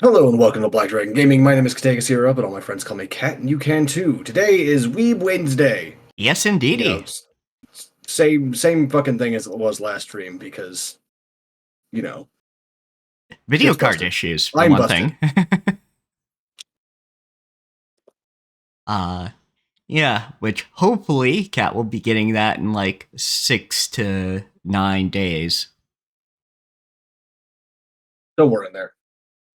Hello and welcome to Black Dragon Gaming. My name is Katega Sierra, but all my friends call me Kat, and you can too. Today is Weeb Wednesday. Yes, You know, indeedy. same fucking thing as it was last stream because you know Video shit's card busted. issues, for I'm one busted. thing. uh, yeah, which hopefully Cat will be getting that in like 6 to 9 days. Don't worry in there,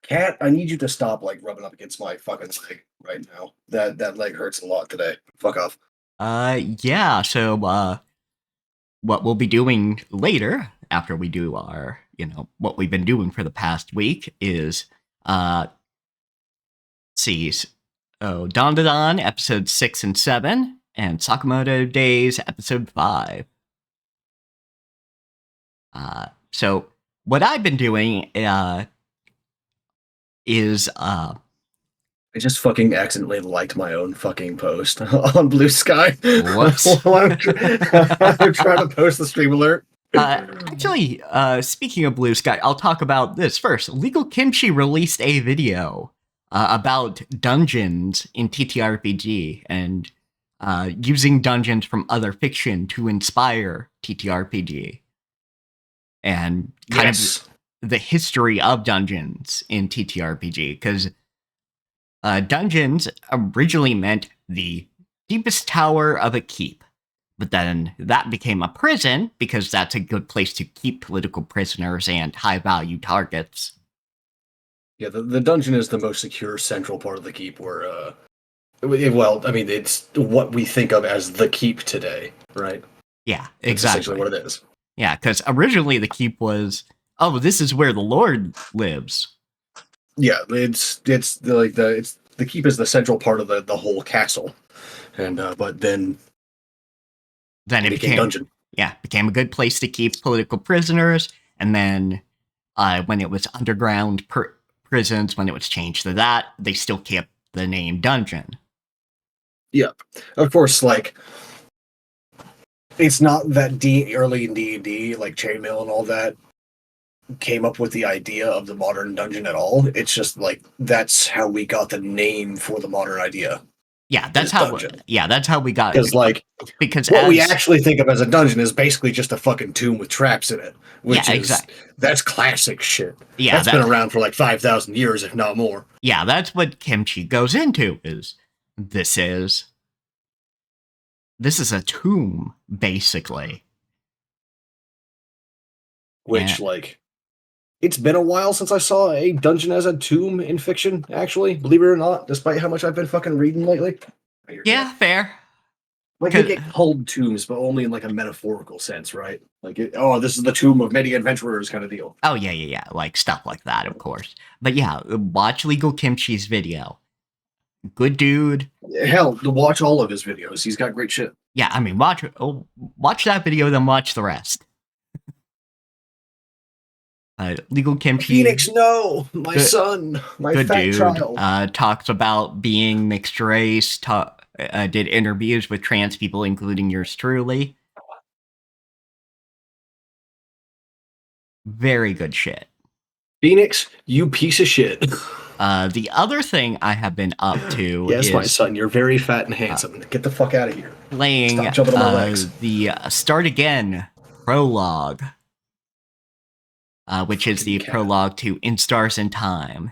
Kat. I need you to stop like rubbing up against my fucking leg right now. That leg hurts a lot today. Fuck off. Yeah, so what we'll be doing later, after we do our, what we've been doing for the past week is, see, Don to Don, episode 6 and 7, and Sakamoto Days, episode 5. So what I've been doing is I just fucking accidentally liked my own fucking post on Blue Sky. whoops. While I'm trying to post the stream alert. Actually, speaking of Blue Sky, I'll talk about this first. Legal Kimchi released a video about dungeons in TTRPG and using dungeons from other fiction to inspire TTRPG and kind Yes. of the history of dungeons in TTRPG, because dungeons originally meant the deepest tower of a keep, but then that became a prison because that's a good place to keep political prisoners and high value targets. Yeah, the dungeon is the most secure central part of the keep where well, I mean it's what we think of as the keep today, right? Yeah, That's essentially exactly. what it is. Yeah, because originally the keep was, oh, this is where the Lord lives. Yeah, it's the keep is the central part of the whole castle. And but then Then it it became became, dungeon. yeah, became a good place to keep political prisoners. And then when it was underground prisons, when it was changed to that, they still kept the name dungeon. Yeah. Of course, like it's not that early in D&D, like chainmail and all that, came up with the idea of the modern dungeon at all. It's just like that's how we got the name for the modern idea Yeah, is dungeon. that's how we got Because it. like Because what we as actually think of as a dungeon is basically just a fucking tomb with traps in it, yeah, which is exactly. that's classic shit. Yeah, That's been around for like 5,000 years, if not more. that's what kimchi goes into. Is this is this is a tomb basically, Which and like it's been a while since I saw a dungeon as a tomb in fiction. Actually, believe it or not, despite how much I've been fucking reading lately. yeah, fair. Like they get called tombs, but only in like a metaphorical sense, right? Like, oh, this is the tomb of many adventurers, kind of deal. Oh yeah, like stuff like that, of course. But yeah, watch Legal Kimchi's video. Good dude. Hell, to watch all of his videos, he's got great shit. Yeah, I mean, watch that video, then watch the rest. Legal Kimchi, Phoenix, no, my good, son, my good fat dude. child. Talks about being mixed race. Did interviews with trans people, including yours truly. Very good shit. Phoenix, you piece of shit. The other thing I have been up to Yes, my is son, you're very fat and handsome. Get the fuck out of here. playing Stop jumping on my legs. the Start Again prologue, which is the Fucking cat. prologue to In Stars in Time,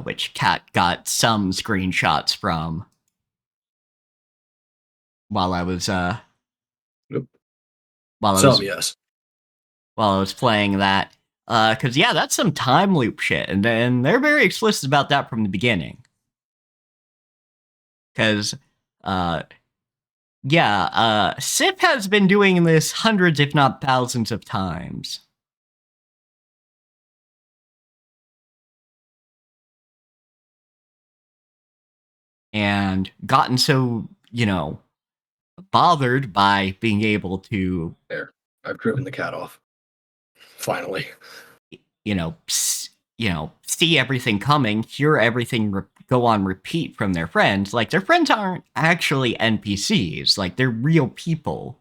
which Kat got some screenshots from while I was Nope. while I Some, was yes. while I was playing that. Because yeah, that's some time loop shit, and they're very explicit about that from the beginning. Because Sif has been doing this hundreds, if not thousands, of times. And gotten so, bothered by being able to, There. I've driven the cat off. Finally. see everything coming, hear everything go on repeat from their friends. Like, their friends aren't actually NPCs. Like, they're real people.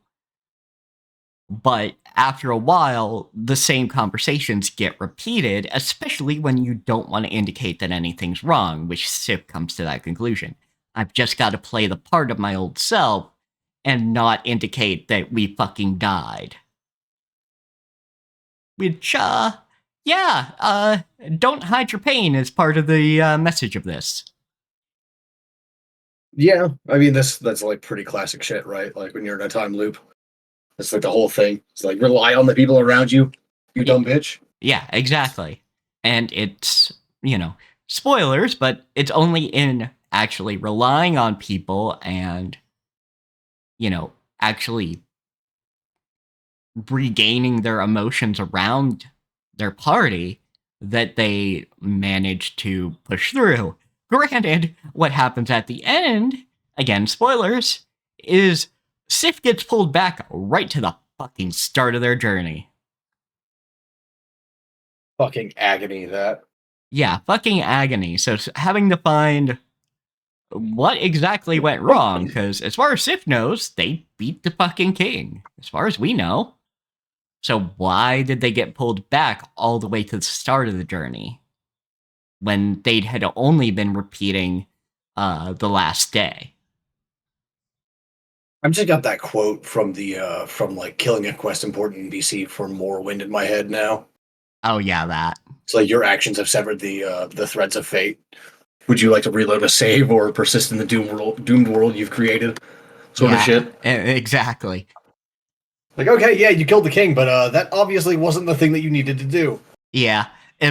But after a while, the same conversations get repeated, especially when you don't want to indicate that anything's wrong, which Sif comes to that conclusion. I've just got to play the part of my old self and not indicate that we fucking died. Which, don't hide your pain is part of the message of this. Yeah, I mean that's like pretty classic shit, right? Like when you're in a time loop, that's like the whole thing. It's like rely on the people around you, you dumb bitch. Yeah, exactly. And it's, spoilers, but it's only in actually relying on people and, actually regaining their emotions around their party that they manage to push through. Granted, what happens at the end, again, spoilers, is Sif gets pulled back right to the fucking start of their journey. Fucking agony that. Yeah, fucking agony. So having to find what exactly went wrong, because as far as Sif knows, they beat the fucking king. As far as we know. So why did they get pulled back all the way to the start of the journey when they had only been repeating the last day? I've just got that quote from the from like Killing a Quest Important BC for Morrowind in my head now. Oh yeah, that. It's like your actions have severed the threads of fate. Would you like to reload a save or persist in the doomed world you've created? Sort of shit. Exactly. Like, okay, yeah, you killed the king, but that obviously wasn't the thing that you needed to do. Yeah,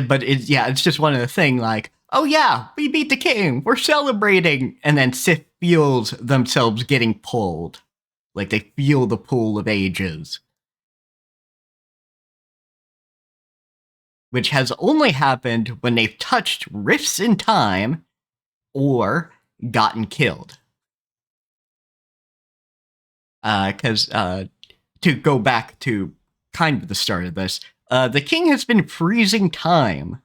but it's just one of the thing. Like, oh yeah, we beat the king, we're celebrating, and then Sif feels themselves getting pulled, like they feel the pull of ages, which has only happened when they've touched rifts in time or gotten killed. Because to go back to kind of the start of this, the king has been freezing time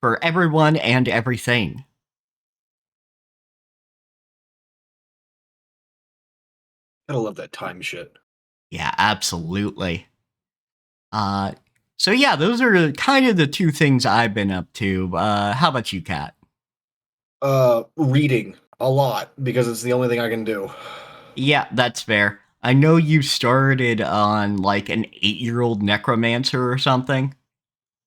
for everyone and everything. Gotta love that time shit. Yeah, absolutely. So yeah, those are kind of the two things I've been up to. How about you, Kat? Reading a lot because it's the only thing I can do. Yeah, that's fair. I know you started on like an 8-year-old necromancer or something.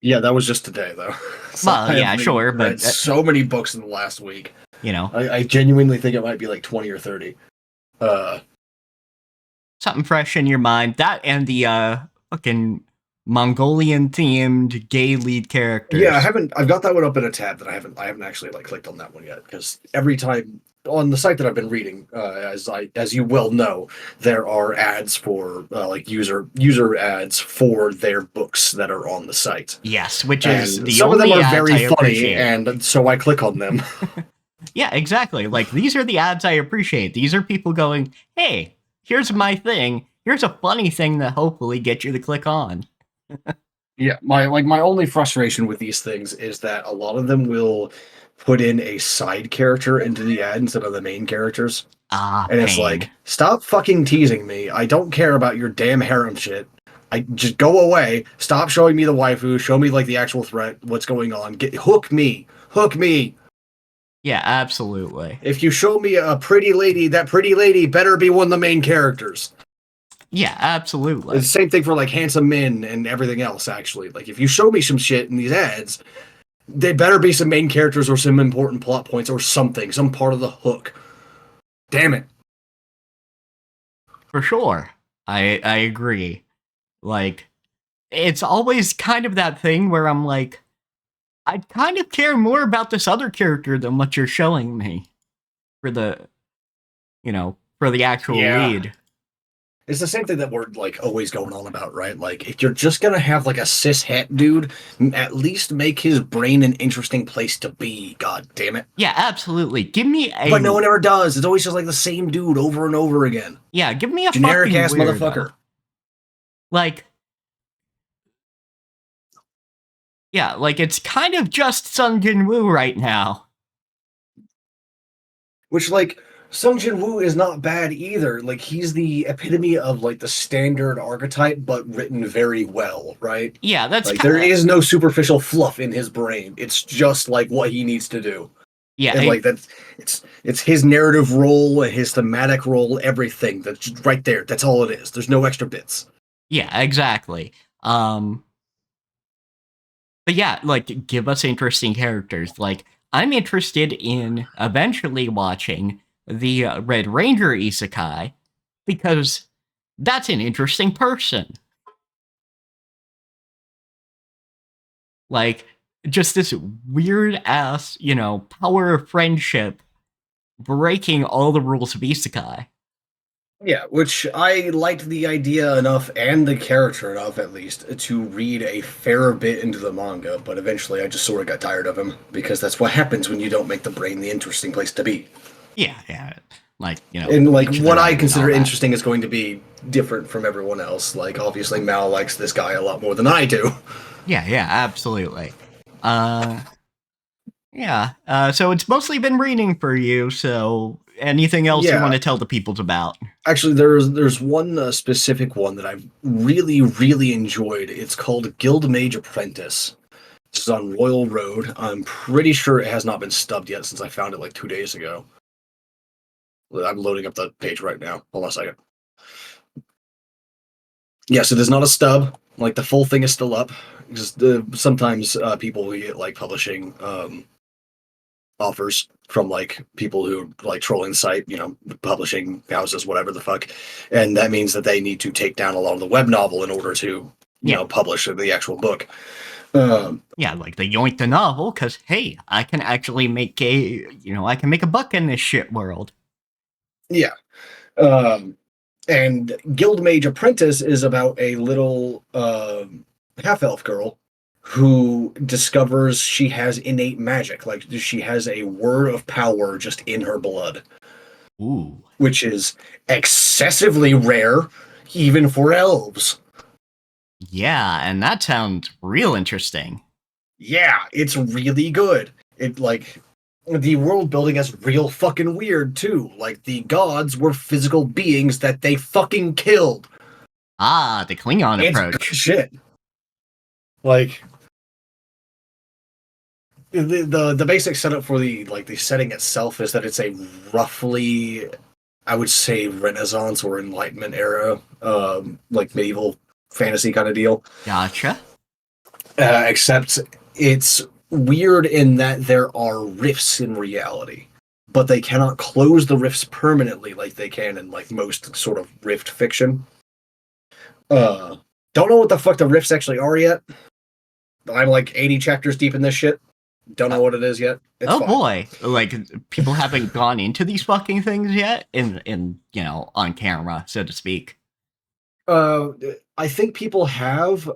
Yeah, that was just today though. So Well, I yeah, have sure, read but so many books in the last week. you know, I genuinely think it might be like 20 or 30. Uh, something fresh in your mind. That and the fucking Mongolian themed gay lead yeah, characters. I've got that one up in a tab that I haven't actually like clicked on that one yet because every time on the site that I've been reading, as you well know, there are ads for like user ads for their books that are on the site, Yes, which is and the some of them only are ads I very funny, appreciate. and so I click on them. Yeah, exactly. Like, these are the ads I appreciate. These are people going, hey, here's my thing. Here's a funny thing that hopefully get you to click on. Yeah, my only frustration with these things is that a lot of them will put in a side character into the ad instead of the main characters. Ah, And it's pain. like, stop fucking teasing me. I don't care about your damn harem shit. I just go away. Stop showing me the waifu. Show me like the actual threat. What's going on? Hook me. Hook me. Yeah, absolutely. If you show me a pretty lady, that pretty lady better be one of the main characters. Yeah, absolutely. It's the same thing for like handsome men and everything else, actually. Like if you show me some shit in these ads, they better be some main characters or some important plot points or something, some part of the hook. Damn it. For sure. I agree. Like, it's always kind of that thing where I'm like, I kind of care more about this other character than what you're showing me for for the actual Yeah. lead. It's the same thing that we're like always going on about, right? Like if you're just gonna have like a cis het dude, at least make his brain an interesting place to be. God damn it! Yeah, absolutely. Give me a But no one ever does. It's always just like the same dude over and over again. yeah, give me a Generic fucking ass weirdo. motherfucker. Like, yeah, like it's kind of just Sung Jin Woo right now. Which like Sung Jin Woo is not bad either. Like he's the epitome of like the standard archetype, but written very well, right? Yeah, that's Like kind there of is no superficial fluff in his brain. It's just like what he needs to do. yeah, And like that's it's his narrative role, his thematic role, everything. That's just right there. That's all it is. There's no extra bits. yeah, exactly. But yeah, like give us interesting characters. Like I'm interested in eventually watching the Red Ranger isekai because that's an interesting person. Like just this weird ass, power of friendship breaking all the rules of isekai. Yeah, which I liked the idea enough and the character enough, at least, to read a fair bit into the manga, but eventually I just sort of got tired of him, because that's what happens when you don't make the brain the interesting place to be. Yeah, yeah. Like, And, like, each what their I own and consider all that. interesting is going to be different from everyone else. Like, obviously, Mal likes this guy a lot more than I do. Yeah, yeah, absolutely. Uh yeah. So it's mostly been reading for you, so anything else you want Yeah, to tell the people about? actually, there's one specific one that I've really, really enjoyed. It's called Guild Mage Apprentice. This is on Royal Road. I'm pretty sure it has not been stubbed yet since I found it like 2 days ago. I'm loading up the page right now. Hold on a second. Yes, it is not a stub. Like the full thing is still up. Just sometimes people will get like publishing offers from like people who are like trolling the site, publishing houses, whatever the fuck, and that means that they need to take down a lot of the web novel in order to Yeah. publish the actual book. Um, Yeah, like the yoink the novel, because hey, I can actually make I can make a buck in this shit world. yeah. Um, and Guildmage Apprentice is about a little half elf girl who discovers she has innate magic. Like she has a word of power just in her blood, Ooh. which is excessively rare, even for elves. Yeah, and that sounds real interesting. Yeah, it's really good. It like the world building is real fucking weird too. Like the gods were physical beings that they fucking killed. Ah, the Klingon It's good approach. shit. Like the basic setup for the setting itself is that it's a roughly, I would say, Renaissance or Enlightenment era, like medieval fantasy kind of deal. Gotcha. Except it's weird in that there are rifts in reality, but they cannot close the rifts permanently like they can in like most sort of rift fiction. Don't know what the fuck the rifts actually are yet. I'm like 80 chapters deep in this shit. Don't know what it is yet. It's Oh fine. boy, like people haven't gone into these fucking things yet, in on camera, so to speak. I think people have,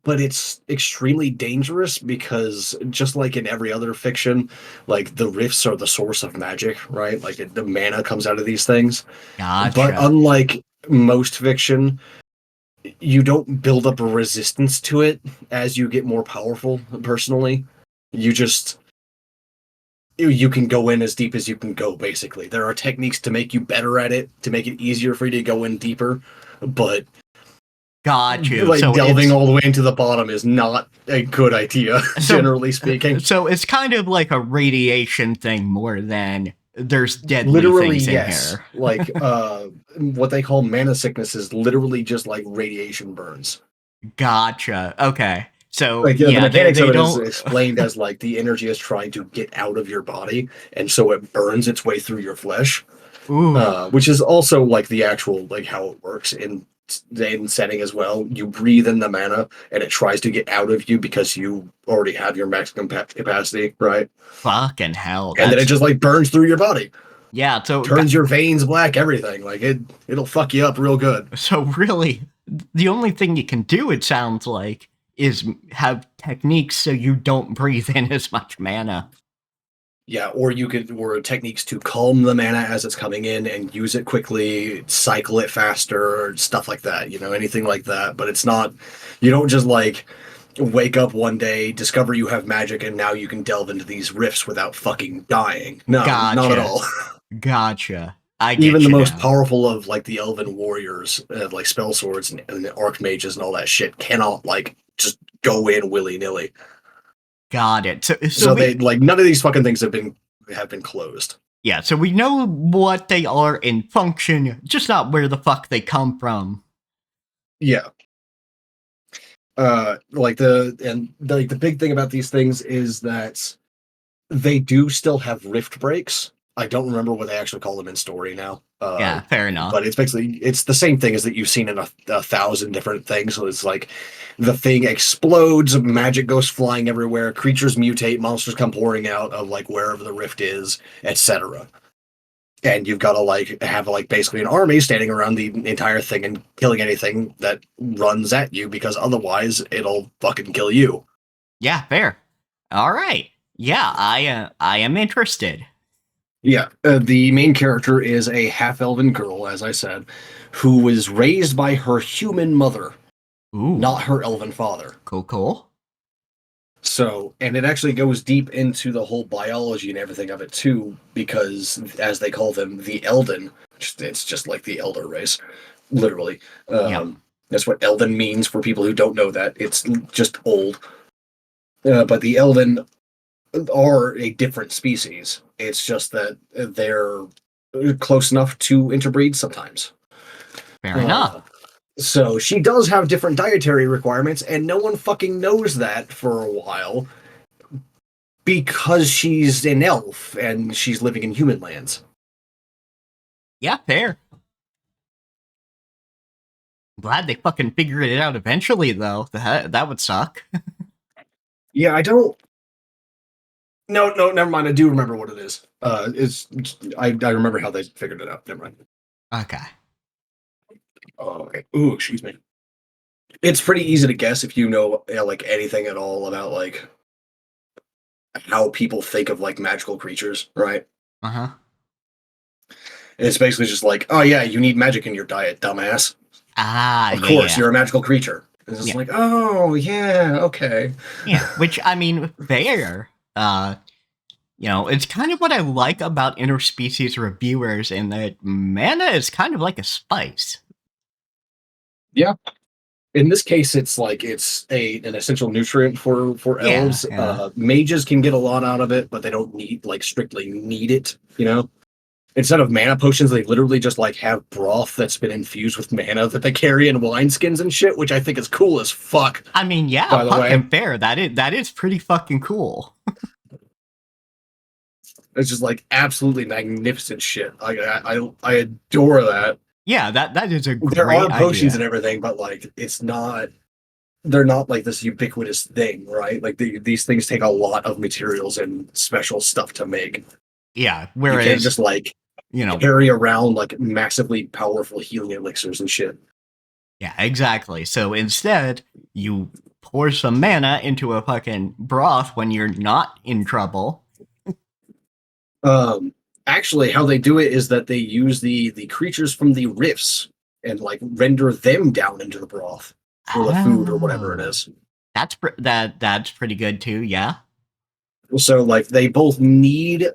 but it's extremely dangerous because just like in every other fiction, like the rifts are the source of magic, right? Like the mana comes out of these things. But Gotcha. unlike most fiction, you don't build up a resistance to it as you get more powerful. Personally, you can go in as deep as you can go. Basically, there are techniques to make you better at it, to make it easier for you to go in deeper, but Gotcha. like So delving it's all the way into the bottom is not a good idea, so generally speaking. so it's kind of like a radiation thing more than there's deadly Literally, things in yes. here. Like what they call mana sickness is literally just like radiation burns. Gotcha. Okay. So Like the yeah, mechanics they of it is don't. explained as like the energy is trying to get out of your body, and so it burns its way through your flesh. Ooh. Which is also like the actual like how it works in setting as well. You breathe in the mana, and it tries to get out of you because you already have your maximum capacity, right? Fucking hell. And then it That's just like burns through your body, yeah. turns your veins black, everything. Like it'll fuck you up real good. So really, the only thing you can do, it sounds like, is have techniques so you don't breathe in as much mana. Yeah, or techniques to calm the mana as it's coming in and use it quickly, cycle it faster, stuff like that. Anything like that. But it's not. You don't just like wake up one day, discover you have magic, and now you can delve into these rifts without fucking dying. No, not at Gotcha. all. Gotcha. I Even get the you most now. powerful of like the elven warriors, like spell swords and archmages and all that shit, cannot like just go in willy nilly. Got it. So So they we like none of these fucking things have been closed. yeah, so we know what they are in function, just not where the fuck they come from. Yeah. Like the big thing about these things is that they do still have rift breaks. I don't remember what they actually call them in story now. Yeah, fair enough. But it's the same thing as that you've seen in a thousand different things. So it's like the thing explodes, magic goes flying everywhere, creatures mutate, monsters come pouring out of like wherever the rift is, etc. And you've got to like have like basically an army standing around the entire thing and killing anything that runs at you because otherwise it'll fucking kill you. Yeah, fair. All right. Yeah, I am interested. Yeah, the main character is a half-elven girl, as I said, who was raised by her human mother, Ooh, not her elven father. cool. So, and it actually goes deep into the whole biology and everything of it too, because as they call them, the Elden, it's just like the Elder race, literally. Yep. That's what Elden means for people who don't know that. It's just old. But the Elden are a different species. It's just that they're close enough to interbreed sometimes. Fair Uh, enough. so she does have different dietary requirements, and no one fucking knows that for a while because she's an elf and she's living in human lands. Yeah, fair. Glad they fucking figured it out eventually, though. That would suck. Yeah, I don't. No, no, never mind. I do remember what it is. I remember how they figured it out. Never mind. Okay. Oh, okay. Ooh, excuse me. It's pretty easy to guess if you know like anything at all about like how people think of like magical creatures, right? Uh huh. It's basically just like, oh yeah, you need magic in your diet, dumbass. Ah, Of yeah, course, yeah. you're a magical creature. It's just Yeah. like, oh yeah, okay. Yeah. Which, I mean, fair. It's kind of what I like about interspecies reviewers in that mana is kind of like a spice. Yeah. In this case, it's like it's an essential nutrient for Yeah, elves. yeah. Mages can get a lot out of it, but they don't need like strictly need it. You know, instead of mana potions, they literally just like have broth that's been infused with mana that they carry in wineskins and shit, which I think is cool as fuck. I mean, yeah, By the way, fucking fair. That is pretty fucking cool. it's just like absolutely magnificent shit. I adore that. Yeah, that is a There great are potions and idea. everything, but like it's not. They're not like this ubiquitous thing, right? Like these things take a lot of materials and special stuff to make. Yeah, You can't whereas, just like you know, carry around like massively powerful healing elixirs and shit. yeah, exactly. So instead, you pour some mana into a fucking broth when you're not in trouble. Um, Actually, how they do it is that they use the creatures from the rifts and like render them down into the broth or the food or whatever it Oh, is. that's pretty good too. Yeah. So like they both need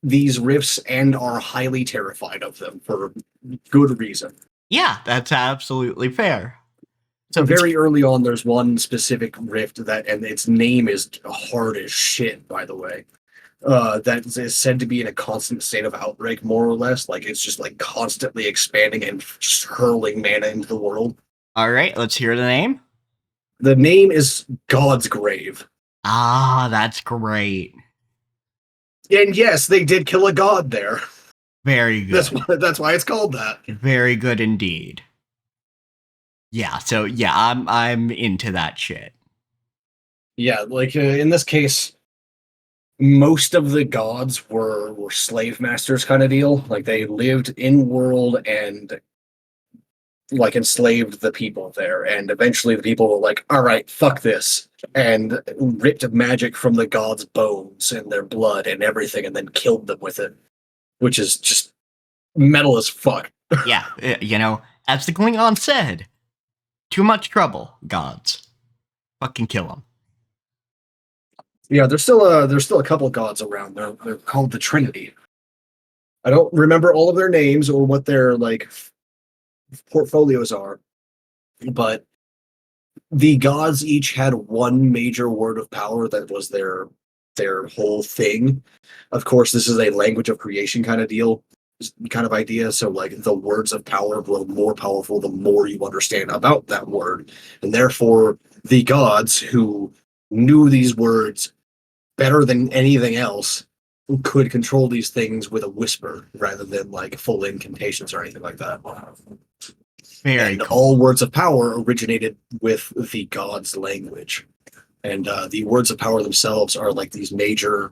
these rifts and are highly terrified of them for good reason. Yeah, that's absolutely fair. So it's Very early on, there's one specific rift that, and its name is hard as shit, by the way. That is said to be in a constant state of outbreak, more or less. Like it's just like constantly expanding and just hurling mana into the world. all right. Let's hear the name. The name is God's Grave, Ah, that's great. and yes, they did kill a god there. Very good. That's why it's called that. Very good indeed. Yeah. So yeah, I'm into that shit. Yeah, like in this case, most of the gods were slave masters kind of deal. Like they lived in world and like enslaved the people there, and eventually the people were like, all right, fuck this, and ripped magic from the gods' bones and their blood and everything and then killed them with it, which is just metal as fuck. Yeah. As the Klingon said, too much trouble, gods. fucking kill them. Yeah, there's still a couple gods around. They're called the Trinity. I don't remember all of their names or what their like portfolios are, but the gods each had one major word of power that was their whole thing. Of course, this is a language of creation kind of deal, kind of idea. So like the words of power grow more powerful the more you understand about that word. And therefore the gods who knew these words better than anything else could control these things with a whisper rather than like full incantations or anything like that. Very And cool. all words of power originated with the god's language. And the words of power themselves are like these major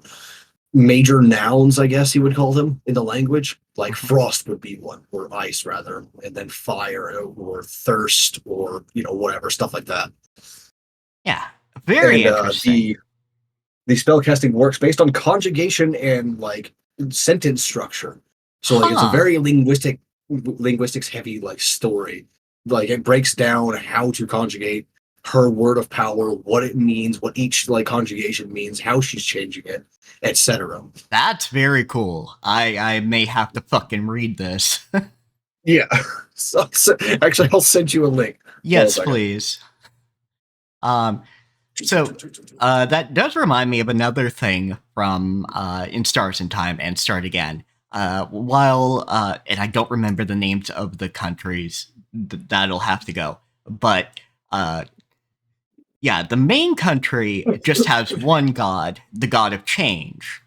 nouns, I guess you would call them in the language. Like Mhm. frost would be one, or ice rather, and then fire or thirst or whatever stuff like that. Yeah, very And interesting. the spell casting works based on conjugation and like sentence structure. So like it's a Huh. very linguistics heavy like story. Like it breaks down how to conjugate her word of power, what it means, what each like conjugation means, how she's changing it, etc. That's very cool. I may have to fucking read this. Yeah. Actually, I'll send you a link. Hold on a Yes, second. please. Um, so that does remind me of another thing from In Stars in Time and Start Again. And I don't remember the names of the countries, that'll have to go. But uh, yeah, the main country just has one god, the god of change.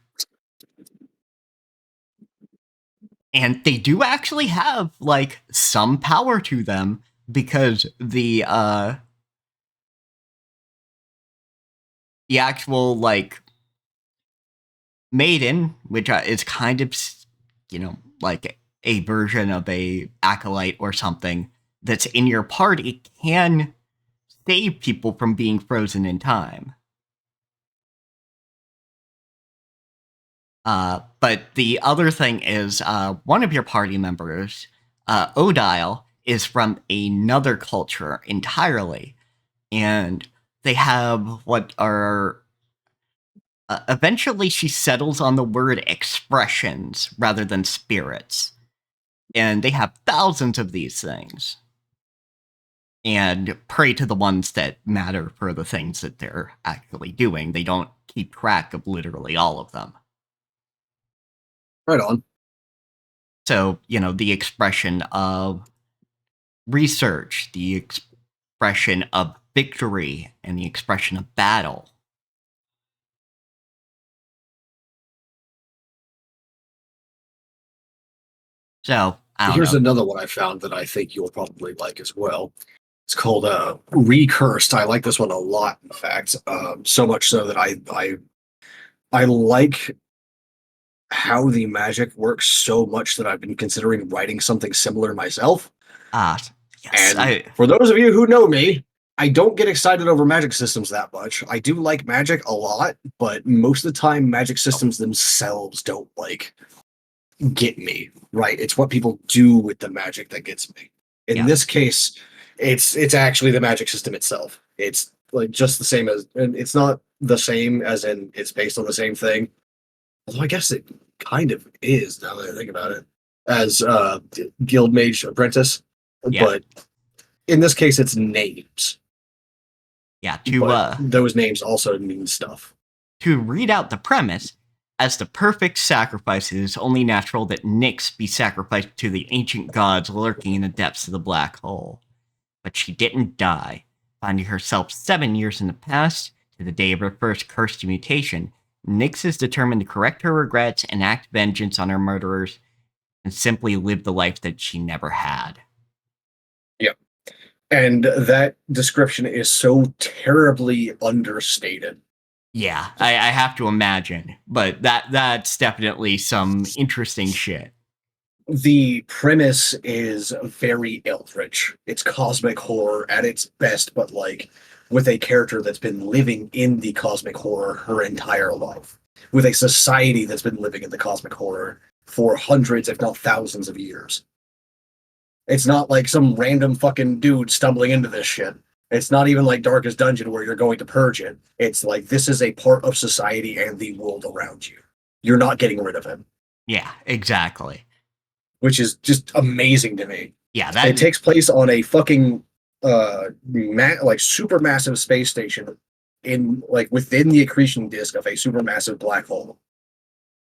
And they do actually have like some power to them because the actual like maiden, which is kind of like a version of a acolyte or something that's in your party, can save people from being frozen in time. But the other thing is, one of your party members, Odile, is from another culture entirely, and they have what are eventually she settles on the word expressions rather than spirits. And they have thousands of these things. And pray to the ones that matter for the things that they're actually doing. They don't keep track of literally all of them. Right on. So, the expression of research, the expression of victory, and the expression of battle. So, I don't Here's know. another one I found that I think you'll probably like as well. It's called Recursed. I like this one a lot, in fact. So much so that I like how the magic works so much that I've been considering writing something similar myself. Ah, yes, And for those of you who know me, I don't get excited over magic systems that much. I do like magic a lot, but most of the time, magic systems themselves don't like get me. Right? It's what people do with the magic that gets me. In yeah. this case, it's actually the magic system itself. It's like just the same as, and it's not the same as in it's based on the same thing. Although I guess it kind of is now that I think about it, as Guild Mage Apprentice. Yeah. But in this case, it's names. Yeah. But those names also mean stuff. To read out the premise, as the perfect sacrifice, it is only natural that Nyx be sacrificed to the ancient gods lurking in the depths of the black hole. But she didn't die. Finding herself 7 years in the past, to the day of her first cursed mutation, Nyx is determined to correct her regrets and act vengeance on her murderers and simply live the life that she never had. Yep. And that description is so terribly understated. Yeah, I have to imagine, but that's definitely some interesting shit. The premise is very eldritch. It's cosmic horror at its best, but like with a character that's been living in the cosmic horror her entire life, with a society that's been living in the cosmic horror for hundreds, if not thousands of years. It's not like some random fucking dude stumbling into this shit. It's not even like Darkest Dungeon where you're going to purge it. It's like this is a part of society and the world around you. You're not getting rid of him, Yeah, exactly. which is just amazing to me. Yeah, It that takes place on a fucking like super massive space station in like within the accretion disk of a supermassive black hole.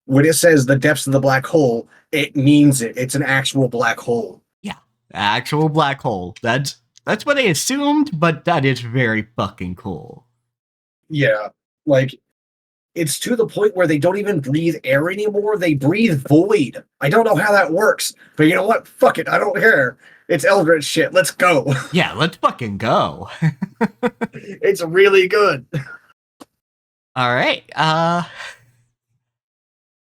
When it says the depths of the black hole, it means it. It's an actual black hole. yeah, actual black hole. That's what I assumed, but that is very fucking cool. Yeah, like it's to the point where they don't even breathe air anymore. They breathe void. I don't know how that works, but you know what? Fuck it. I don't care. It's Eldritch shit. Let's go. Yeah, let's fucking go. It's really good. All right.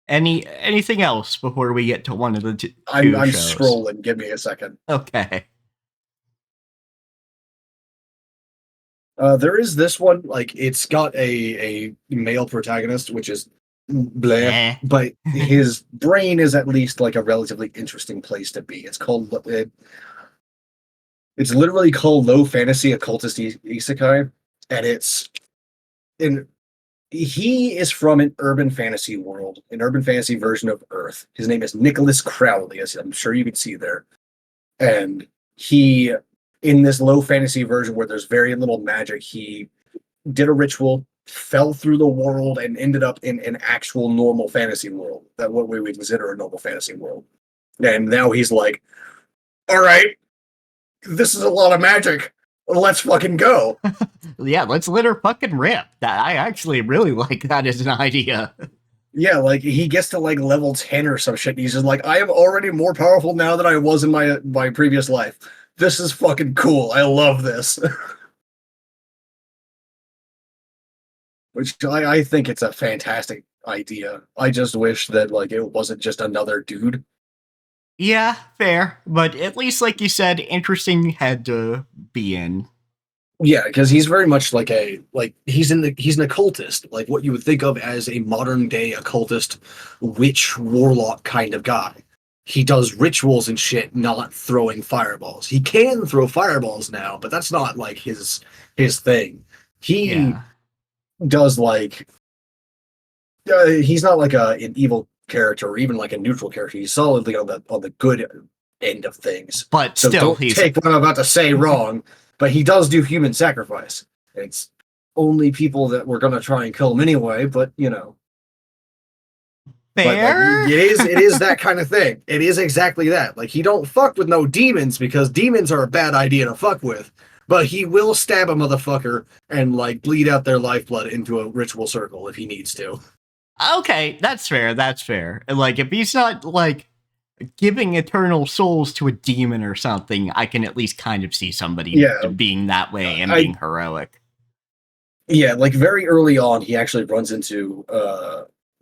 Anything else before we get to one of the two I'm shows? scrolling. Give me a second. Okay. There is this one. Like it's got a male protagonist, which is bleh, but his brain is at least like a relatively interesting place to be. It's called it's literally called Low Fantasy Occultist Isekai, and it's in he is from an urban fantasy world, an urban fantasy version of Earth. His name is Nicholas Crowley, as I'm sure you can see there. And he, in this low fantasy version where there's very little magic, he did a ritual, fell through the world, and ended up in an actual normal fantasy world. That what we would consider a normal fantasy world. And now he's like, all right, this is a lot of magic. Let's fucking go. Yeah, let's let her fucking rip. That I actually really like that as an idea. Yeah, like he gets to like level 10 or some shit. And he's just like, I am already more powerful now than I was in my previous life. This is fucking cool. I love this. Which I think it's a fantastic idea. I just wish that like it wasn't just another dude. Yeah, fair. But at least, like you said, interesting head to be in. Yeah, because he's very much like he's an occultist, like what you would think of as a modern day occultist witch warlock kind of guy. He does rituals and shit, not throwing fireballs. He can throw fireballs now, but that's not like his thing. He does like he's not like an evil character or even like a neutral character. He's solidly on the good end of things. But so still, don't take what I'm about to say wrong. But he does do human sacrifice. It's only people that were going to try and kill him anyway. But you know, fair. But, like, it is that kind of thing. It is exactly that. Like he don't fuck with no demons because demons are a bad idea to fuck with. But he will stab a motherfucker and like bleed out their lifeblood into a ritual circle if he needs to. Okay, that's fair. That's fair. Like if he's not like giving eternal souls to a demon or something, I can at least kind of see somebody being that way and being heroic. Yeah, like very early on, he actually runs into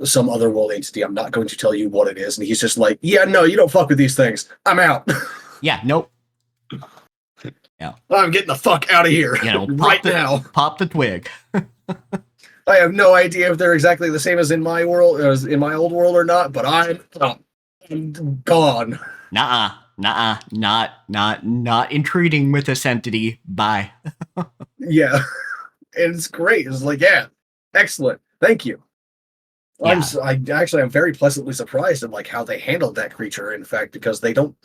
some otherworld entity. I'm not going to tell you what it is, and he's just like, "Yeah, no, you don't fuck with these things. I'm out." Yeah, nope. Yeah, I'm getting the fuck out of here. You know, now. Pop the twig. I have no idea if they're exactly the same as in my world, as in my old world or not, but I'm gone. Not intruding with this entity. Bye. Yeah, and it's great. It's like, yeah, excellent. Thank you. Yeah. I'm very pleasantly surprised at like how they handled that creature. In fact, because they don't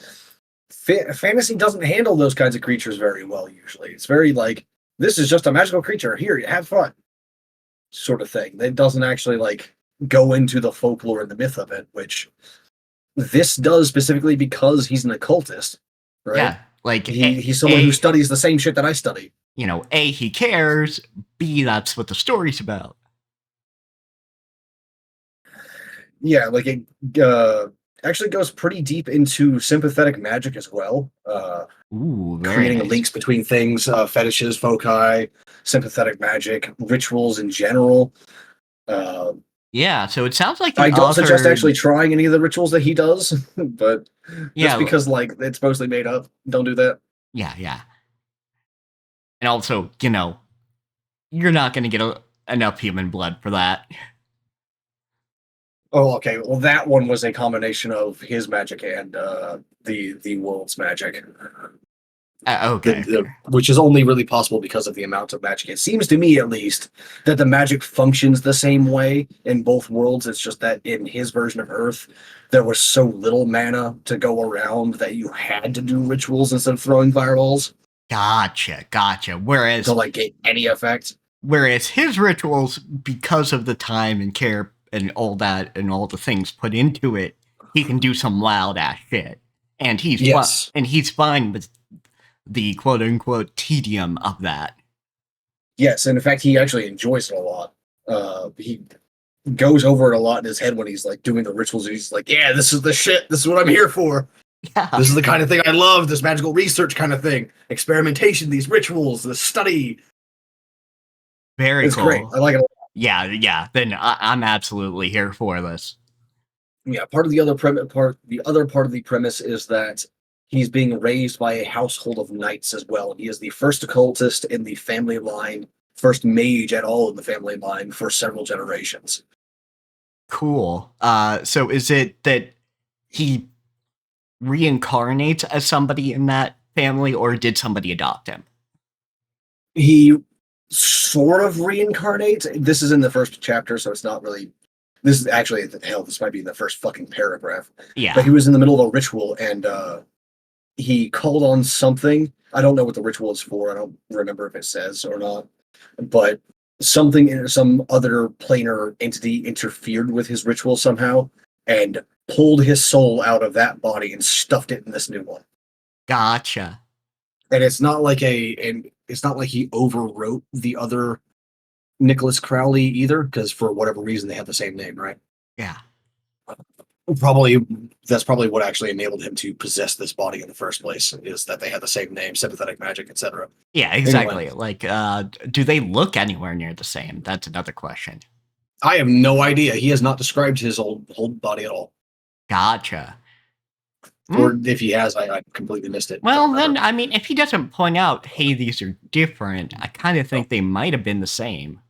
fantasy doesn't handle those kinds of creatures very well. Usually, it's very like this is just a magical creature. Here, you have fun, sort of thing. It doesn't actually like go into the folklore and the myth of it, which this does specifically because he's an occultist, right? Yeah, like he's someone who studies the same shit that I study. You know, A, he cares. B, that's what the story's about. Yeah, like it actually goes pretty deep into sympathetic magic as well. Creating links between things, fetishes, foci, sympathetic magic, rituals in general. Yeah, so it sounds like I don't suggest actually trying any of the rituals that he does, but just because like it's mostly made up, don't do that. Yeah. And also, you know, you're not going to get enough human blood for that. Oh, okay. Well, that one was a combination of his magic and the world's magic. Okay. Which is only really possible because of the amount of magic. It seems to me, at least, that the magic functions the same way in both worlds. It's just that in his version of Earth, there was so little mana to go around that you had to do rituals instead of throwing fireballs Gotcha. to like get any effect. Whereas his rituals, because of the time and care and all that and all the things put into it, he can do some loud ass shit, and he's fine with the quote unquote tedium of that. Yes, and in fact, he actually enjoys it a lot. He goes over it a lot in his head when he's like doing the rituals. He's like, "Yeah, this is the shit. This is what I'm here for. Yeah. This is the kind of thing I love. This magical research kind of thing, experimentation, these rituals, this study." Very cool. Great. I like it a lot. Yeah. Then I'm absolutely here for this. Yeah, part of the other part of the premise is that he's being raised by a household of knights as well. He is the first occultist in the family line, first mage at all in the family line for several generations. Cool. So is it that he reincarnates as somebody in that family, or did somebody adopt him? He sort of reincarnates. This is in the first chapter, so it's not really. This is actually, hell, this might be in the first fucking paragraph. Yeah. But he was in the middle of a ritual, and he called on something. I don't know what the ritual is for. I don't remember if it says or not. But something, some other planar entity interfered with his ritual somehow and pulled his soul out of that body and stuffed it in this new one. Gotcha. And it's not like he overwrote the other Nicholas Crowley either, because for whatever reason they have the same name, right? Yeah. That's probably what actually enabled him to possess this body in the first place, is that they had the same name, sympathetic magic, etc. Yeah, exactly. Anyway. Like, do they look anywhere near the same? That's another question. I have no idea. He has not described his whole body at all. Gotcha. Or if he has, I completely missed it. Well, then, I mean, if he doesn't point out, hey, these are different, I kind of think they might have been the same.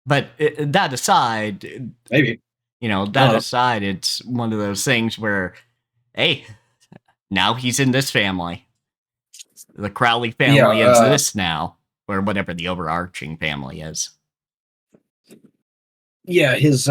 But that aside, maybe, aside, it's one of those things where, hey, now he's in this family. The Crowley family is this now, or whatever the overarching family is. Yeah, his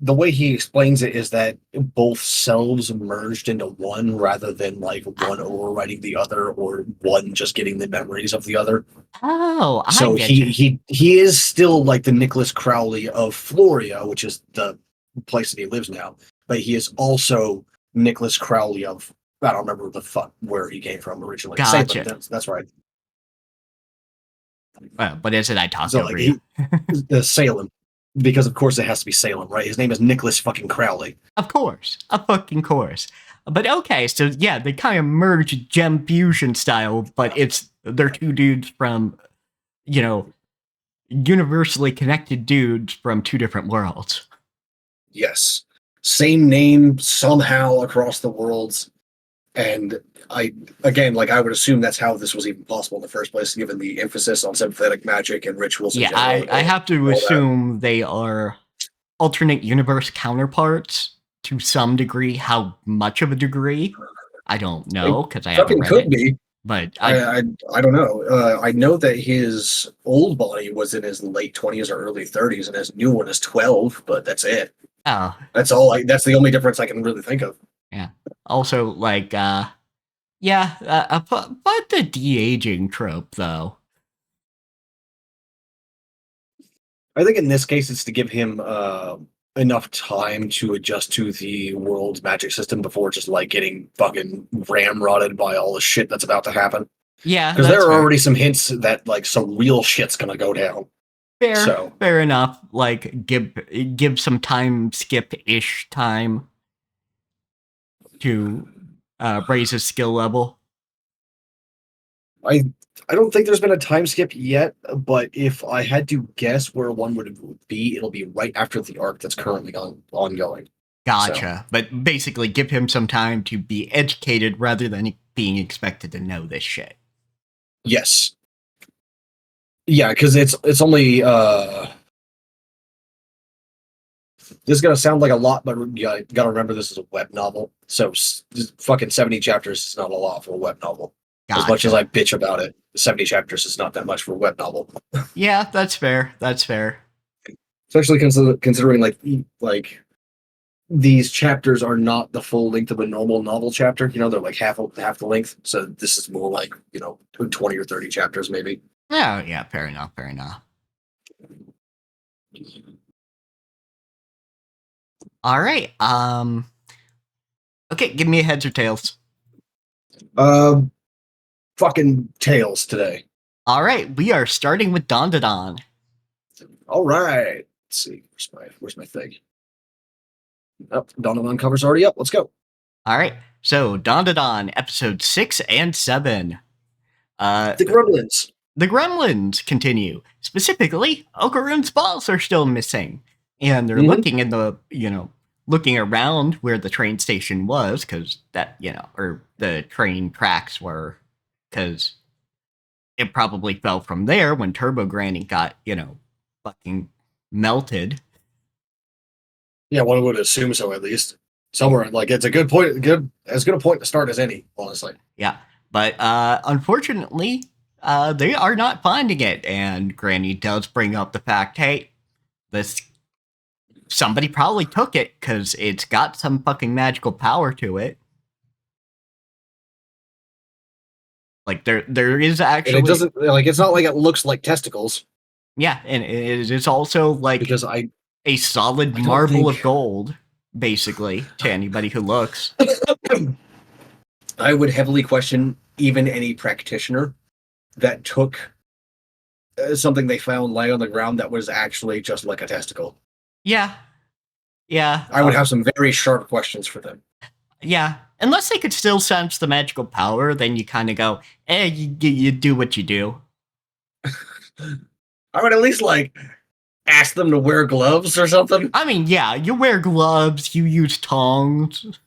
the way he explains it is that both selves merged into one, rather than like one overriding the other or one just getting the memories of the other. Oh, so he is still like the Nicholas Crowley of Floria, which is the place that he lives now, but he is also Nicholas Crowley of, I don't remember where he came from originally. Gotcha. Salem, that's right. But is it I talked over you? Salem. Because of course it has to be Salem, right? His name is Nicholas fucking Crowley. Of course. But okay, so yeah, they kind of merge gem fusion style, but they're two dudes from, universally connected dudes from two different worlds. Yes. Same name somehow across the worlds. And I would assume that's how this was even possible in the first place, given the emphasis on sympathetic magic and rituals. Yeah, I have to assume they are alternate universe counterparts to some degree. How much of a degree? I don't know, because I haven't read it. Be. But I don't know. I know that his old body was in his late 20s or early 30s, and his new one is 12, but that's it. Oh. That's all. That's the only difference I can really think of. Yeah. Also, like, but the de-aging trope, though. I think in this case, it's to give him enough time to adjust to the world's magic system before just like getting fucking ramrodded by all the shit that's about to happen. Yeah, because there are already some hints that like some real shit's gonna go down. Fair enough. Like, give some time skip-ish time to raise his skill level. I don't think there's been a time skip yet, but if I had to guess where one would be, it'll be right after the arc that's currently ongoing. Gotcha. So. But basically give him some time to be educated rather than being expected to know this shit. Yes. Yeah, because it's only This is gonna sound like a lot, but you gotta remember this is a web novel. So fucking 70 chapters is not a lot for a web novel. As much as I bitch about it, 70 chapters is not that much for a web novel. Yeah, that's fair. That's fair. Especially considering like these chapters are not the full length of a normal novel chapter. You know, they're like half the length. So this is more like, 20 or 30 chapters maybe. Yeah, fair enough, fair enough. All right. Okay, give me a heads or tails. Fucking tails today. All right, we are starting with Don. All right. Let's see. Where's my thing? Oh, Don cover's already up. Let's go. All right. So Don, episode 6 and 7. The Gremlins. The Gremlins continue. Specifically, Okarune's balls are still missing. And they're looking in the, looking around where the train station was, because that, or the train tracks were, because it probably fell from there when Turbo Granny got, fucking melted. Yeah, one would assume so, at least. Somewhere, like, it's a good point, as good a point to start as any, honestly. Yeah, but unfortunately, they are not finding it, and Granny does bring up the fact, hey, somebody probably took it, because it's got some fucking magical power to it. Like, there is actually... And it doesn't, like, it's not like it looks like testicles. Yeah, and it is also, like, because a solid marble of gold, basically, to anybody who looks. I would heavily question even any practitioner that took something they found laying on the ground that was actually just like a testicle. Yeah. I would have some very sharp questions for them. Yeah. Unless they could still sense the magical power, then you kind of go, you do what you do. I would at least, ask them to wear gloves or something. I mean, yeah, you wear gloves, you use tongs,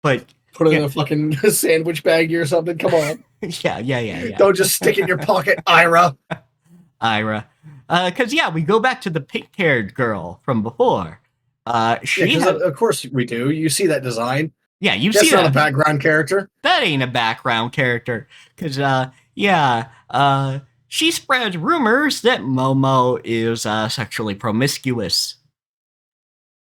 but... Put it in a fucking sandwich baggie or something, come on. Yeah. Don't just stick it in your pocket, Ira. Because, we go back to the pink-haired girl from before. Of course we do. You see that design. Yeah, see that's not a background character. That ain't a background character. Because, she spreads rumors that Momo is sexually promiscuous.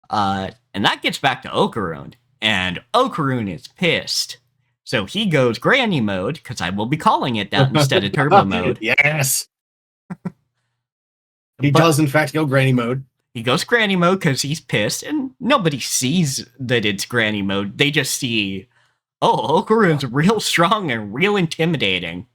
And that gets back to Okarune. And Okarune is pissed. So he goes granny mode, because I will be calling it that instead of turbo mode. Yes. He does, in fact, go granny mode. He goes granny mode because he's pissed, and nobody sees that it's granny mode. They just see, Okarune's real strong and real intimidating.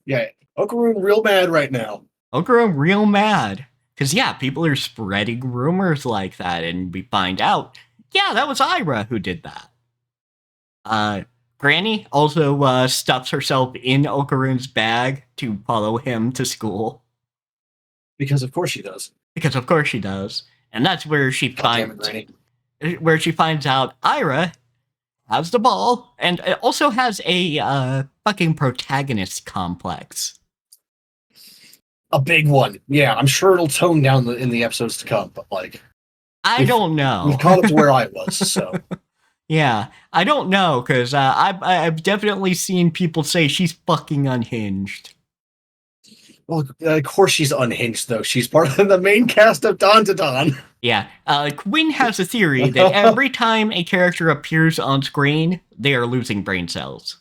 Yeah, Okarune real mad right now. Okarune real mad. Because, people are spreading rumors like that, and we find out, that was Ira who did that. Granny also stuffs herself in Okarune's bag to follow him to school. Because of course she does. And that's where she finds out Ira has the ball and also has a fucking protagonist complex. A big one. Yeah, I'm sure it'll tone down in the episodes to come, but I don't know. We've caught up to where I was, so. Yeah, I don't know, because I've definitely seen people say she's fucking unhinged. Well, of course she's unhinged, though. She's part of the main cast of Don. Yeah, Quinn has a theory that every time a character appears on screen, they are losing brain cells.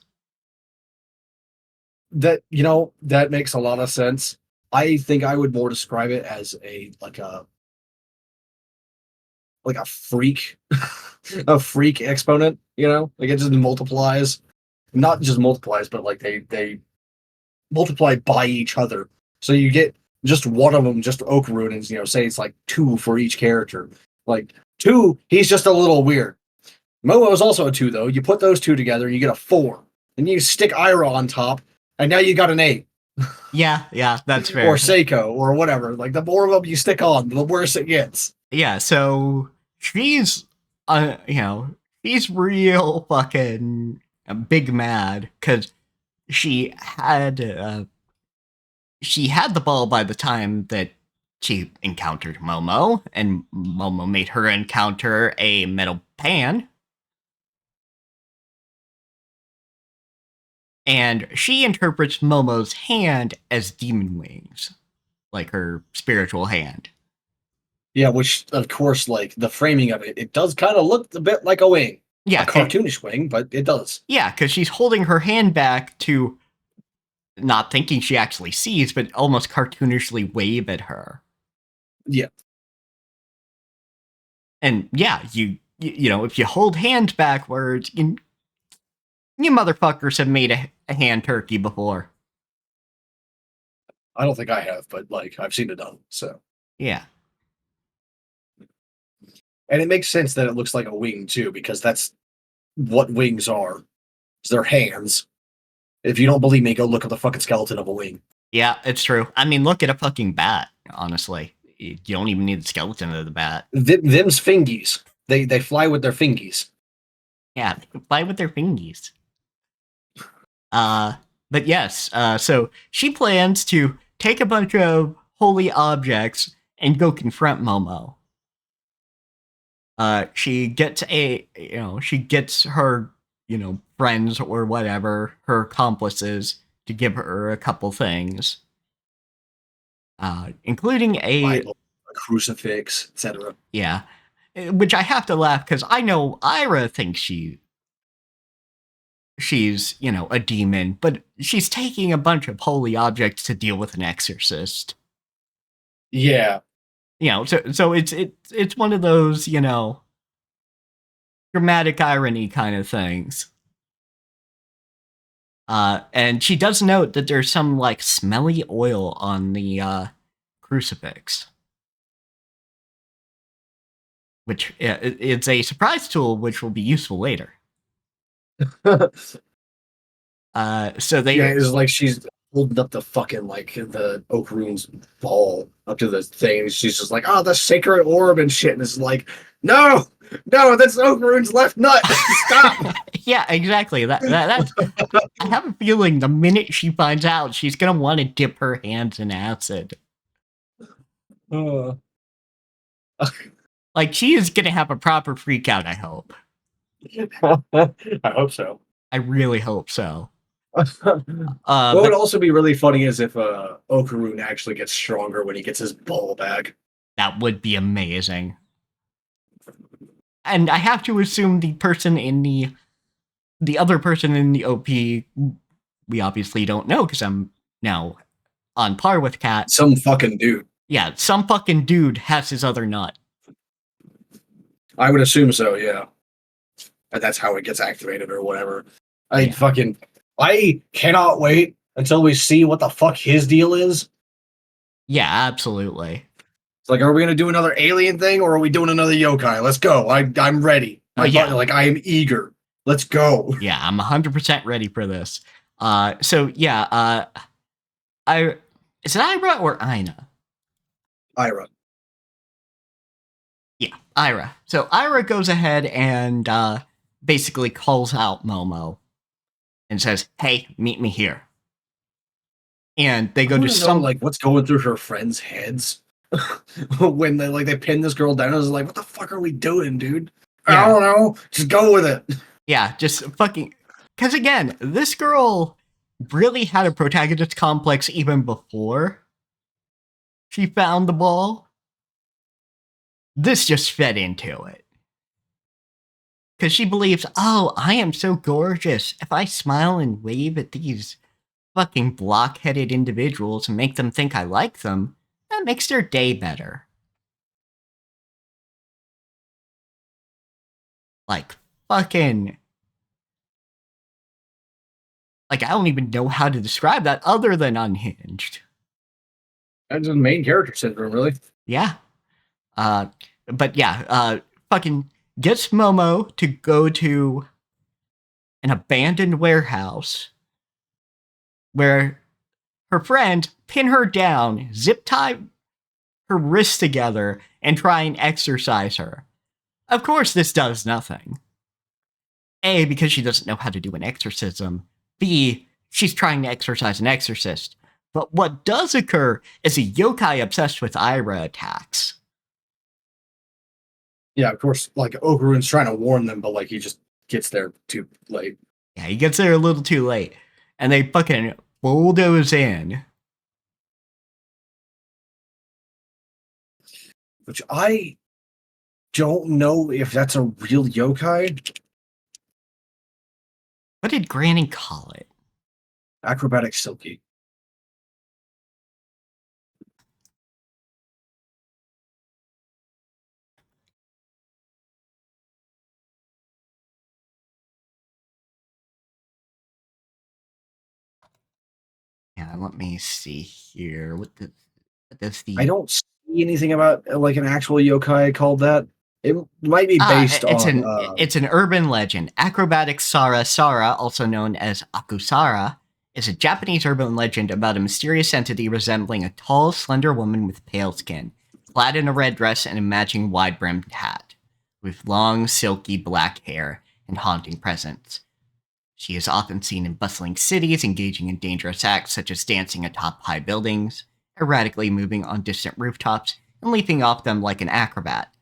That makes a lot of sense. I think I would more describe it as a freak, a freak exponent. It just multiplies, not just multiplies, but they multiply by each other. So you get just one of them, just Okarune, and say it's 2 for each character. 2, he's just a little weird. Momo is also a 2, though. You put those 2 together, you get a 4, and you stick Ira on top, and now you got an 8. Yeah, that's fair. Or Seiko, or whatever. The more of them you stick on, the worse it gets. Yeah, so she's, she's real fucking big mad, because she had the ball by the time that she encountered Momo, and Momo made her encounter a metal pan. And she interprets Momo's hand as demon wings, like her spiritual hand. Yeah, which of course, like the framing of it, it does kind of look a bit like a wing. Yeah, a cartoonish wing, but it does. Yeah, because she's holding her hand back to not thinking she actually sees, but almost cartoonishly wave at her. Yeah. And yeah, you know, if you hold hands backwards, you motherfuckers have made a hand turkey before. I don't think I have, but like I've seen it done. So yeah, and it makes sense that it looks like a wing too, because that's what wings are. They're hands. If you don't believe me, go look at the fucking skeleton of a wing. Yeah, it's true. I mean, look at a fucking bat. Honestly, you don't even need the skeleton of the bat. Them's fingies. They fly with their fingies. Yeah, they fly with their fingies. But yes, so she plans to take a bunch of holy objects and go confront Momo. She gets her, friends or whatever, her accomplices, to give her a couple things. Including Bible, a crucifix, etc. Yeah. Which I have to laugh because I know Ira thinks she's, a demon, but she's taking a bunch of holy objects to deal with an exorcist. Yeah. So it's one of those, dramatic irony kind of things. And she does note that there's some like smelly oil on the crucifix, which it's a surprise tool which will be useful later. So they it's like she's holding up the fucking like the Oak Rune's ball up to the thing, and she's just like, "Oh, the sacred orb and shit," and it's like, "No, that's Oak Rune's left nut. Stop." Yeah, exactly. That's. I have a feeling the minute she finds out, she's gonna want to dip her hands in acid. Like she is gonna have a proper freak out. I hope. I hope so. I really hope so. What would also be really funny is if Okarun actually gets stronger when he gets his ball back. That would be amazing. And I have to assume the other person in the OP, we obviously don't know because I'm now on par with Kat. Some fucking dude. Yeah, some fucking dude has his other nut. I would assume so, yeah. And that's how it gets activated or whatever. I cannot wait until we see what the fuck his deal is. Yeah, absolutely. It's like, are we gonna do another alien thing or are we doing another yokai? Let's go. I'm ready. I am eager. Let's go. Yeah, I'm 100% ready for this. Is it Ira or Ina? Ira. Yeah, Ira. So Ira goes ahead and basically calls out Momo and says, "Hey, meet me here." And they go to some like what's going through her friends' heads when they pin this girl down. And I was like, "What the fuck are we doing, dude? Yeah. I don't know. Just go with it." Yeah, just fucking. Because again, this girl really had a protagonist complex even before she found the ball. This just fed into it. Because she believes, oh, I am so gorgeous. If I smile and wave at these fucking block-headed individuals and make them think I like them, that makes their day better. Like, fucking... Like, I don't even know how to describe that other than unhinged. That's the main character syndrome, really. Yeah. Fucking gets Momo to go to an abandoned warehouse where her friend pin her down, zip tie her wrists together, and try and exorcise her. Of course, this does nothing. A, because she doesn't know how to do an exorcism. B, she's trying to exorcise an exorcist. But what does occur is a yokai obsessed with Aira attacks. Yeah, of course, like Okarun's trying to warn them, but like he just gets there too late. Yeah, he gets there a little too late. And they fucking bulldoze in. Which I don't know if that's a real yokai. What did Granny call it? Acrobatic Silky. Yeah, let me see here. What does I the don't see anything about like an actual yokai called that. It might be based on. it's an urban legend. Acrobatic Sara Sara, also known as Akusara, is a Japanese urban legend about a mysterious entity resembling a tall, slender woman with pale skin, clad in a red dress and a matching wide-brimmed hat, with long, silky black hair and haunting presence. She is often seen in bustling cities, engaging in dangerous acts such as dancing atop high buildings, erratically moving on distant rooftops, and leaping off them like an acrobat.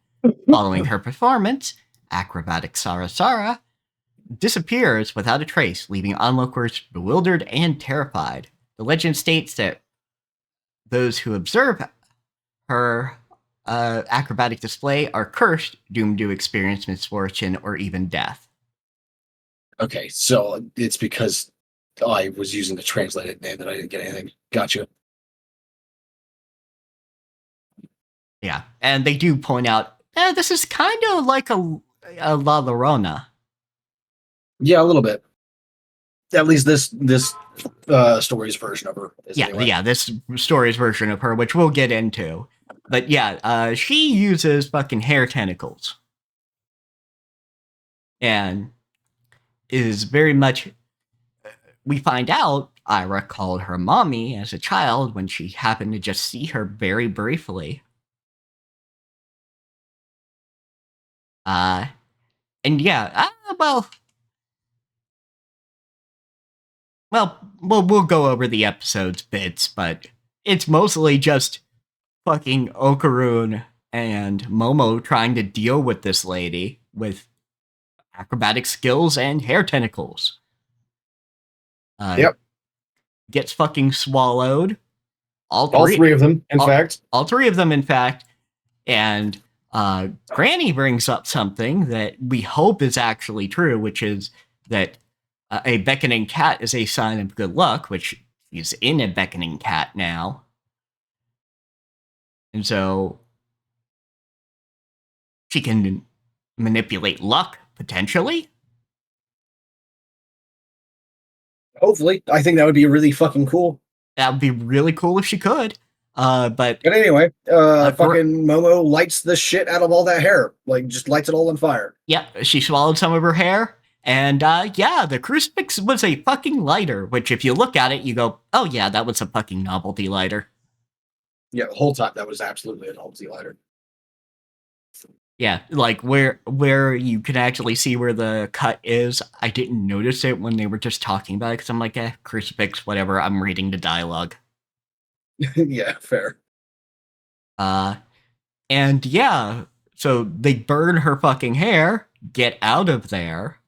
Following her performance, acrobatic Sara Sara disappears without a trace, leaving onlookers bewildered and terrified. The legend states that those who observe her acrobatic display are cursed, doomed to experience misfortune or even death. Okay, so it's because I was using the translated name that I didn't get anything. Gotcha. Yeah, and they do point out, this is kind of like a La Llorona. Yeah, a little bit. At least this story's version of her. Yeah, this story's version of her, which we'll get into. But yeah, she uses fucking hair tentacles. And is very much. We find out Ira called her mommy as a child when she happened to just see her very briefly. And yeah, we'll go over the episode's bits, but it's mostly just fucking Okarun and Momo trying to deal with this lady with acrobatic skills and hair tentacles. Yep. Gets fucking swallowed. All three of them, in fact. All three of them, in fact. And Granny brings up something that we hope is actually true, which is that a beckoning cat is a sign of good luck, which is in a beckoning cat now. And so she can manipulate luck, potentially. Hopefully. I think that would be really fucking cool. That would be really cool if she could. But anyway, fucking Momo lights the shit out of all that hair. Like, just lights it all on fire. Yeah, she swallowed some of her hair. And yeah, the crucifix was a fucking lighter, which if you look at it, you go, oh yeah, that was a fucking novelty lighter. Yeah, the whole time that was absolutely a novelty lighter. Yeah, like where you can actually see where the cut is. I didn't notice it when they were just talking about it because I'm like, crucifix, whatever. I'm reading the dialogue. Yeah, fair. And yeah, so they burn her fucking hair, get out of there,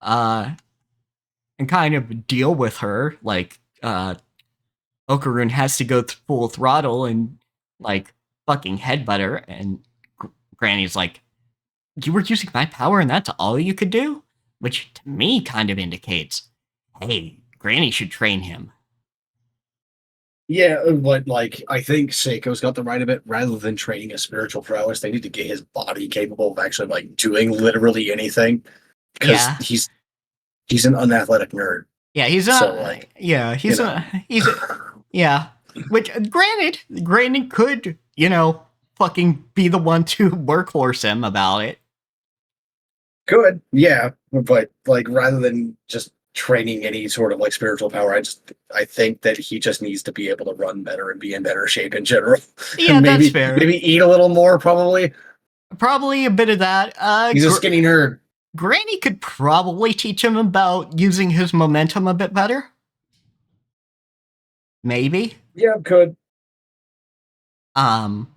and kind of deal with her. Like, Okarun has to go full throttle and like fucking headbutt her, and Granny's like, you were using my power and that's all you could do? Which to me kind of indicates, hey, Granny should train him. Yeah, but like I think Seiko's got the right of it. Rather than training a spiritual prowess, they need to get his body capable of actually like doing literally anything. Because he's an unathletic nerd. Yeah, he's yeah. Which granted could, fucking be the one to workhorse him about it. Could, yeah, but like rather than just training any sort of like spiritual power, I think that he just needs to be able to run better and be in better shape in general. Yeah, maybe, that's fair. Maybe eat a little more, probably. Probably a bit of that. He's a skinny nerd. Granny could probably teach him about using his momentum a bit better. maybe. Yeah, could. Um,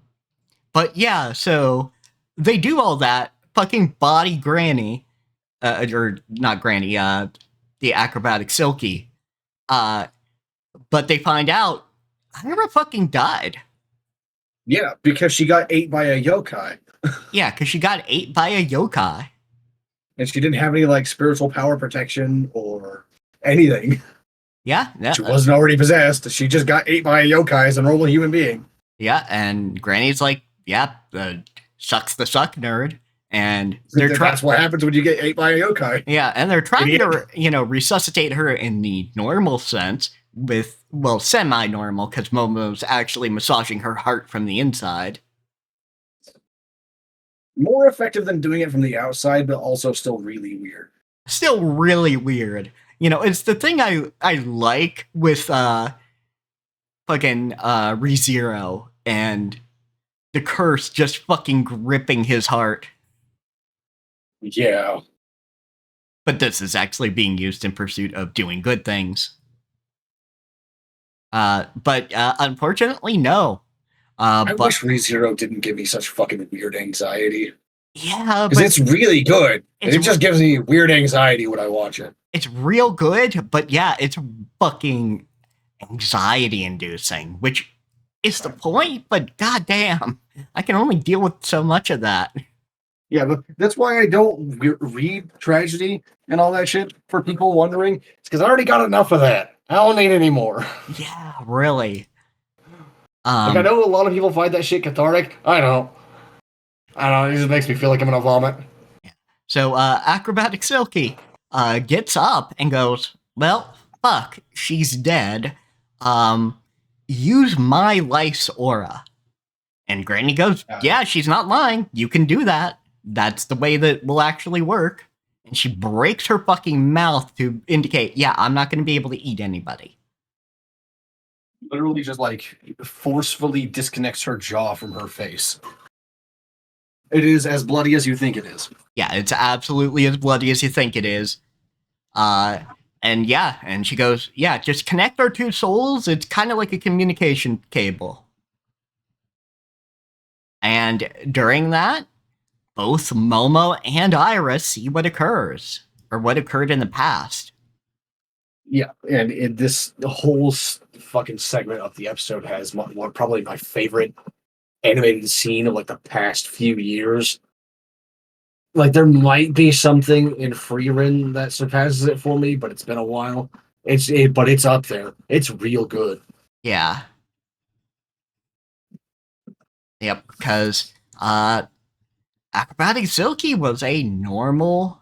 but yeah, so they do all that. Fucking body Granny, or not Granny, the acrobatic Silky. Uh, but they find out Ira fucking died. Yeah, because she got ate by a yokai. Yeah, because she got ate by a yokai. And she didn't have any like spiritual power protection or anything. Yeah, She wasn't already possessed. She just got ate by a yokai as a normal human being. yeah, and Granny's like, yeah, sucks the suck, nerd. And they're That's what happens when you get ate by a yokai. yeah, and they're trying Idiot. to, resuscitate her in the normal sense with, well, semi-normal, because Momo's actually massaging her heart from the inside. More effective than doing it from the outside, but also still really weird. Still really weird. It's the thing I like with fucking ReZero and the curse just fucking gripping his heart. Yeah. But this is actually being used in pursuit of doing good things. But unfortunately, no. I But wish ReZero didn't give me such fucking weird anxiety. yeah, Because but it's really good. it's It just gives me weird anxiety when I watch it. it's real good. But yeah, it's fucking anxiety inducing, which is the point. But goddamn, I can only deal with so much of that. Yeah, but that's why I don't read tragedy and all that shit for people wondering. It's because I already got enough of that. I don't need any more. Yeah, really. Like, I know a lot of people find that shit cathartic. I don't. I don't know. It just makes me feel like I'm gonna vomit. So Acrobatic Silky gets up and goes, well, fuck, she's dead. Um, use my life's aura. And Granny goes, yeah, she's not lying. You can do that. That's the way that will actually work. And she breaks her fucking mouth to indicate, yeah, I'm not going to be able to eat anybody. Literally just like forcefully disconnects her jaw from her face. It is as bloody as you think it is. Yeah, it's absolutely as bloody as you think it is. And yeah, and she goes, yeah, just connect our two souls. It's kind of like a communication cable. And during that, both Momo and Ira see what occurs, or what occurred in the past. Yeah, and this whole fucking segment of the episode has probably my favorite animated scene of like the past few years. Like there might be something in Freerin that surpasses it for me, but it's been a while. But it's up there. It's real good. Yeah. Yep, because Acrobatic Silky was a normal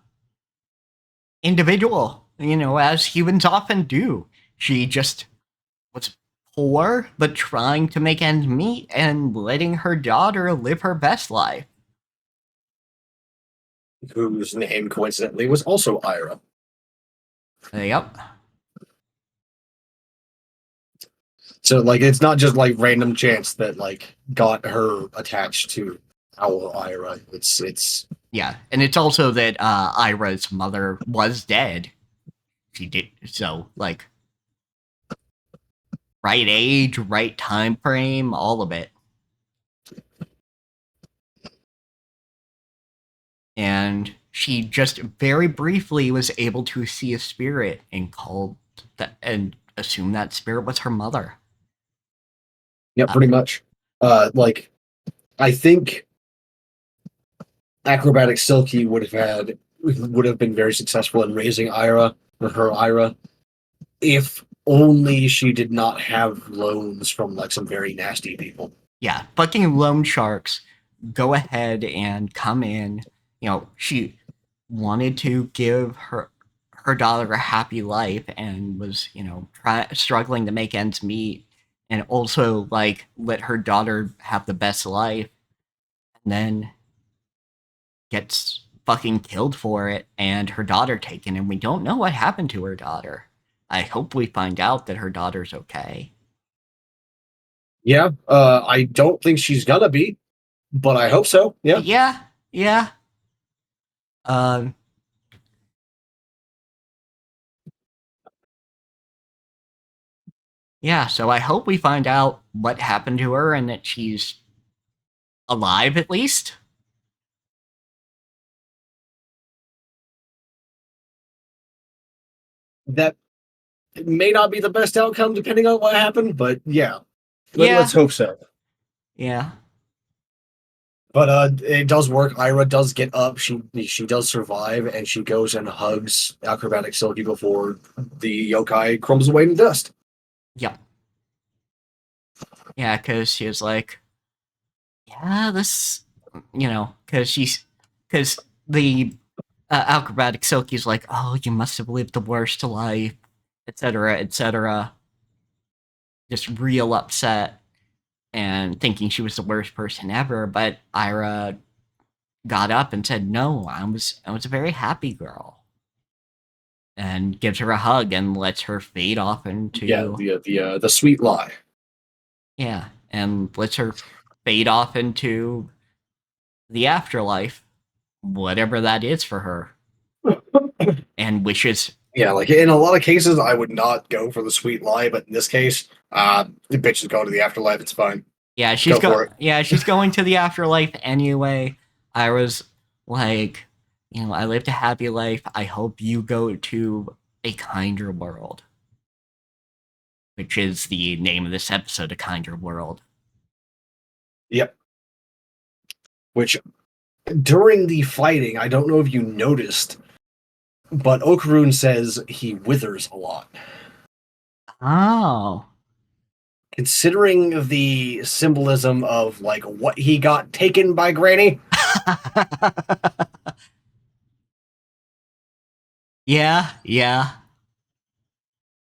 individual, as humans often do. She just was poor, but trying to make ends meet and letting her daughter live her best life. Whose name coincidentally was also Ira. Yep. So like it's not just like random chance that like got her attached to our Ira. It's Yeah, and it's also that Ira's mother was dead. She did so, like, right age, right time frame, all of it. And she just very briefly was able to see a spirit and called that and assume that spirit was her mother. yeah, pretty much. Like I think Acrobatic Silky would have been very successful in raising Ira or her Ira if only she did not have loans from like some very nasty people. Yeah, fucking loan sharks go ahead and come in. She wanted to give her daughter a happy life and was, struggling to make ends meet and also like let her daughter have the best life, and then gets fucking killed for it and her daughter taken, and we don't know what happened to her daughter. I hope we find out that her daughter's okay. Yeah, I don't think she's gonna be, but I hope so. Yeah. Yeah, yeah. Um, Yeah, so I hope we find out what happened to her and that she's alive at least. That may not be the best outcome depending on what happened, but yeah, Yeah, let's hope so. yeah. But it does work. Ira does get up. She does survive, and she goes and hugs Acrobatic Silky before the yokai crumbles away in dust. Yep. Yeah, because she was like, yeah, this, because the acrobatic Silky's like, oh, you must have lived the worst life, etc., etc. Just real upset and thinking she was the worst person ever. But Ira got up and said, no, I was a very happy girl, and gives her a hug and lets her fade off Yeah, into the sweet lie. yeah, and lets her fade off into the afterlife, whatever that is for her, and wishes. Yeah, like in a lot of cases, I would not go for the sweet lie, but in this case, the bitch is going to the afterlife. It's fine. Yeah, Go for it. she's going to the afterlife anyway. I was like, I lived a happy life. I hope you go to a kinder world, which is the name of this episode, A Kinder World. Yep. Which during the fighting, I don't know if you noticed, but Okarun says he withers a lot. Oh. Considering the symbolism of like what he got taken by Granny. Yeah, yeah.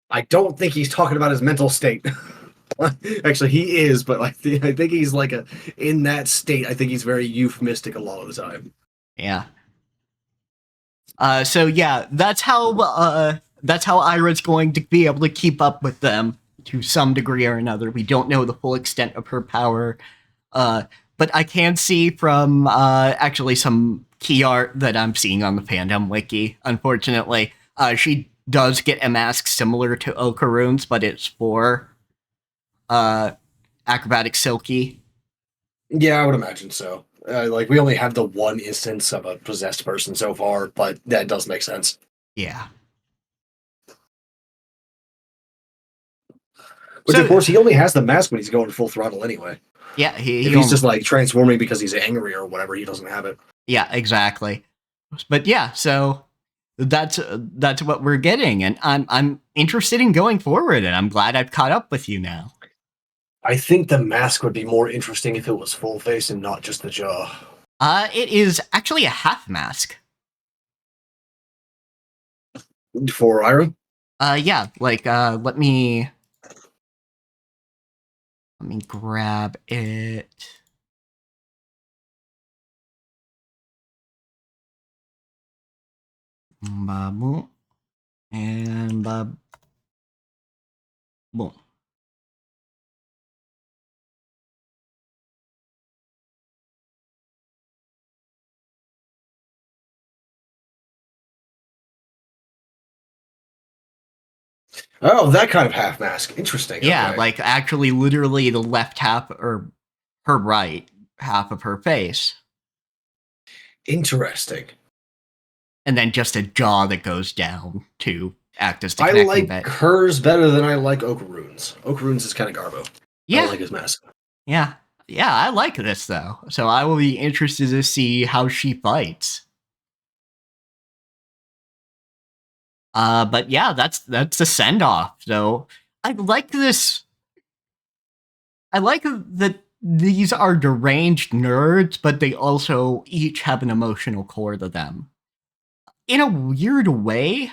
I don't think he's talking about his mental state. Actually, he is, but like I think he's like in that state. I think he's very euphemistic a lot of the time. Yeah. So yeah, that's how Ira's going to be able to keep up with them to some degree or another. We don't know the full extent of her power, but I can see from actually some key art that I'm seeing on the fandom wiki. Unfortunately, she does get a mask similar to Okarun's, but it's for Acrobatic Silky. Yeah, I would imagine so. Like we only have the one instance of a possessed person so far, but that does make sense. Yeah. Which of course he only has the mask when he's going full throttle anyway. Yeah, if he's just like transforming because he's angry or whatever, he doesn't have it. Yeah, exactly. But yeah, so that's what we're getting, and I'm interested in going forward, and I'm glad I've caught up with you now. I think the mask would be more interesting if it was full face and not just the jaw. It is actually a half mask. For Ira? Yeah, like let me grab it. Boom. And boom. Oh, that kind of half mask. Interesting. Yeah, Okay. like actually literally the left half or her right half of her face. Interesting. And then just a jaw that goes down to act as the I connecting like bit. hers better than I like Okarun's. Okarun's is kind of garbo. Yeah. I don't like his mask. Yeah. Yeah, I like this though. So I will be interested to see how she fights. But yeah, that's the send off. So I like this. I like that these are deranged nerds, but they also each have an emotional core to them. In a weird way,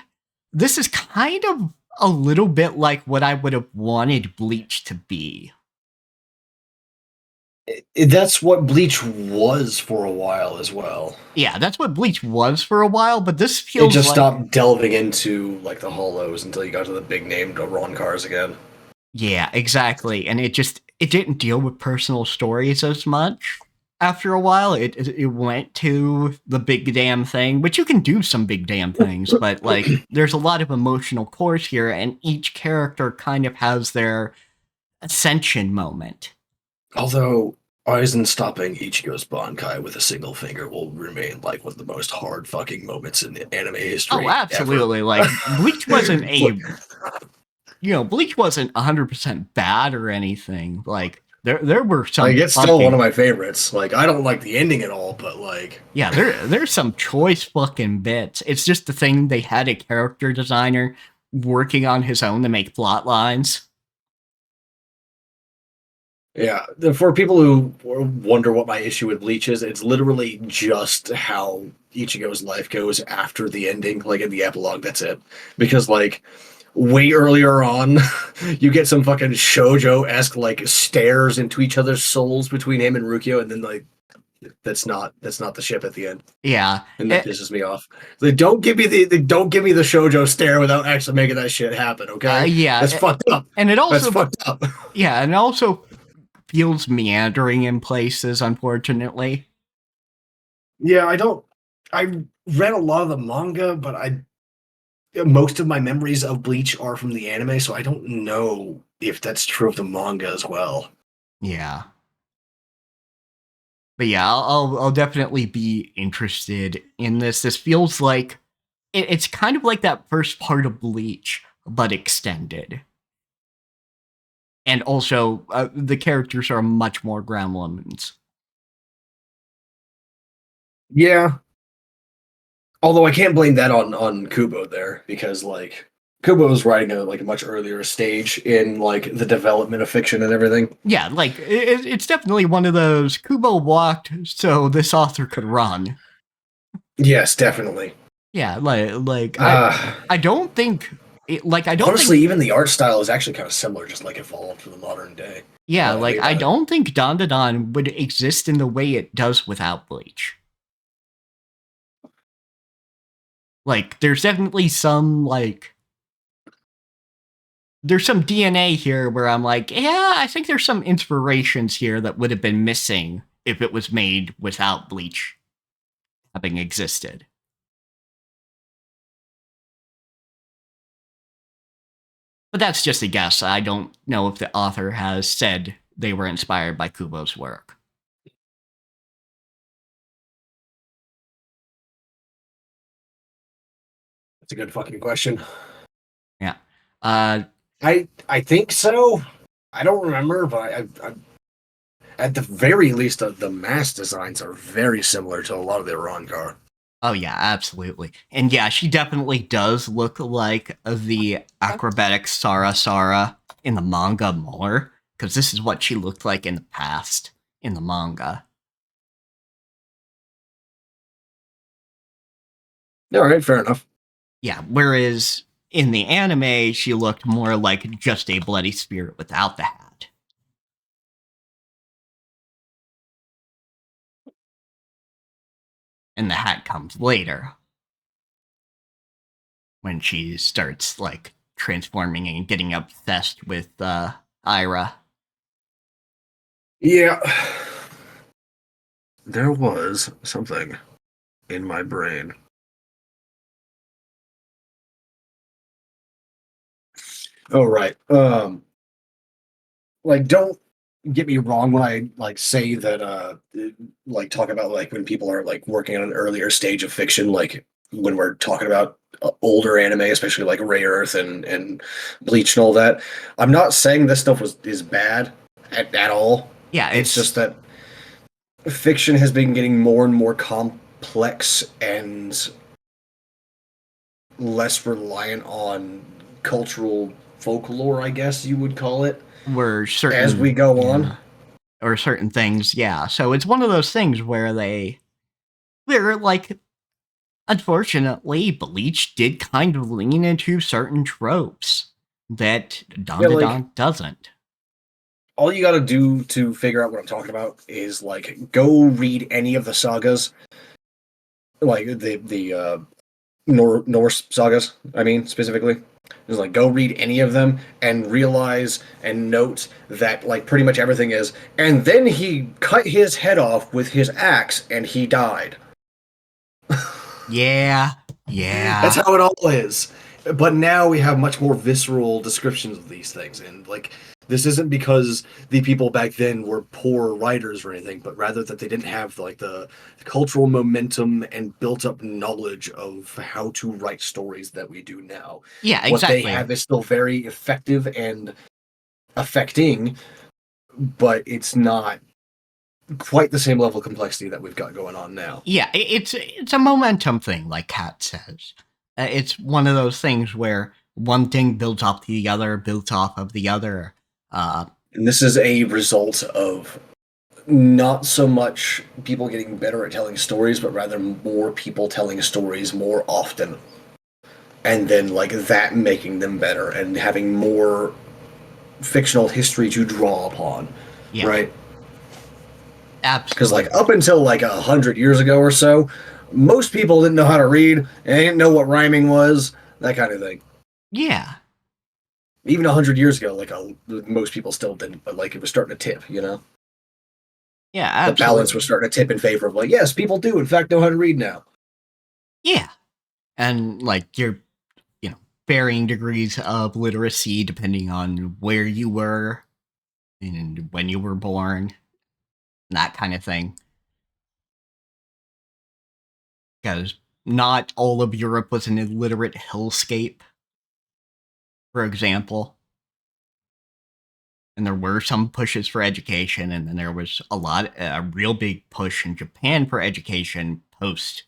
this is kind of a little bit like what I would have wanted Bleach to be. That's what Bleach was for a while as well. Yeah, that's what Bleach was for a while, but this feels It just like... stopped delving into like the hollows until you got to the big name Ron cars again. Yeah, exactly. And it didn't deal with personal stories as much after a while. It went to the big damn thing, which you can do some big damn things, but like there's a lot of emotional cores here, and each character kind of has their ascension moment. Although Aizen stopping Ichigo's Bankai with a single finger will remain like one of the most hard fucking moments in the anime history. Oh, absolutely! Ever. Like Bleach wasn't a, Look, Bleach wasn't 100% bad or anything. Like there were some. like it's still one of my favorites. Like I don't like the ending at all, but like yeah, there's some choice fucking bits. It's just the thing they had a character designer working on his own to make plot lines. yeah, for people who wonder what my issue with Bleach is, it's literally just how Ichigo's life goes after the ending, like in the epilogue. That's it. Because like way earlier on, you get some fucking shoujo-esque like stares into each other's souls between him and Rukio, and then like that's not the ship at the end, Yeah, and that pisses me off. They don't give me the shoujo stare without actually making that shit happen. Okay, yeah, that's fucked up. and it also That's fucked up. yeah, and it also feels meandering in places, unfortunately. Yeah, I don't. I read a lot of the manga, but most of my memories of Bleach are from the anime, so I don't know if that's true of the manga as well. Yeah. But yeah, I'll definitely be interested in this. This feels like it's kind of like that first part of Bleach, but extended. And also, the characters are much more ground lemons. Yeah, although I can't blame that on Kubo there because like Kubo was writing at like a much earlier stage in like the development of fiction and everything. Yeah, like it's definitely one of those Kubo walked so this author could run. Yes, definitely. Yeah, I don't think I don't honestly, think even the art style is actually kind of similar, just like evolved for the modern day. yeah, Now that I think I about it. don't think Dandadan would exist in the way it does without Bleach. Like there's definitely some there's some DNA here where I'm like, yeah, I think there's some inspirations here that would have been missing if it was made without Bleach having existed. But that's just a guess. I don't know if the author has said they were inspired by Kubo's work. That's a good fucking question. Yeah. I think so. I don't remember, but I at the very least, the mask designs are very similar to a lot of the Iran. Oh yeah, absolutely. And yeah, she definitely does look like the acrobatic Sara in the manga more, because this is what she looked like in the past in the manga. All right, fair enough. Yeah, whereas in the anime, she looked more like just a bloody spirit without the hat. And the hat comes later when she starts like transforming and getting obsessed with Ira. Yeah, there was something in my brain. Oh right. Like don't get me wrong when I like say that like talk about like when people are like working on an earlier stage of fiction, like when we're talking about older anime, especially like Ray Earth and Bleach and all that. I'm not saying this stuff is bad at all. Yeah, It's just that fiction has been getting more and more complex and less reliant on cultural folklore, I guess you would call it, where certain as we go on. Or certain things, yeah. So it's one of those things where they're like, unfortunately, Bleach did kind of lean into certain tropes that Dandadan doesn't. All you gotta do to figure out what I'm talking about is like go read any of the sagas, like the Norse sagas. I mean, specifically, Just like go read any of them and realize and note that like pretty much everything is. And then he cut his head off with his axe and he died. Yeah, That's yeah, how it all is. But now we have much more visceral descriptions of these things, and like this isn't because the people back then were poor writers or anything, but rather that they didn't have like the cultural momentum and built up knowledge of how to write stories that we do now. yeah, What they exactly. have is still very effective and affecting, but it's not quite the same level of complexity that we've got going on now. Yeah, it's a momentum thing, like Kat says. It's one of those things where one thing builds off the other, builds off of the other. And this is a result of not so much people getting better at telling stories, but rather more people telling stories more often. And then, like, that making them better and having more fictional history to draw upon. Yeah, Right? Because, like, absolutely. up until like 100 years ago or so, most people didn't know how to read and they didn't know what rhyming was, that kind of thing. Yeah, Even 100 years ago, like, most people still didn't, but like, it was starting to tip, you know? yeah, The balance was absolutely. starting to tip in favor of, like, yes, people do, in fact, know how to read now. Yeah, and like you know, varying degrees of literacy depending on where you were and when you were born, that kind of thing. Because not all of Europe was an illiterate hellscape, for example. And there were some pushes for education, and then there was a real big push in Japan for education post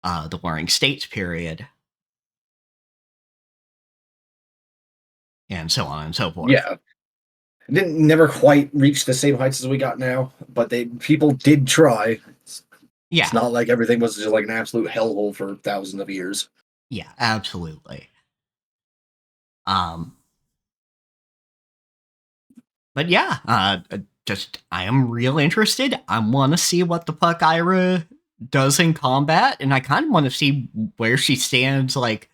the Warring States period, and so on and so forth. Yeah, didn't never quite reach the same heights as we got now, but they people did try. It's Yeah, not like everything was just like an absolute hellhole for thousands of years. yeah, absolutely. Um, but yeah, just I am real interested. I want to see what the fuck Ira does in combat, and I kind of want to see where she stands. Like,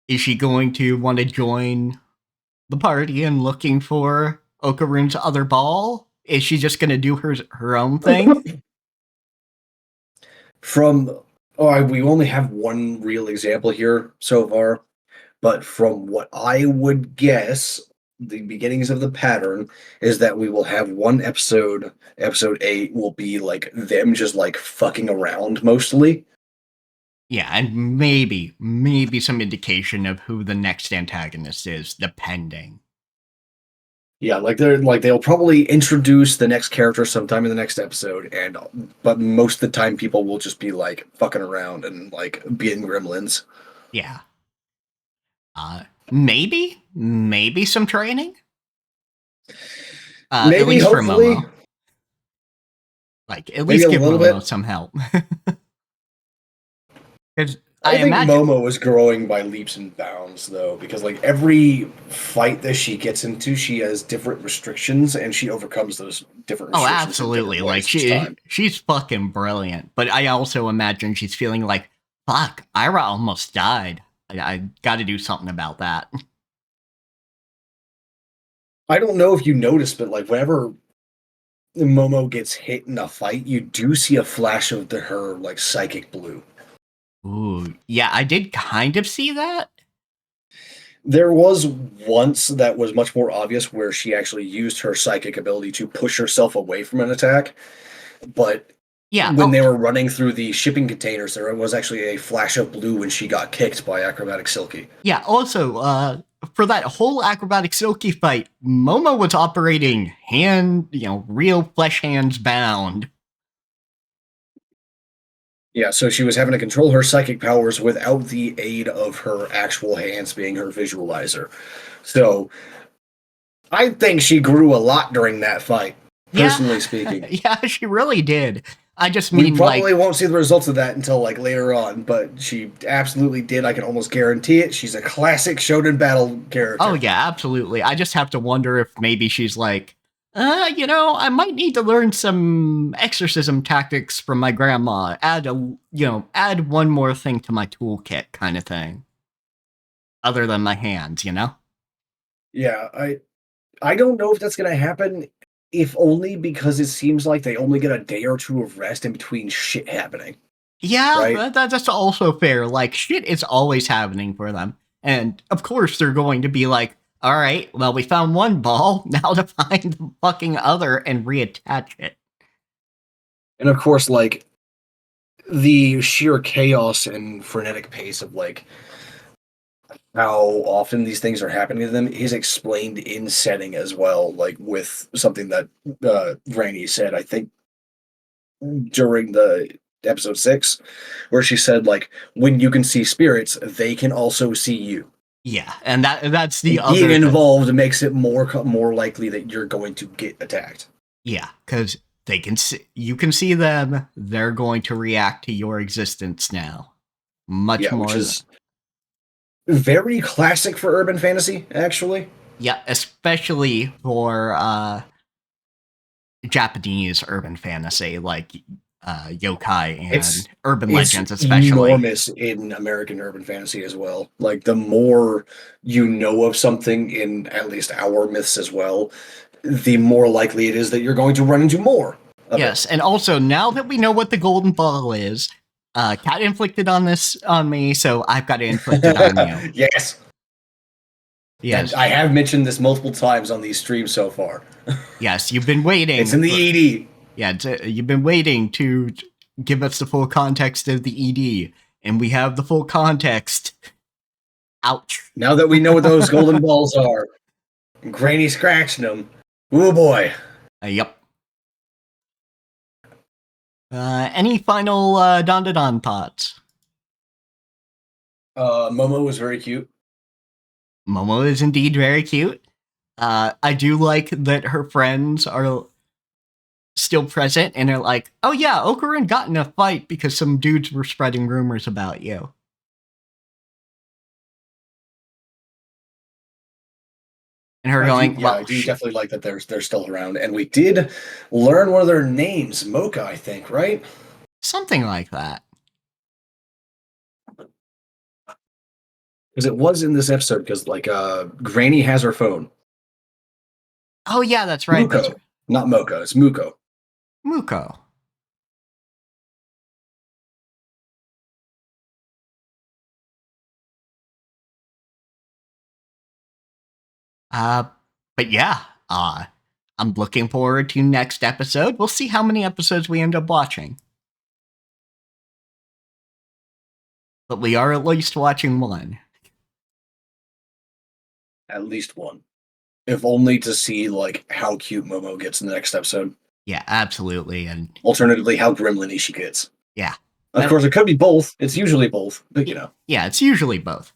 is she going to want to join the party and looking for Okarin's other ball? Is she just going to do her own thing? From we only have one real example here so far, but from what I would guess, the beginnings of the pattern is that we will have one episode. Episode 8 will be like them just like fucking around mostly. Yeah, and maybe some indication of who the next antagonist is, depending. Yeah, like they'll probably introduce the next character sometime in the next episode, and but most of the time people will just be like fucking around and like being gremlins. Yeah. Maybe some training. At Maybe, least for hopefully, Momo. Like, at maybe least a give little Momo bit. some help. Because I I think imagine. Momo is growing by leaps and bounds, though, because like every fight that she gets into, she has different restrictions, and she overcomes those different Oh, restrictions in different absolutely. Like ways each time. she's fucking brilliant. But I also imagine she's feeling like, fuck, Ira almost died. I got to do something about that. I don't know if you noticed, but like whenever Momo gets hit in a fight, you do see a flash of her like psychic blue. Ooh, yeah, I did kind of see that. There was once that was much more obvious where she actually used her psychic ability to push herself away from an attack, but Yeah. when Oh, they were running through the shipping containers, there was actually a flash of blue when she got kicked by Acrobatic Silky. yeah. Also, for that whole acrobatic silky fight, Momo was operating real flesh hands bound. Yeah, so she was having to control her psychic powers without the aid of her actual hands being her visualizer. So I think she grew a lot during that fight, Yeah, personally speaking. yeah, she really did. I just We mean, like, probably won't see the results of that until like later on, but she absolutely did. I can almost guarantee it. She's a classic shonen battle oh character. yeah, absolutely. I just have to wonder if maybe she's like, I might need to learn some exorcism tactics from my grandma. Add one more thing to my toolkit, kind of thing. other than my hands, you know? Yeah, I don't know if that's gonna happen, if only because it seems like they only get a day or two of rest in between shit happening, Yeah, right? that's also fair. Like, shit is always happening for them. And of course, they're going to be like, all right, well, we found one ball. Now to find the fucking other and reattach it. And of course, like the sheer chaos and frenetic pace of like how often these things are happening to them is explained in setting as well, like with something that Granny said, I think during the episode 6, where she said like when you can see spirits, they can also see you. Yeah, and that's the Being other thing. involved makes it more likely that you're going to get attacked. Yeah, because they can see, you can see them. They're going to react to your existence now, much Yeah, which more. is very classic for urban fantasy, actually. Yeah, especially for Japanese urban fantasy, like yokai and It's urban it's legends, especially. enormous in American urban fantasy as well. Like the more you know of something in at least our myths as well, the more likely it is that you're going to run into more of it. Yes, and also now that we know what the golden ball is, Cat inflicted on this on me, so I've got to inflict it on you. Yes. And Yes, I have mentioned this multiple times on these streams so far. yes, you've been waiting. It's in the ED. Yeah, you've been waiting to give us the full context of the ED, and we have the full context. Ouch. Now that we know what those golden balls are, Granny scratching them. Oh boy. Yep. Any final Don Don thoughts? Momo was very cute. Momo is indeed very cute. I do like that her friends are still present and they're like, oh yeah, Okurin got in a fight because some dudes were spreading rumors about you. And her going, well, I do definitely like that they're still around. And we did learn one of their names, Mocha, I think, right? something like that. Because it was in this episode, because like Granny has her phone. Oh yeah, that's right. That's Muko. Not Mocha, it's Muko. Muko. Uh, but yeah, I'm looking forward to next episode. We'll see how many episodes we end up watching. But we are at least watching one. At least one. If only to see like how cute Momo gets in the next episode. Yeah, absolutely. And Alternatively, how gremlin-y she gets. yeah. Of course, it could be both. It's usually both, but you know. Yeah, it's usually both.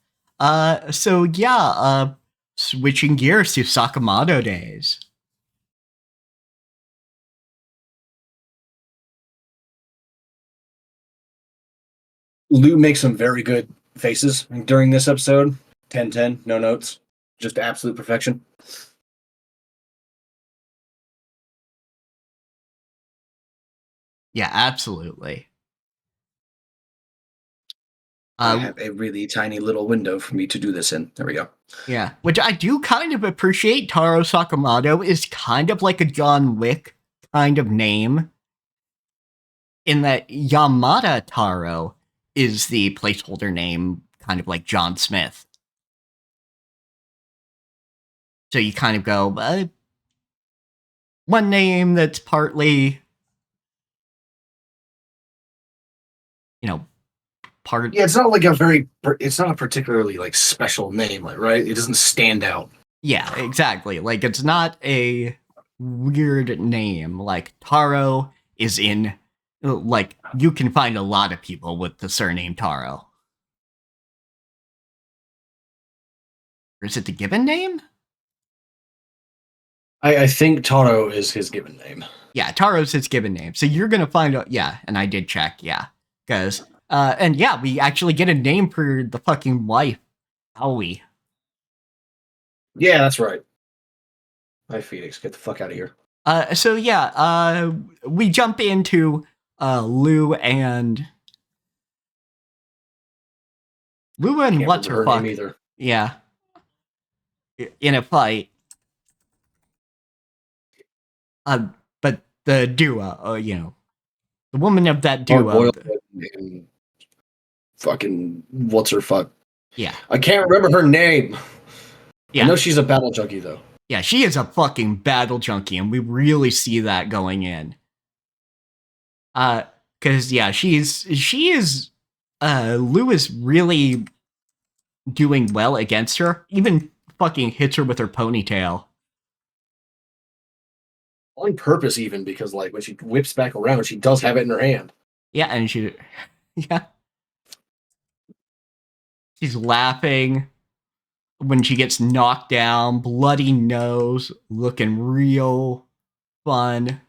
So yeah, switching gears to Sakamoto days. Lou makes some very good faces during this episode. 10-10, no notes. Just absolute perfection. Yeah, absolutely. I have a really tiny little window for me to do this in. There we go. Yeah, which I do kind of appreciate. Taro Sakamoto is kind of like a John Wick kind of name, in that Yamada Taro is the placeholder name, kind of like John Smith. So you kind of go, one name that's partly, you know, part. Yeah, it's not like a very. It's not a particularly like special name, like right. It doesn't stand out. Yeah, exactly. Like, it's not a weird name. Like, Taro is in, like, you can find a lot of people with the surname Taro. Or is it the given name? I think Taro is his given name. Yeah, Taro's his given name. So you're going to find out. Yeah, and I did check. Yeah. Because, and yeah, we actually get a name for the fucking wife, Aoi. Yeah, that's right. Hi, Phoenix. Get the fuck out of here. So yeah, we jump into Lou and what's her fuck? Either. Yeah, in a fight. But the duo, the woman of that Hard duo, boiled and fucking what's her fuck? yeah, I can't remember her name. I yeah, know she's a battle junkie though. yeah. She is a fucking battle junkie, and we really see that going in. Because yeah, she is. Lou is really doing well against her. Even fucking hits her with her ponytail. On purpose, even because like when she whips back around, she does have it in her hand. Yeah, and yeah, she's laughing when she gets knocked down, bloody nose, looking real fun.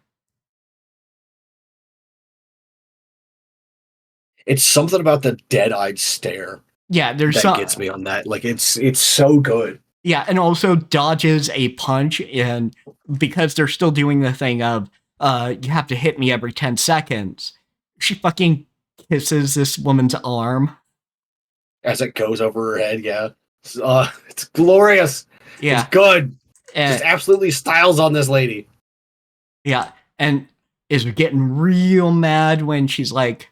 It's something about the dead-eyed stare Yeah, there's that some. gets me on that. Like it's so good. Yeah, and also dodges a punch, and because they're still doing the thing of you have to hit me every 10 seconds, she fucking kisses this woman's arm. As it goes over her head, yeah. It's glorious. It's Yeah, good. Just and absolutely styles on this lady. yeah, and is getting real mad when she's like,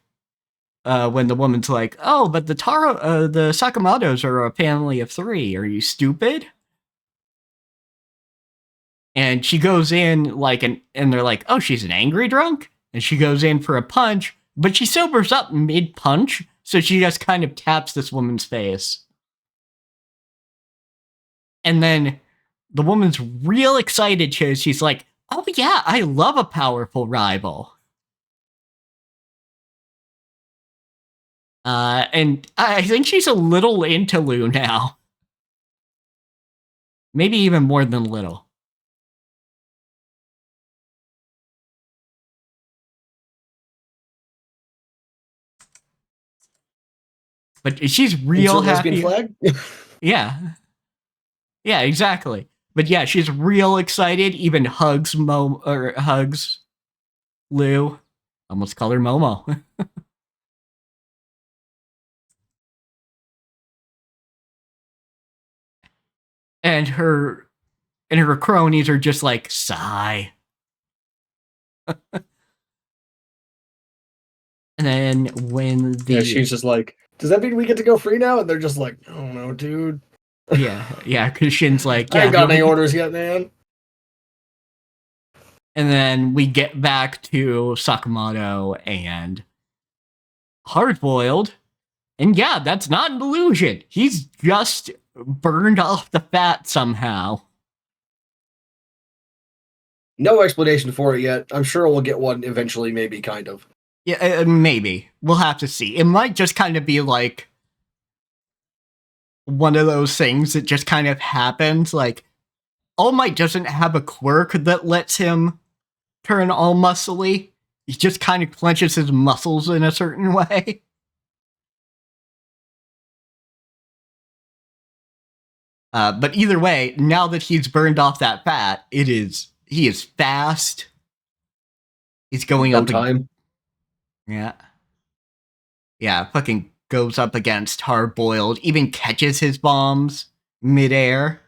when the woman's like, "Oh, but the Sakamotos are a family of 3. Are you stupid?" And she goes in like, and they're like, "Oh, she's an angry drunk," and she goes in for a punch, but she sobers up mid punch, so she just kind of taps this woman's face, and then the woman's real excited. She's like, "Oh yeah, I love a powerful rival." And I think she's a little into Lou now. Maybe even more than little. But she's real Insert lesbian happy. flag. Yeah. Yeah, exactly. But yeah, she's real excited, even hugs Lou. Almost call her Momo. and her and her cronies are just like, sigh. And then when Yeah, the she's just like, does that mean we get to go free now? And they're just like, I don't know, dude. yeah, because Shin's like, I yeah, ain't got any orders yet, man. and then we get back to Sakamoto and Hardboiled. And yeah, that's not an illusion. He's just burned off the fat somehow. No explanation for it yet. I'm sure we'll get one eventually, maybe, kind of. Yeah, maybe. We'll have to see. It might just kind of be like one of those things that just kind of happens. Like, All Might doesn't have a quirk that lets him turn all muscly. He just kind of clenches his muscles in a certain way. But either way, now that he's burned off that fat, he is fast. He's going No up. time. Yeah. Yeah, fucking goes up against Hard Boiled, even catches his bombs midair,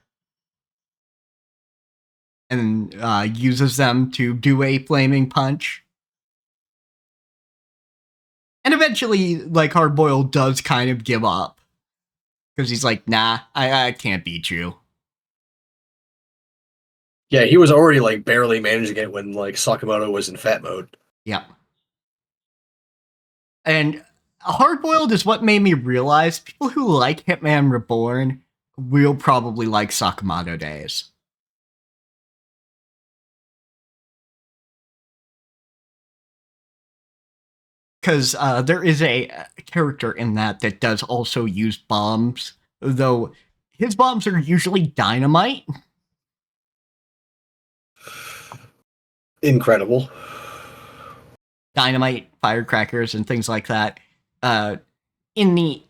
and uses them to do a flaming punch. And eventually, like, Hard Boiled does kind of give up. Because he's like, nah, I can't beat you. Yeah, he was already like barely managing it when like Sakamoto was in fat mode. Yep. And Hard Boiled is what made me realize people who like Hitman Reborn will probably like Sakamoto Days. Because there is a character in that does also use bombs, though his bombs are usually dynamite. Incredible. Dynamite, firecrackers, and things like that. In the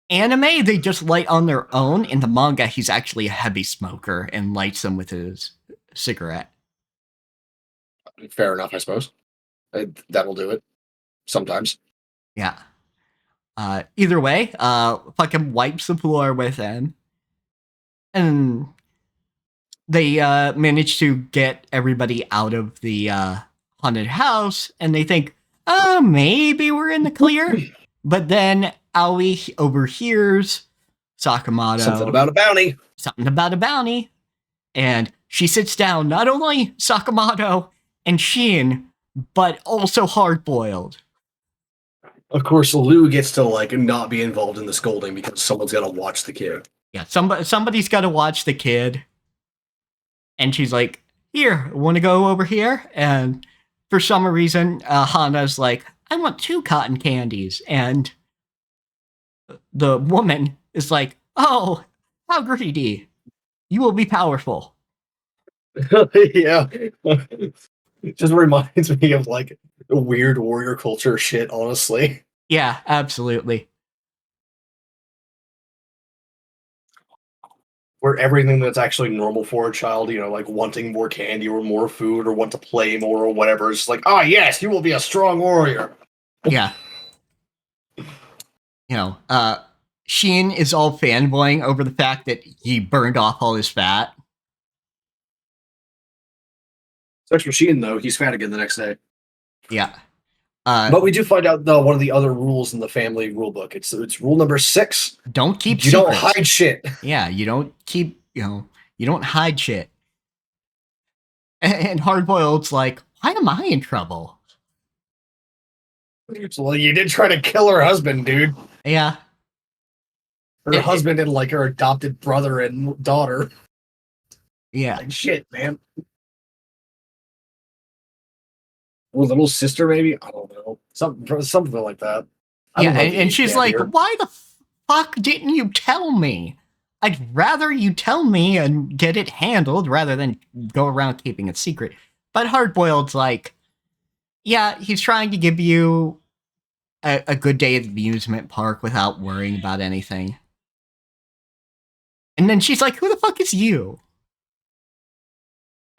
anime, they just light on their own. In the manga, he's actually a heavy smoker and lights them with his cigarette. Fair enough, I suppose. That'll do it. Sometimes. Yeah. Either way, fucking wipes the floor with him. And they manage to get everybody out of the haunted house, and they think, oh, maybe we're in the clear. But then Aoi overhears Sakamoto. Something about a bounty. And she sits down not only Sakamoto and Shin, but also Hardboiled. Of course, Lou gets to like not be involved in the scolding because someone's got to watch the kid. Yeah, somebody's got to watch the kid. And she's like, here, want to go over here? And for some reason, Hana's like, I want 2 cotton candies. And the woman is like, oh, how greedy. You will be powerful. Yeah. It just reminds me of like weird warrior culture shit, honestly. Yeah, absolutely. Where everything that's actually normal for a child, like wanting more candy or more food or want to play more or whatever, is like, yes, you will be a strong warrior. Yeah. Sheen is all fanboying over the fact that he burned off all his fat. Sex machine, though, he's fat again the next day. Yeah. But we do find out, though, one of the other rules in the family rule book. It's rule number 6. Don't keep secrets. Don't hide shit. Yeah, you don't keep, you don't hide shit. And Hardboiled's like, why am I in trouble? Well, you did try to kill her husband, dude. Yeah. Her husband and, like, her adopted brother and daughter. Yeah. Like, shit, man. Or little sister, maybe? I don't know. Something like that. Yeah, and she's like, why the fuck didn't you tell me? I'd rather you tell me and get it handled rather than go around keeping it secret. But Hardboiled's like, yeah, he's trying to give you a good day at the amusement park without worrying about anything. And then she's like, who the fuck is you?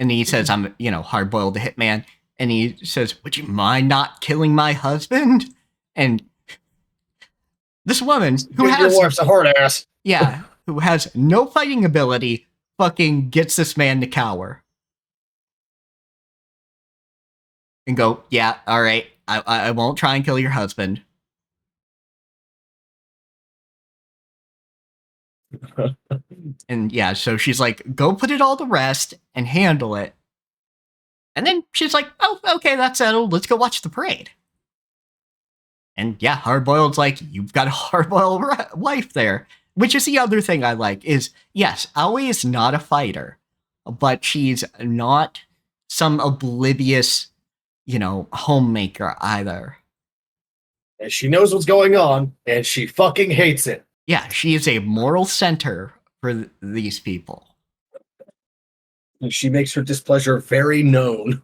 And he says, I'm, Hardboiled the hitman. And he says, would you mind not killing my husband? And this woman, who has... Your wife's a hard ass. Yeah, who has no fighting ability, fucking gets this man to cower. And go, yeah, alright, I won't try and kill your husband. And yeah, so she's like, go put it all to rest and handle it. And then she's like, oh, okay, that's settled. Let's go watch the parade. And yeah, Hardboiled's like, you've got a hardboiled wife there. Which is the other thing I like is, yes, Aoi is not a fighter, but she's not some oblivious, homemaker either. And she knows what's going on, and she fucking hates it. Yeah, she is a moral center for these people. And she makes her displeasure very known.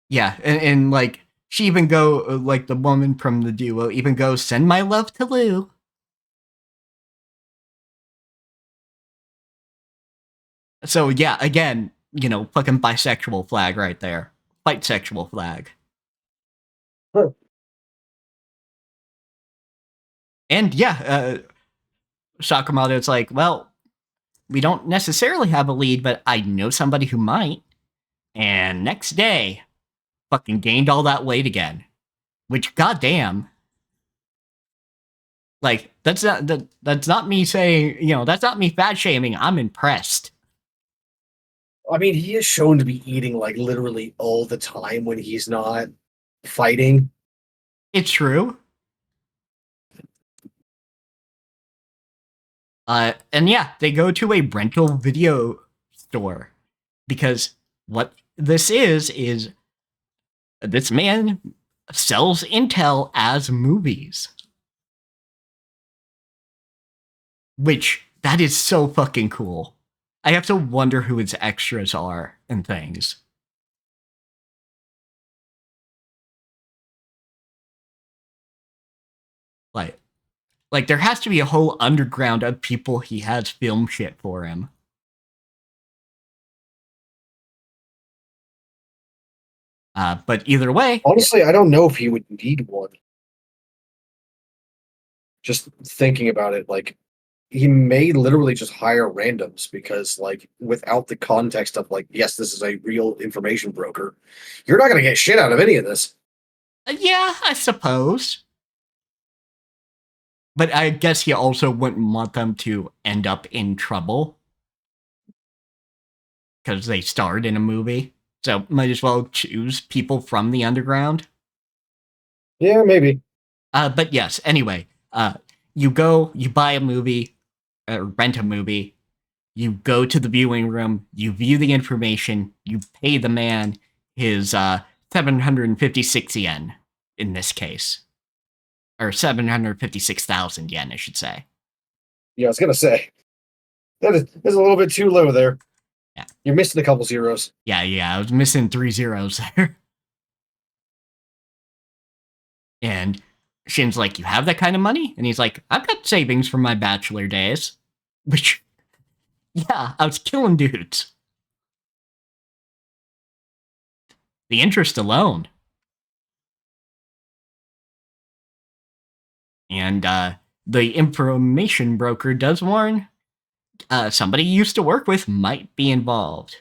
Yeah, and like, she even like, the woman from the duo even goes, send my love to Lou. So yeah, again, fucking bisexual flag right there. Fight sexual flag. Huh. And yeah, Sakamoto's like, well, we don't necessarily have a lead, but I know somebody who might. And next day, fucking gained all that weight again. Which, goddamn. Like, that's not me saying, that's not me fat shaming. I'm impressed. I mean, he is shown to be eating, like, literally all the time when he's not fighting. It's true. And yeah, they go to a rental video store. Because what this is this man sells intel as movies. Which, that is so fucking cool. I have to wonder who his extras are and things. Like there has to be a whole underground of people he has film shit for him. But either way, Honestly, I don't know if he would need one. Just thinking about it, like he may literally just hire randoms because, like, without the context of like, yes, this is a real information broker, you're not gonna get shit out of any of this. yeah, I suppose. But I guess he also wouldn't want them to end up in trouble because they starred in a movie. So might as well choose people from the underground. Yeah, maybe. But yes, anyway, you go, you buy a movie, rent a movie, you go to the viewing room, you view the information, you pay the man his 756 yen in this case. Or 756,000 yen, I should say. Yeah, I was gonna say that's a little bit too low there. Yeah. You're missing a couple zeros. Yeah, I was missing 3 zeros there. And Shin's like, you have that kind of money? And he's like, I've got savings from my bachelor days. Which, yeah, I was killing dudes. The interest alone. And the information broker does warn somebody he used to work with might be involved.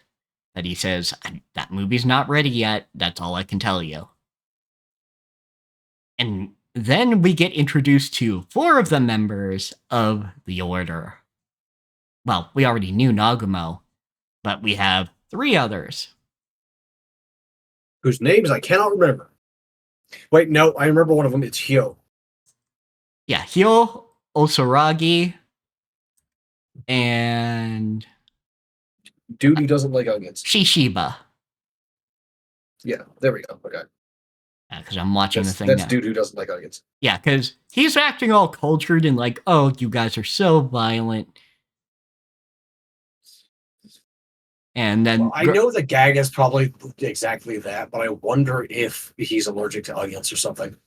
But he says, that movie's not ready yet. That's all I can tell you. And then we get introduced to 4 of the members of the Order. Well, we already knew Nagumo, but we have 3 others. Whose names I cannot remember. Wait, no, I remember one of them. It's Hyo. Yeah, Hyo, Osoragi, and Dude who doesn't like onions. Shishiba. Yeah, there we go. Okay. Because I'm watching the thing that's now. Dude who doesn't like onions. Yeah, because he's acting all cultured and like, oh, you guys are so violent. And then Well, I know the gag is probably exactly that, but I wonder if he's allergic to onions or something.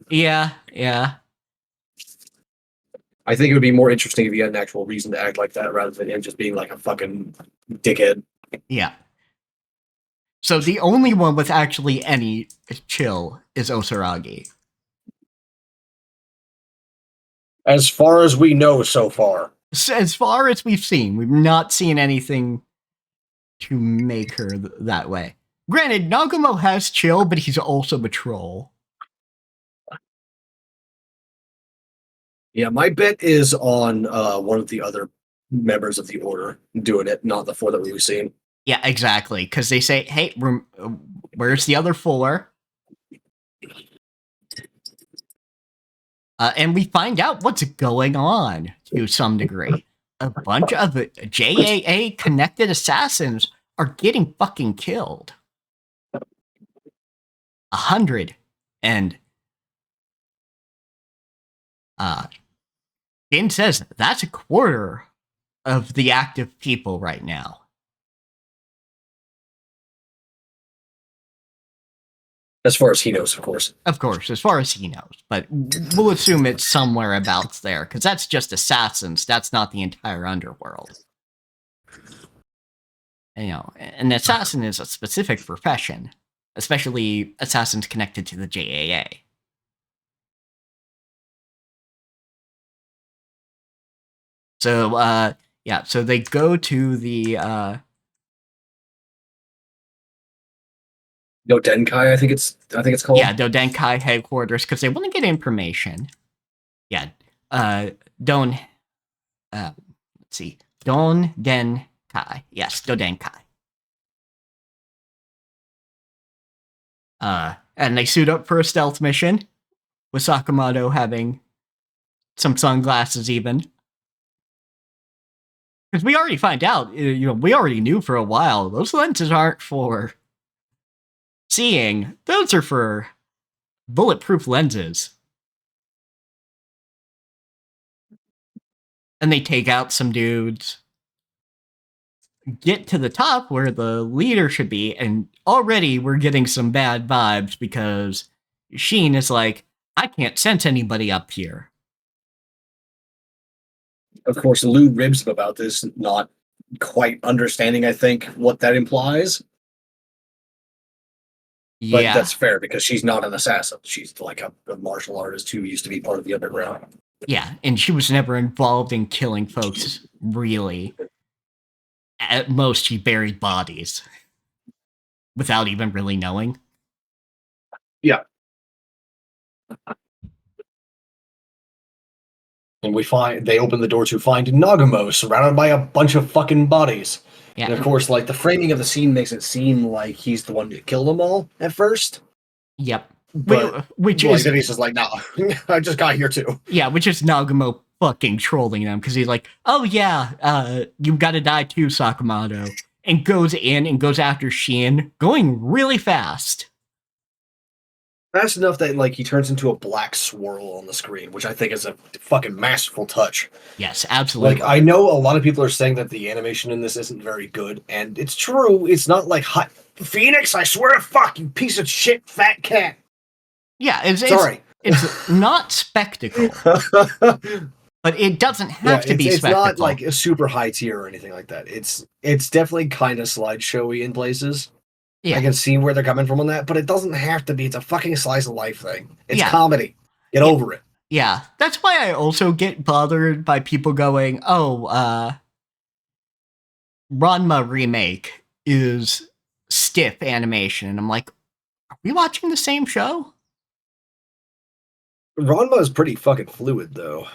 Yeah. I think it would be more interesting if he had an actual reason to act like that rather than him just being like a fucking dickhead. Yeah. So the only one with actually any chill is Osoragi. As far as we know so far. As far as we've seen, we've not seen anything to make her that way. Granted, Nagumo has chill, but he's also a troll. Yeah, my bet is on one of the other members of the Order doing it, not the 4 that we've seen. Yeah, exactly. Because they say, hey, where's the other 4? And we find out what's going on to some degree. A bunch of JAA-connected assassins are getting fucking killed. 100. And Jin says that's a quarter of the active people right now. As far as he knows, of course. Of course, as far as he knows. But we'll assume it's somewhere about there, because that's just assassins. That's not the entire underworld. You know, an assassin is a specific profession, especially assassins connected to the JAA. So, yeah, so they go to the Dodenkai, I think it's called. Yeah, Dodenkai headquarters because they want to get information. Yeah, let's see, Dondenkai. Yes, Dodenkai. And they suit up for a stealth mission, with Sakamoto having some sunglasses even. Because we already find out, we already knew for a while, those lenses aren't for seeing. Those are for bulletproof lenses. And they take out some dudes, get to the top where the leader should be, and already we're getting some bad vibes because Sheen is like, I can't sense anybody up here. Of course, Lou ribs him about this, not quite understanding, I think, what that implies. But Yeah. that's fair because she's not an assassin. She's like a martial artist who used to be part of the underground. Yeah, and she was never involved in killing folks, really. At most, she buried bodies without even really knowing. Yeah. And they open the door to find Nagamo surrounded by a bunch of fucking bodies. Yeah. And of course, like the framing of the scene makes it seem like he's the one to kill them all at first. Yep. But Which like, is then he's just like, nah, I just got here too. yeah, which is Nagamo fucking trolling them because he's like, oh yeah, you gotta die too, Sakamoto. And goes in and goes after Shin, going really fast. Fast enough that like he turns into a black swirl on the screen, which I think is a fucking masterful touch. Yes, absolutely. Like I know a lot of people are saying that the animation in this isn't very good, and it's true. It's not like hot Phoenix. I swear to fuck you, piece of shit, fat cat. Yeah, Sorry. It's not spectacle, but it doesn't have to be it's spectacle. not like a super high tier or anything like that. It's definitely kind of slideshowy in places. Yeah. I can see where they're coming from on that, but it doesn't have to be. It's a fucking slice of life thing. It's Yeah. comedy. Get over it. Yeah, that's why I also get bothered by people going, oh, Ranma remake is stiff animation. And I'm like, are we watching the same show? Ranma is pretty fucking fluid, though.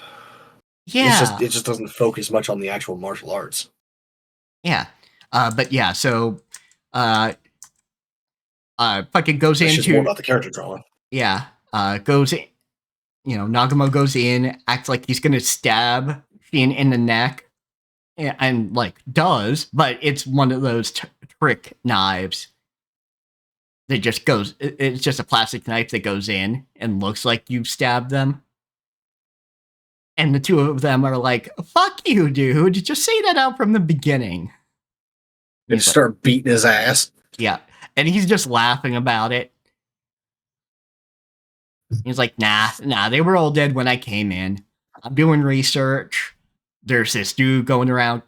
Yeah. It just doesn't focus much on the actual martial arts. Yeah. But yeah, so fucking goes It's into just more about the character drama. Yeah. Goes in, Nagamo goes in, acts like he's gonna stab Shin in the neck, and like does, but it's one of those trick knives that just goes. It's just a plastic knife that goes in and looks like you've stabbed them. And the two of them are like, "Fuck you, dude! Just say that out from the beginning." And start beating his ass. Yeah, and he's just laughing about it. He's like, nah, they were all dead when I came in. I'm doing research. There's this dude going around,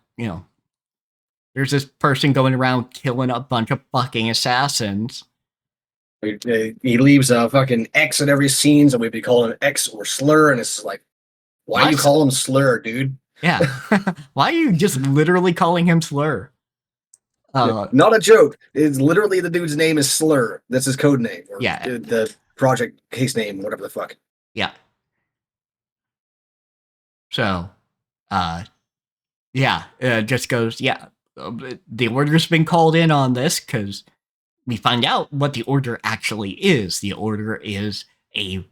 there's this person going around killing a bunch of fucking assassins. He leaves a fucking X in every scene, so we'd be calling him X or slur, and it's like, why do you call him slur, dude? Yeah. Why are you just literally calling him slur? Not a joke. It's literally the dude's name is Slur. That's his code name. Or yeah. The project case name, whatever the fuck. Yeah. So, just goes, the order's been called in on this because we find out what the order actually is. The order is a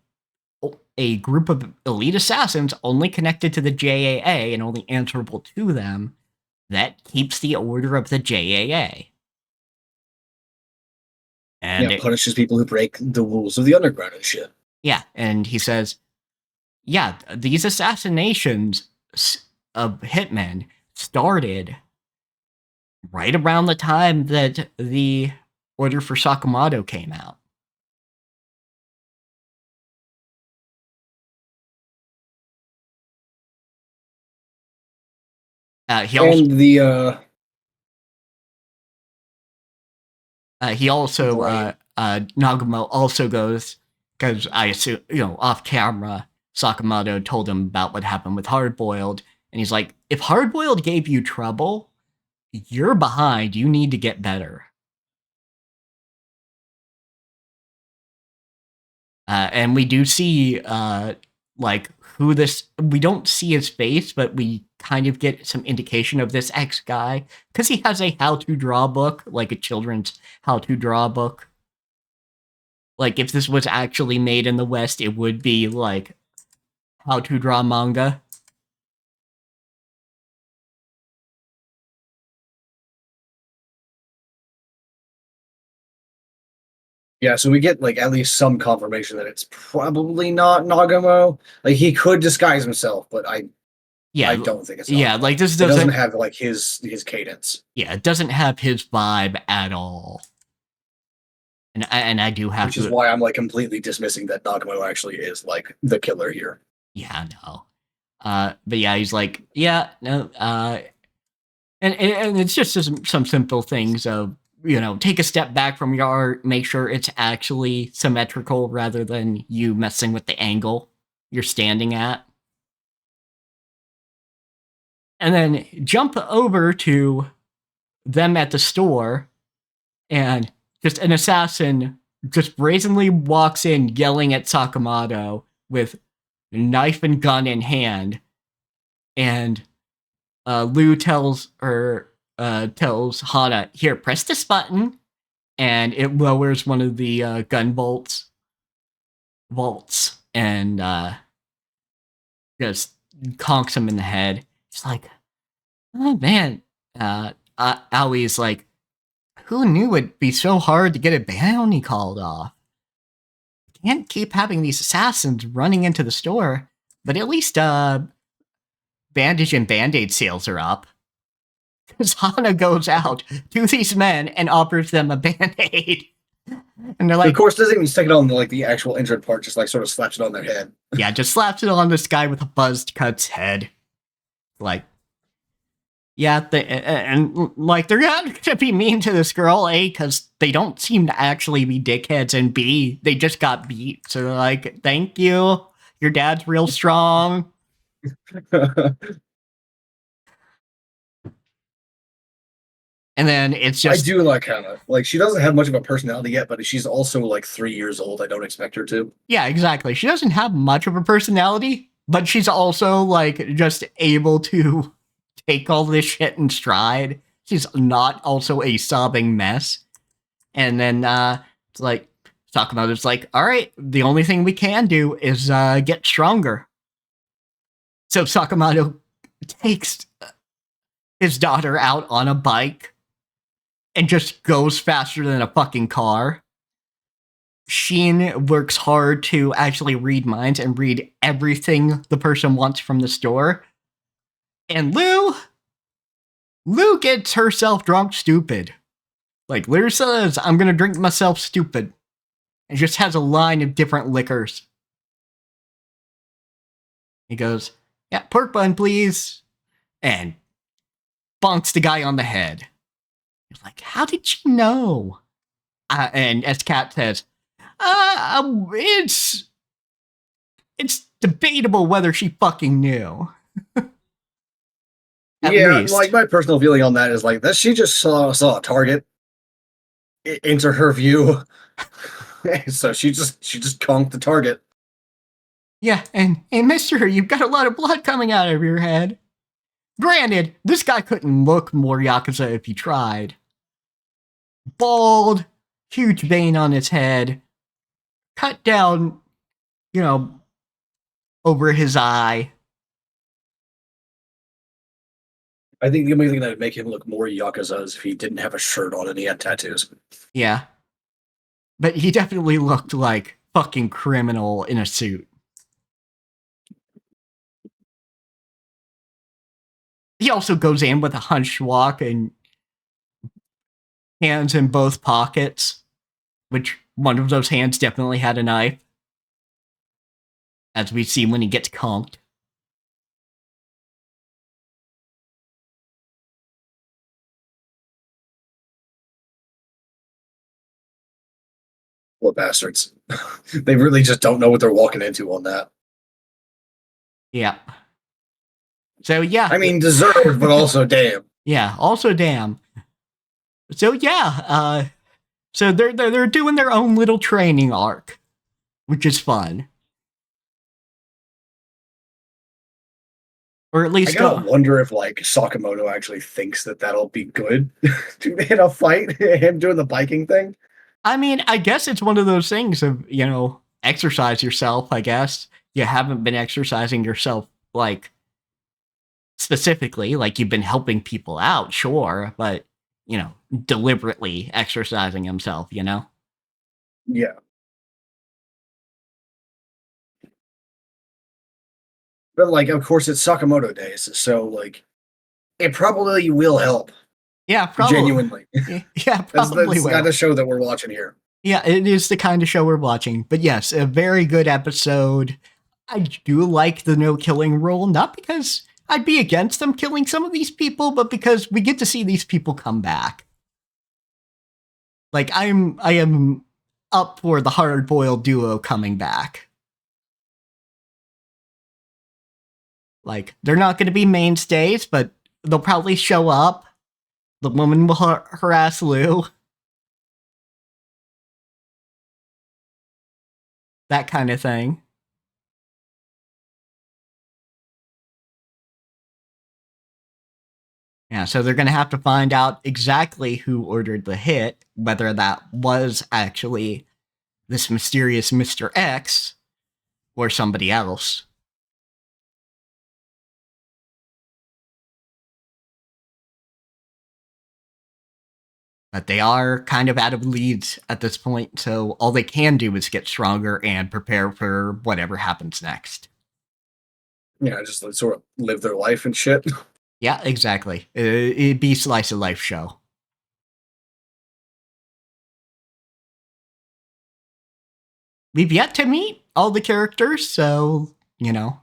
group of elite assassins only connected to the JAA and only answerable to them that keeps the order of the JAA. And it punishes people who break the rules of the underground and shit. Yeah, and he says, yeah, these assassinations of hitmen started right around the time that the order for Sakamoto came out. He also Nagamo also goes, because I assume, off camera, Sakamoto told him about what happened with Hardboiled, and he's like, if Hardboiled gave you trouble, you're behind. You need to get better. And we do see, who this... We don't see his face, but we kind of get some indication of this X guy, because he has a how-to draw book, like a children's how-to draw book. Like, if this was actually made in the West, it would be, like, how to draw manga. Yeah, so we get, like, at least some confirmation that it's probably not Nagamo. Like, he could disguise himself, but I don't think it's Nagamo. Yeah, like, this doesn't have, like, his cadence. Yeah, it doesn't have his vibe at all. And I do have Which is why I'm, like, completely dismissing that Nagamo actually is, like, the killer here. Yeah, no. But yeah, he's like, yeah, no, and it's just some simple things of, take a step back from your art, make sure it's actually symmetrical rather than you messing with the angle you're standing at. And then jump over to them at the store, and just an assassin just brazenly walks in yelling at Sakamoto with knife and gun in hand. And Lou tells Hana, here, press this button, and it lowers one of the gun vaults, and just conks him in the head. It's like, oh man. Aui's like, who knew it'd be so hard to get a bounty called off? Can't keep having these assassins running into the store, but at least bandage and band-aid sales are up. Because Hana goes out to these men and offers them a band-aid. And they're like, of course, doesn't even stick it on the actual injured part, just sort of slaps it on their head. Yeah, just slaps it on this guy with a buzzed cut's head. Like, yeah, they're not going to be mean to this girl, A, because they don't seem to actually be dickheads, and B, they just got beat. So they're like, thank you. Your dad's real strong. And then it's just... I do like Hannah. She doesn't have much of a personality yet, but she's also 3 years old. I don't expect her to. Yeah, exactly. She doesn't have much of a personality, but she's also, just able to take all this shit in stride. She's not also a sobbing mess. And then, it's like, Sakamoto's like, all right, the only thing we can do is get stronger. So Sakamoto takes his daughter out on a bike and just goes faster than a fucking car. Sheen works hard to actually read minds and read everything the person wants from the store. And Lou gets herself drunk stupid. Lou says, I'm gonna drink myself stupid. And just has a line of different liquors. He goes, yeah, pork bun, please. And bonks the guy on the head. He's like, how did you know? And as Kat says, it's debatable whether she fucking knew. At least. My personal feeling on that is that she just saw a target enter her view. So she just conked the target. Yeah, and mister, you've got a lot of blood coming out of your head. Granted, this guy couldn't look more Yakuza if he tried. Bald, huge vein on his head, cut down, over his eye. I think the only thing that would make him look more Yakuza is if he didn't have a shirt on and he had tattoos. Yeah. But he definitely looked like fucking criminal in a suit. He also goes in with a hunched walk and hands in both pockets, which one of those hands definitely had a knife, as we see when he gets conked. What bastards. They really just don't know what they're walking into on that. Yeah. So, yeah. I mean, deserved, but also damn. Yeah, also damn. So, yeah. So they're doing their own little training arc, which is fun. Or at least... I gotta wonder if, Sakamoto actually thinks that that'll be good in a fight, him doing the biking thing. I mean, I guess it's one of those things of, exercise yourself, I guess. You haven't been exercising yourself, specifically, you've been helping people out, sure, but, deliberately exercising himself, Yeah. But, of course, it's Sakamoto days, so, it probably will help. Yeah, probably. Genuinely. Yeah, probably That's the kind of show that we're watching here. Yeah, it is the kind of show we're watching. But yes, a very good episode. I do like the no-killing rule, not because I'd be against them killing some of these people, but because we get to see these people come back. Like I am up for the hard boiled duo coming back. Like they're not going to be mainstays, but they'll probably show up. The woman will harass Lou. That kind of thing. Yeah, so they're going to have to find out exactly who ordered the hit, whether that was actually this mysterious Mr. X or somebody else. But they are kind of out of leads at this point, so all they can do is get stronger and prepare for whatever happens next. Yeah, just like, sort of live their life and shit. Yeah, exactly. It'd be slice of life show. We've yet to meet all the characters, so, you know,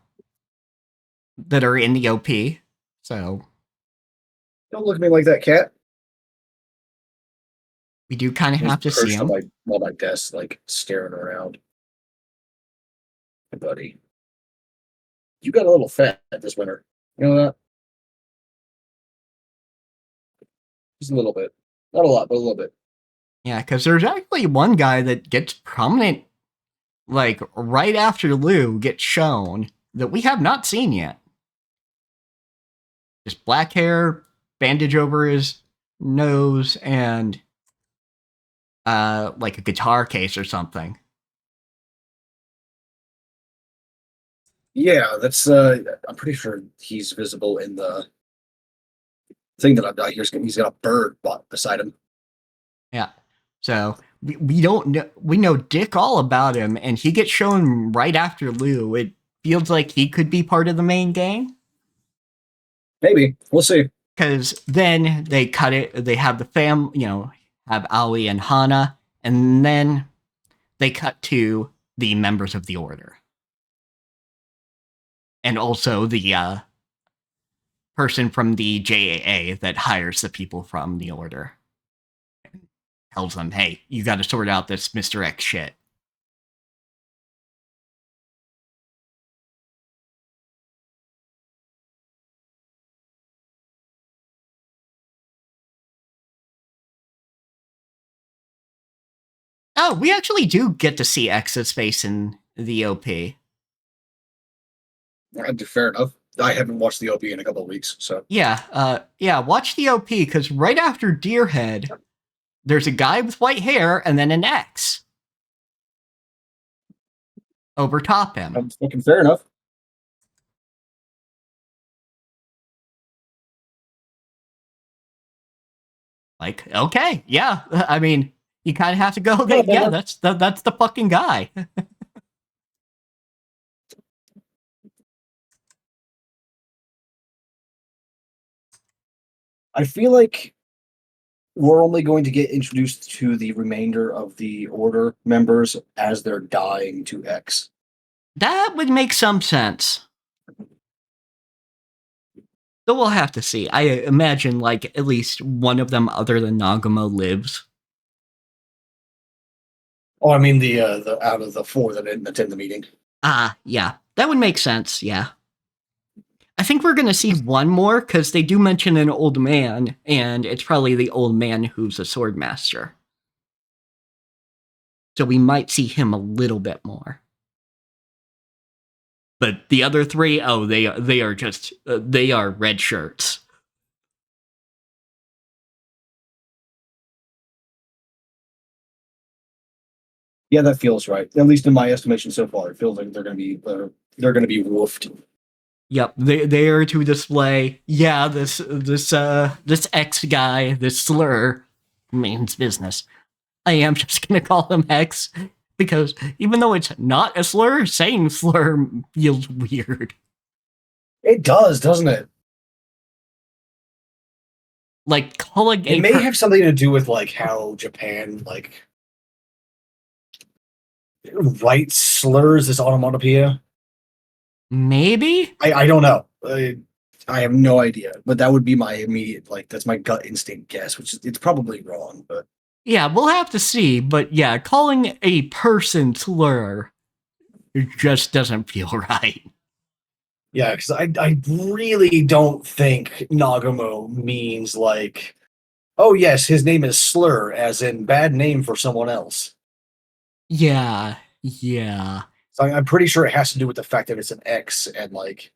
that are in the OP. So Don't look at me like that, cat. we do kind of have to see Perched them. on my desk, like staring around. Hey, buddy, you got a little fat this winter. You know that? Just a little bit. Not a lot, but a little bit. Yeah, because there's actually one guy that gets prominent, like, right after Lou gets shown that we have not seen yet. Just black hair, bandage over his nose, and like a guitar case or something. Yeah, that's. I'm pretty sure he's visible in the thing that I hear. He's got a bird beside him. Yeah. So we don't know. We know dick all about him, and he gets shown right after Lou. It feels like he could be part of the main gang. Maybe we'll see. Because then they cut it. They have the have Ali and Hana, and then they cut to the members of the Order, and also the person from the JAA that hires the people from the Order. Tells them, hey, you got to sort out this Mr. X shit. Oh, we actually do get to see X's face in the OP. Fair enough. I haven't watched the OP in a couple of weeks, so Yeah, watch the OP, because right after Deerhead, there's a guy with white hair and then an X over top him. I'm fucking fair enough. Like, okay, yeah. I mean, you kind of have to go. Yeah, that's the fucking guy. I feel like we're only going to get introduced to the remainder of the Order members as they're dying to X. That would make some sense. But we'll have to see. I imagine, like, at least one of them other than Nagamo lives. Oh, I mean the out of the four that didn't attend the meeting. Yeah. That would make sense, yeah. I think we're going to see one more, because they do mention an old man, and it's probably the old man who's a sword master. So we might see him a little bit more. But the other three, oh, they are just they are red shirts. Yeah, that feels right. At least in my estimation so far, it feels like they're going to be woofed. Yep, they are to display. Yeah, this X guy, this slur, means business. I am just gonna call him X, because even though it's not a slur, saying slur feels weird. It does, doesn't it? Like calling it may have something to do with like how Japan like writes slurs as onomatopoeia. Maybe? I don't know. I have no idea, but that would be my immediate that's my gut instinct guess, which is it's probably wrong, but Yeah, we'll have to see, but yeah, calling a person slur just doesn't feel right. Yeah, because I really don't think Nagamo means like, oh yes, his name is Slur, as in bad name for someone else. Yeah, yeah. So I'm pretty sure it has to do with the fact that it's an X, and like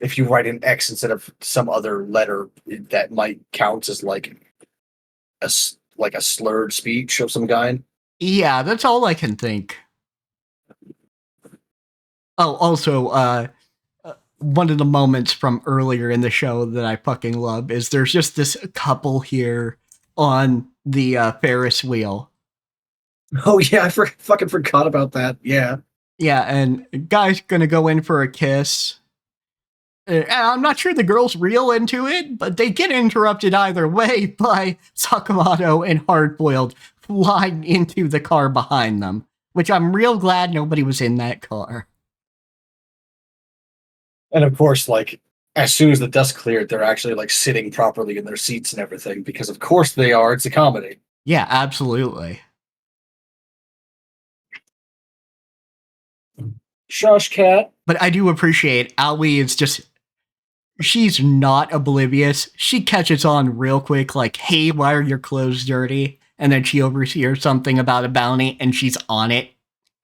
if you write an X instead of some other letter, that might count as like like a slurred speech of some kind. Yeah, that's all I can think. Oh, also, one of the moments from earlier in the show that I fucking love is there's just this couple here on the Ferris wheel. Oh yeah, fucking forgot about that. Yeah. Yeah, and guy's gonna go in for a kiss. And I'm not sure the girl's real into it, but they get interrupted either way by Sakamoto and Hardboiled flying into the car behind them, which I'm real glad nobody was in that car. And of course, like as soon as the dust cleared, they're actually like sitting properly in their seats and everything because of course they are. It's a comedy. Yeah, absolutely. Shush, cat. But I do appreciate Aoi is just she's not oblivious. She catches on real quick, like, hey, why are your clothes dirty? And then she overhears something about a bounty and she's on it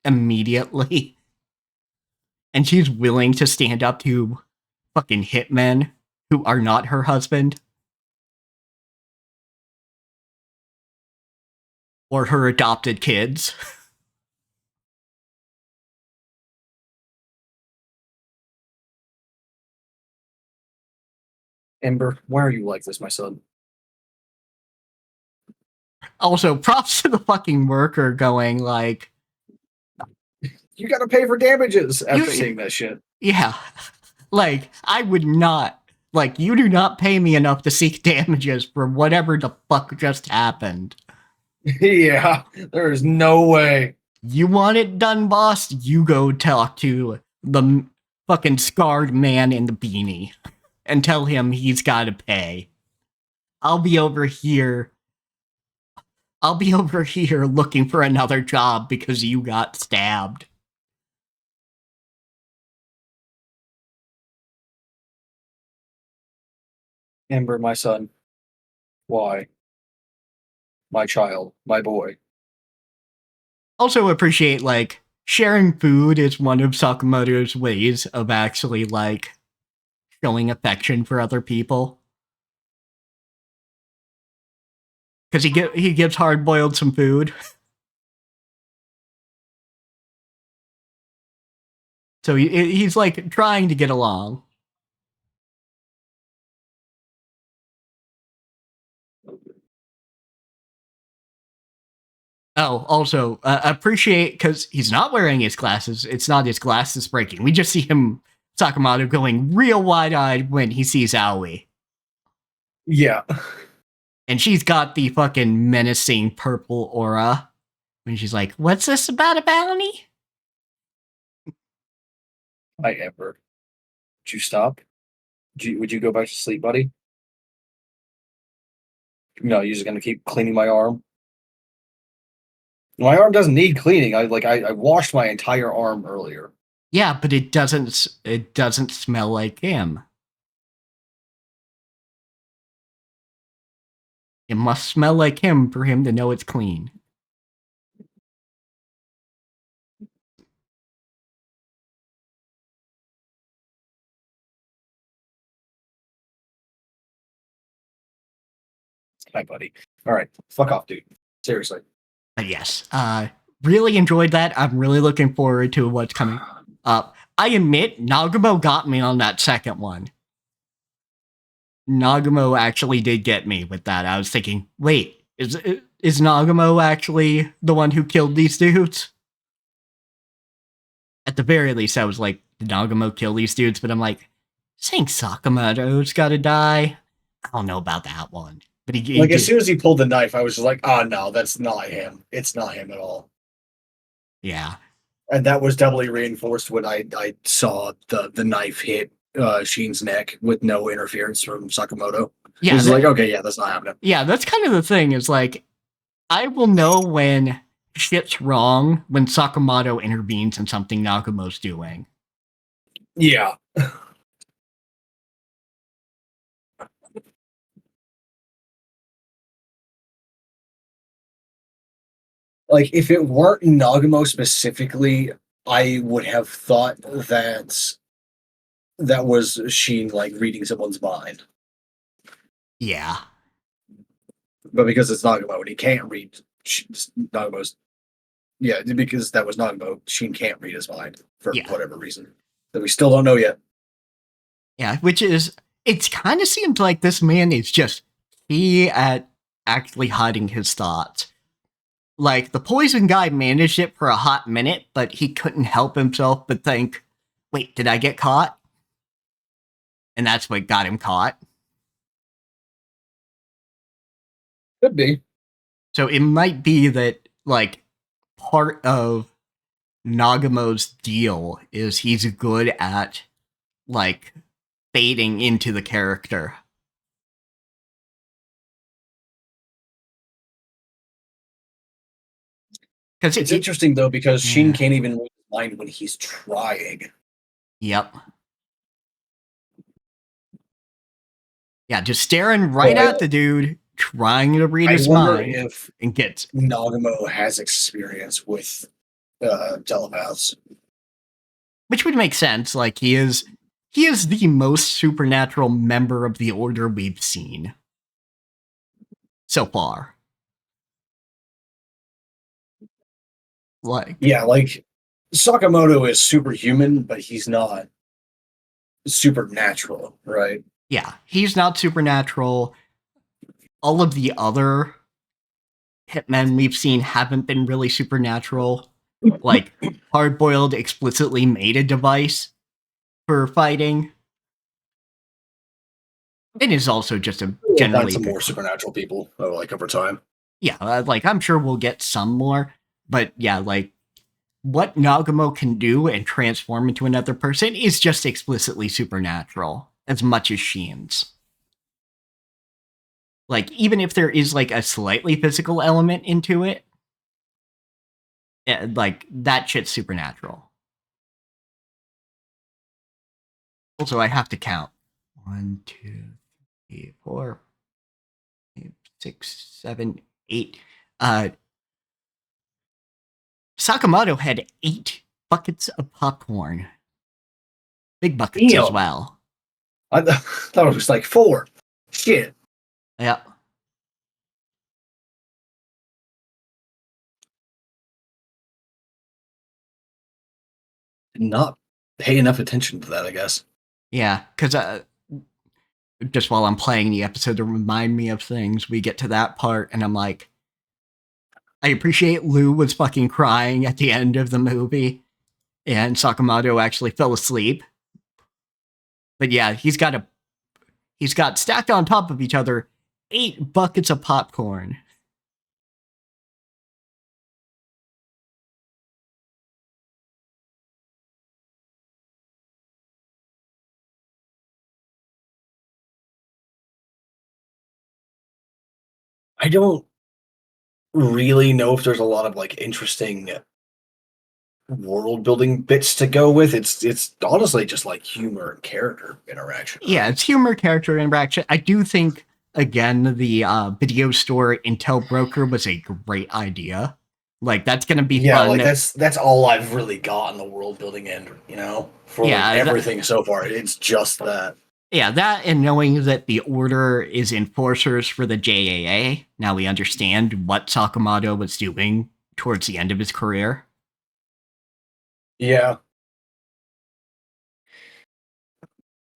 immediately. And she's willing to stand up to fucking hitmen who are not her husband or her adopted kids. Ember, why are you like this, my son? Also, props to the fucking worker going like, You gotta pay for damages after You- seeing that shit. yeah, like, I would not, like, you do not pay me enough to seek damages for whatever the fuck just happened. Yeah, there is no way. You want it done, boss? You go talk to the fucking scarred man in the beanie and tell him he's gotta pay. I'll be over here. I'll be over here looking for another job because you got stabbed. Ember, my son. Why? My child, my boy. Also appreciate, like, sharing food is one of Sakamoto's ways of actually, like, showing affection for other people. Because he gives Hard-Boiled some food. So he's, like, trying to get along. Oh, also, appreciate, because he's not wearing his glasses. It's not his glasses breaking. We just see him, Sakamoto, going real wide-eyed when he sees Aoi. Yeah. And she's got the fucking menacing purple aura. When she's like, what's this about a bounty? Hi, Ember. Would you stop? Would you go back to sleep, buddy? No, you're just gonna keep cleaning my arm. My arm doesn't need cleaning. I washed my entire arm earlier. Yeah, but it doesn't smell like him. It must smell like him for him to know it's clean. Hi, buddy. All right, fuck off, dude. Seriously. But yes, really enjoyed that. I'm really looking forward to what's coming up. I admit, Nagamo got me on that second one. Nagamo actually did get me with that. I was thinking, wait, is Nagamo actually the one who killed these dudes? At the very least, I was like, did Nagamo kill these dudes? But I'm like, saying Sakamoto's gotta die? I don't know about that one. But he Like as soon as he pulled the knife, I was just like, "Oh no, that's not him. It's not him at all." yeah. And that was doubly reinforced when I saw the knife hit Sheen's neck with no interference from Sakamoto. Yeah, It was like, okay, yeah, that's not happening. Yeah, that's kind of the thing, is like, I will know when shit's wrong when Sakamoto intervenes in something Nagamo's doing. Yeah. Like, if it weren't Nagamo specifically, I would have thought that was Sheen, like, reading someone's mind. Yeah. But because it's Nagamo and he can't read Nagamo's, yeah, because that was Nagamo, Sheen can't read his mind for Yeah. whatever reason that we still don't know yet. Yeah, which is, it kind of seems like this man is just key at actually hiding his thoughts. Like, the poison guy managed it for a hot minute, but he couldn't help himself but think, wait, did I get caught? And that's what got him caught. Could be. So it might be that, like, part of Nagamo's deal is he's good at, like, fading into the character. Because It's interesting though because Sheen yeah. can't even read his mind when he's trying. Yep. Yeah, just staring right at the dude, trying to read I his wonder mind, if and gets. Nagamo has experience with telepaths. Which would make sense. Like, he is the most supernatural member of the Order we've seen so far. Like, Yeah, like Sakamoto is superhuman, but he's not supernatural, right? yeah, he's not supernatural. All of the other hitmen we've seen haven't been really supernatural. Like, Hardboiled explicitly made a device for fighting. It is also just a We'll find generally some good more supernatural people, like over time. yeah, like, I'm sure we'll get some more, but yeah, like, what Nagamo can do and transform into another person is just explicitly supernatural, as much as Sheen's. Like, even if there is, like, a slightly physical element into it, like, that shit's supernatural. Also, I have to count. 1, 2, 3, 4, 5, 6, 7, 8. Sakamoto had 8 buckets of popcorn. Big buckets as Damn. well. I thought it was like 4. Shit. Yeah. Did not pay enough attention to that, I guess. Yeah, because just while I'm playing the episode to remind me of things, we get to that part, and I'm like, I appreciate Lou was fucking crying at the end of the movie, and Sakamoto actually fell asleep. But yeah, he's got stacked on top of each other 8 buckets of popcorn. I don't really know if there's a lot of like interesting world building bits to go with. It's honestly just like humor and character interaction. Yeah, it's humor, character interaction. I do think, again, the video store Intel Broker was a great idea. Like, that's gonna be Yeah, fun. like that's all I've really got in the world building end, for like Yeah, everything so far. It's just that. Yeah, that and knowing that the Order is enforcers for the JAA. Now we understand what Sakamoto was doing towards the end of his career. Yeah.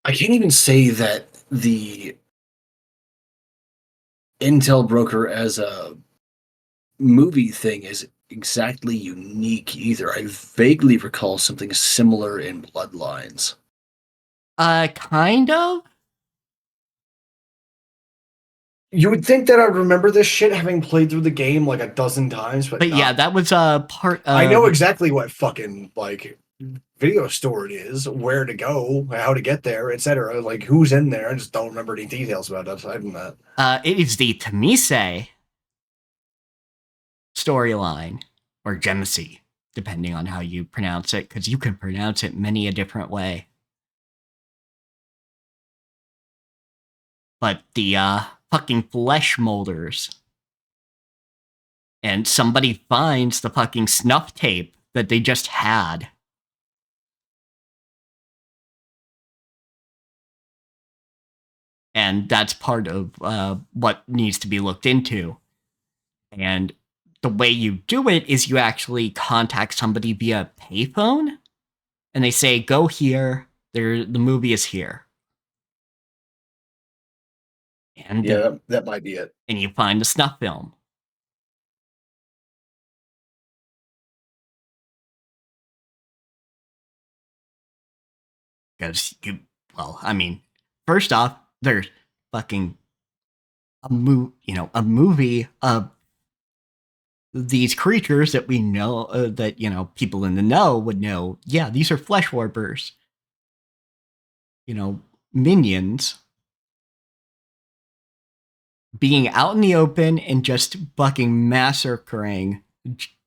I can't even say that the Intel Broker as a movie thing is exactly unique either. I vaguely recall something similar in Bloodlines. Kind of. You would think that I would remember this shit having played through the game like a dozen times, but But yeah, not. that was a part of. I know exactly what fucking like video store it is, where to go, how to get there, etc. Like who's in there. I just don't remember any details about it aside from that. It is the Tamise. storyline, or Gemsy, depending on how you pronounce it, because you can pronounce it many a different way. But the fucking flesh molders, and somebody finds the fucking snuff tape that they just had. And that's part of what needs to be looked into. And the way you do it is you actually contact somebody via payphone, and they say, "Go here. The movie is here." And Yeah, that might be it. and you find the snuff film. Because I mean, first off, there's fucking a movie of these creatures that we know, that people in the know would know. Yeah, these are flesh warpers. Minions being out in the open and just fucking massacring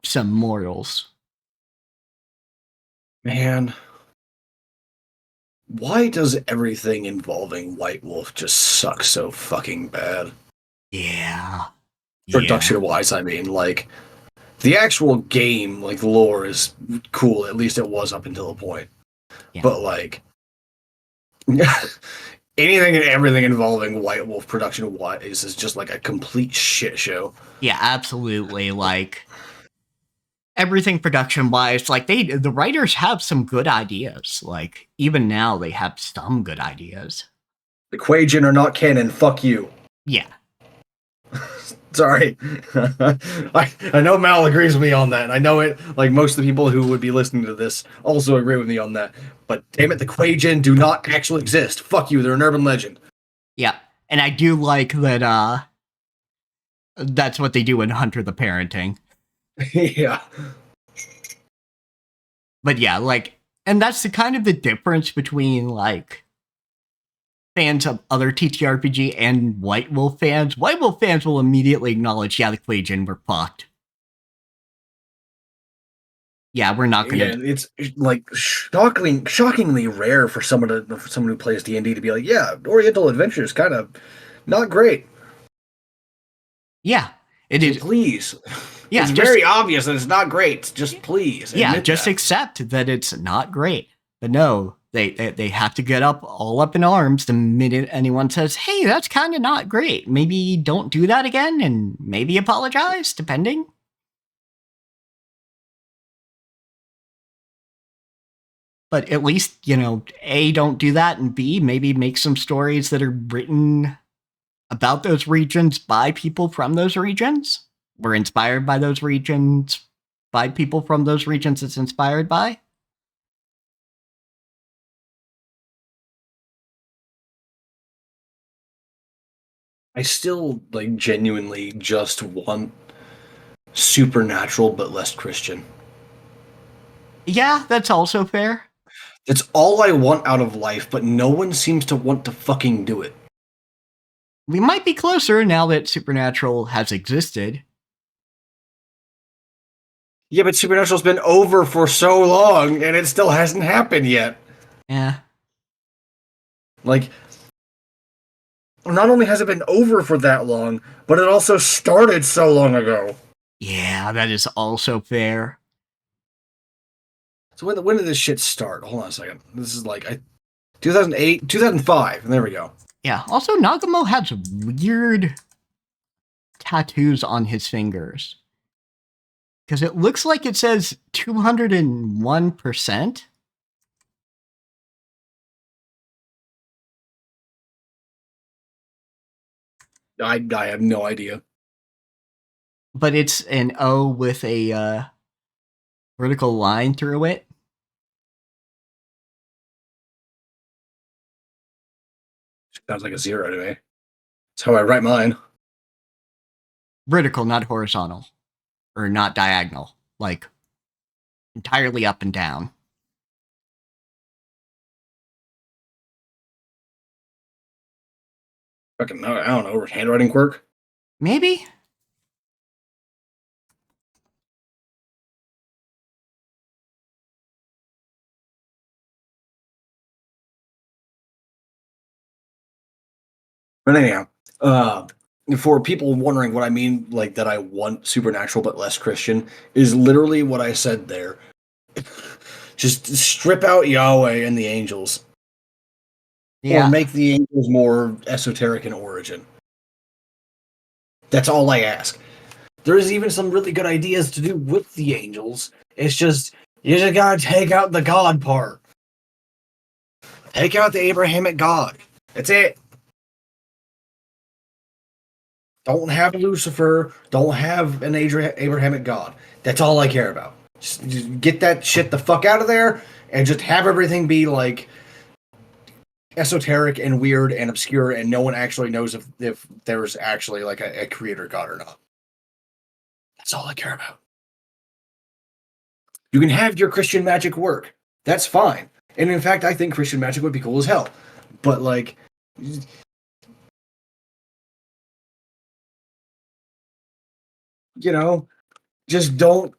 some mortals. Man, why does everything involving White Wolf just suck so fucking bad? Yeah. Production wise, I mean, like, the actual game, like, lore is cool, at least it was up until a point. Yeah. But, like, anything and everything involving White Wolf production wise is just like a complete shit show. Yeah, absolutely. Like, everything production wise, like the writers have some good ideas. Like, even now they have some good ideas. The Quajin are not canon, fuck you. Yeah. Sorry. I know Mal agrees with me on that, and I know it, like, most of the people who would be listening to this also agree with me on that. But damn it, the Quajin do not actually exist. Fuck you, they're an urban legend. Yeah. And I do like that that's what they do in Hunter the Parenting. Yeah. But yeah, like, and that's the kind of the difference between, like, fans of other TTRPG and White Wolf fans. White Wolf fans will immediately acknowledge, yeah, the Quajin were fucked. Yeah, we're not gonna. Yeah, it's like shockingly rare for someone who plays D&D to be like, yeah, Oriental Adventure is kind of not great. Yeah, it is. Please. Yeah, it's very obvious that it's not great. Just please. Yeah, just that. accept that it's not great. But no, they have to get all up in arms the minute anyone says, "Hey, that's kind of not great. Maybe don't do that again, and maybe apologize, depending." But at least, A, don't do that, and B, maybe make some stories that are written about those regions by people from those regions, were inspired by those regions, by people from those regions it's inspired by. I still, like, genuinely just want supernatural but less Christian. Yeah, that's also fair. It's all I want out of life, but no one seems to want to fucking do it. We might be closer now that Supernatural has existed. Yeah, but Supernatural's been over for so long, and it still hasn't happened yet. Yeah. Like, not only has it been over for that long, but it also started so long ago. Yeah, that is also fair. So when did this shit start? Hold on a second. This is like 2008, 2005, and there we go. Yeah, also Nagamo has weird tattoos on his fingers. Because it looks like it says 201%. I have no idea. But it's an O with a vertical line through it. Sounds like a zero to me. That's how I write mine. Vertical, not horizontal. Or not diagonal. Like, entirely up and down. Fucking, I don't know, handwriting quirk? Maybe? But anyhow, uh, for people wondering what I mean, like that I want supernatural but less Christian, is literally what I said there. Just strip out Yahweh and the angels, or Yeah. make the angels more esoteric in origin. That's all I ask. There's even some really good ideas to do with the angels. It's just you just gotta take out the God part. Take out the Abrahamic God. That's it. Don't have Lucifer. Don't have an Abrahamic God. That's all I care about. Just get that shit the fuck out of there and just have everything be like esoteric and weird and obscure and no one actually knows if there's actually like a creator God or not. That's all I care about. You can have your Christian magic work. That's fine. And in fact, I think Christian magic would be cool as hell. But like, you know, just don't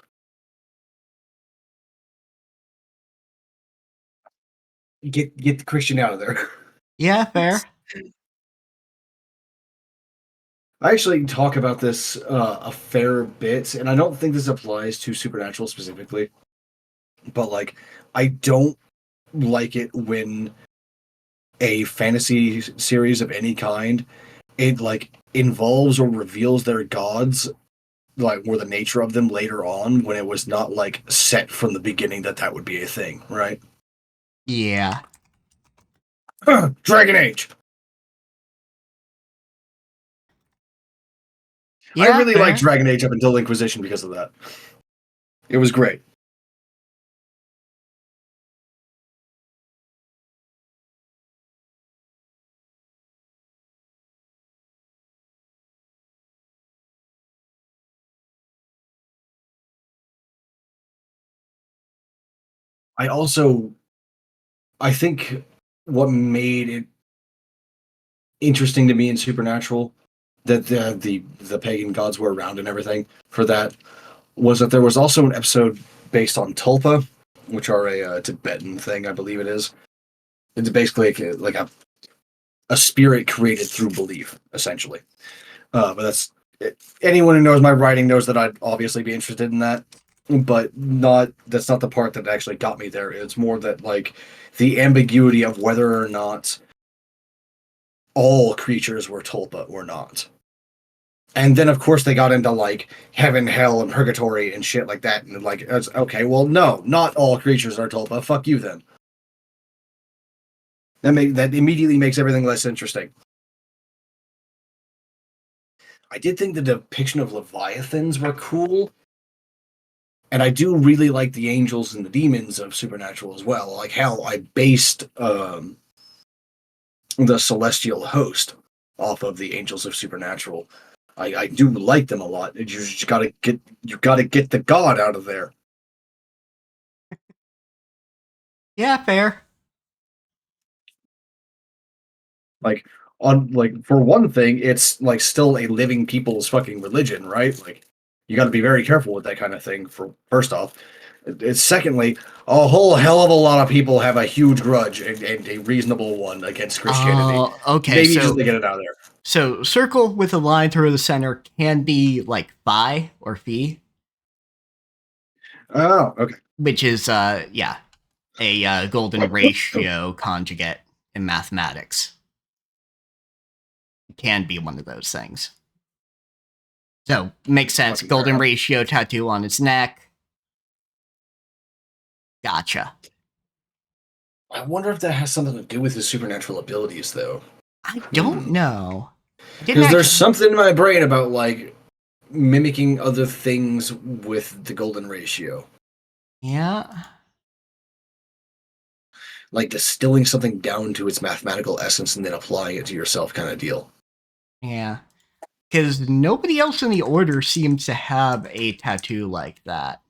get the Christian out of there. Yeah, fair. I actually talk about this a fair bit, and I don't think this applies to Supernatural specifically, but like, I don't like it when a fantasy series of any kind it like involves or reveals their gods like or the nature of them later on when it was not like set from the beginning that that would be a thing, right? Yeah. Dragon Age. I Yeah, really liked fair. Dragon Age up until Inquisition because of that. It was great. I also I think what made it interesting to me in Supernatural that the pagan gods were around and everything for that was that there was also an episode based on tulpa, which are a Tibetan thing, I believe it is. It's basically like a spirit created through belief, essentially. But that's anyone who knows my writing knows that I'd obviously be interested in that, but not that's not the part that actually got me there. It's more that like the ambiguity of whether or not all creatures were tulpa or not. And then of course they got into like heaven, hell, and purgatory and shit like that. And like it's okay, well no, not all creatures are tulpa. Fuck you then. That immediately makes everything less interesting. I did think the depiction of leviathans were cool, and I do really like the angels and the demons of Supernatural as well. Like hell, I based the celestial host off of the angels of Supernatural. I do like them a lot. You just gotta get the god out of there. Yeah, fair. Like on like for one thing, it's like still a living people's fucking religion, right? Like you got to be very careful with that kind of thing. For first off, it's secondly, a whole hell of a lot of people have a huge grudge and a reasonable one against Christianity. Okay, Maybe just so to get it out of there. so circle with a line through the center can be like phi or phi, Oh, okay. which is yeah, a golden ratio conjugate in mathematics. It can be one of those things. So makes sense. Fucking fair Golden enough. ratio tattoo on its neck. Gotcha. I wonder if that has something to do with his supernatural abilities, though. I don't know. I didn't Because there's actually. something in my brain about like mimicking other things with the golden ratio, Yeah. like distilling something down to its mathematical essence and then applying it to yourself, kind of deal. Yeah. Because nobody else in the order seems to have a tattoo like that.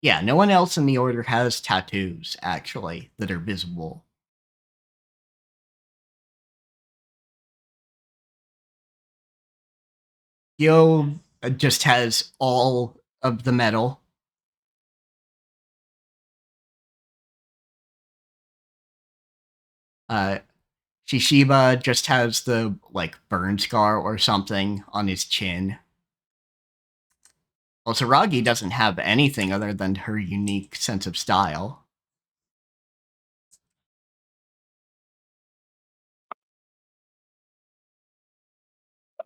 Yeah, no one else in the order has tattoos, actually, that are visible. Yo just has all of the metal. Uh, Shishiba just has the like burn scar or something on his chin. Well, Saragi doesn't have anything other than her unique sense of style.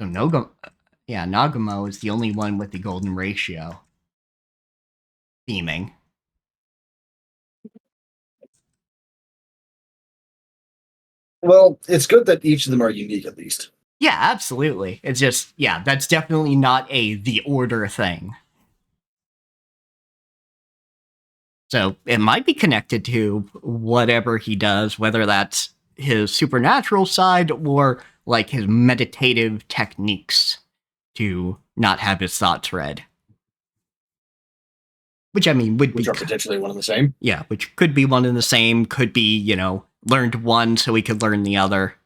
So Nagumo is the only one with the golden ratio theming. Well, it's good that each of them are unique at least. Yeah, absolutely. It's just, yeah, that's definitely not the order thing. So it might be connected to whatever he does, whether that's his supernatural side or like his meditative techniques to not have his thoughts read. Which I mean which are potentially one and the same. Yeah, which could be one and the same, could be, learned one so he could learn the other.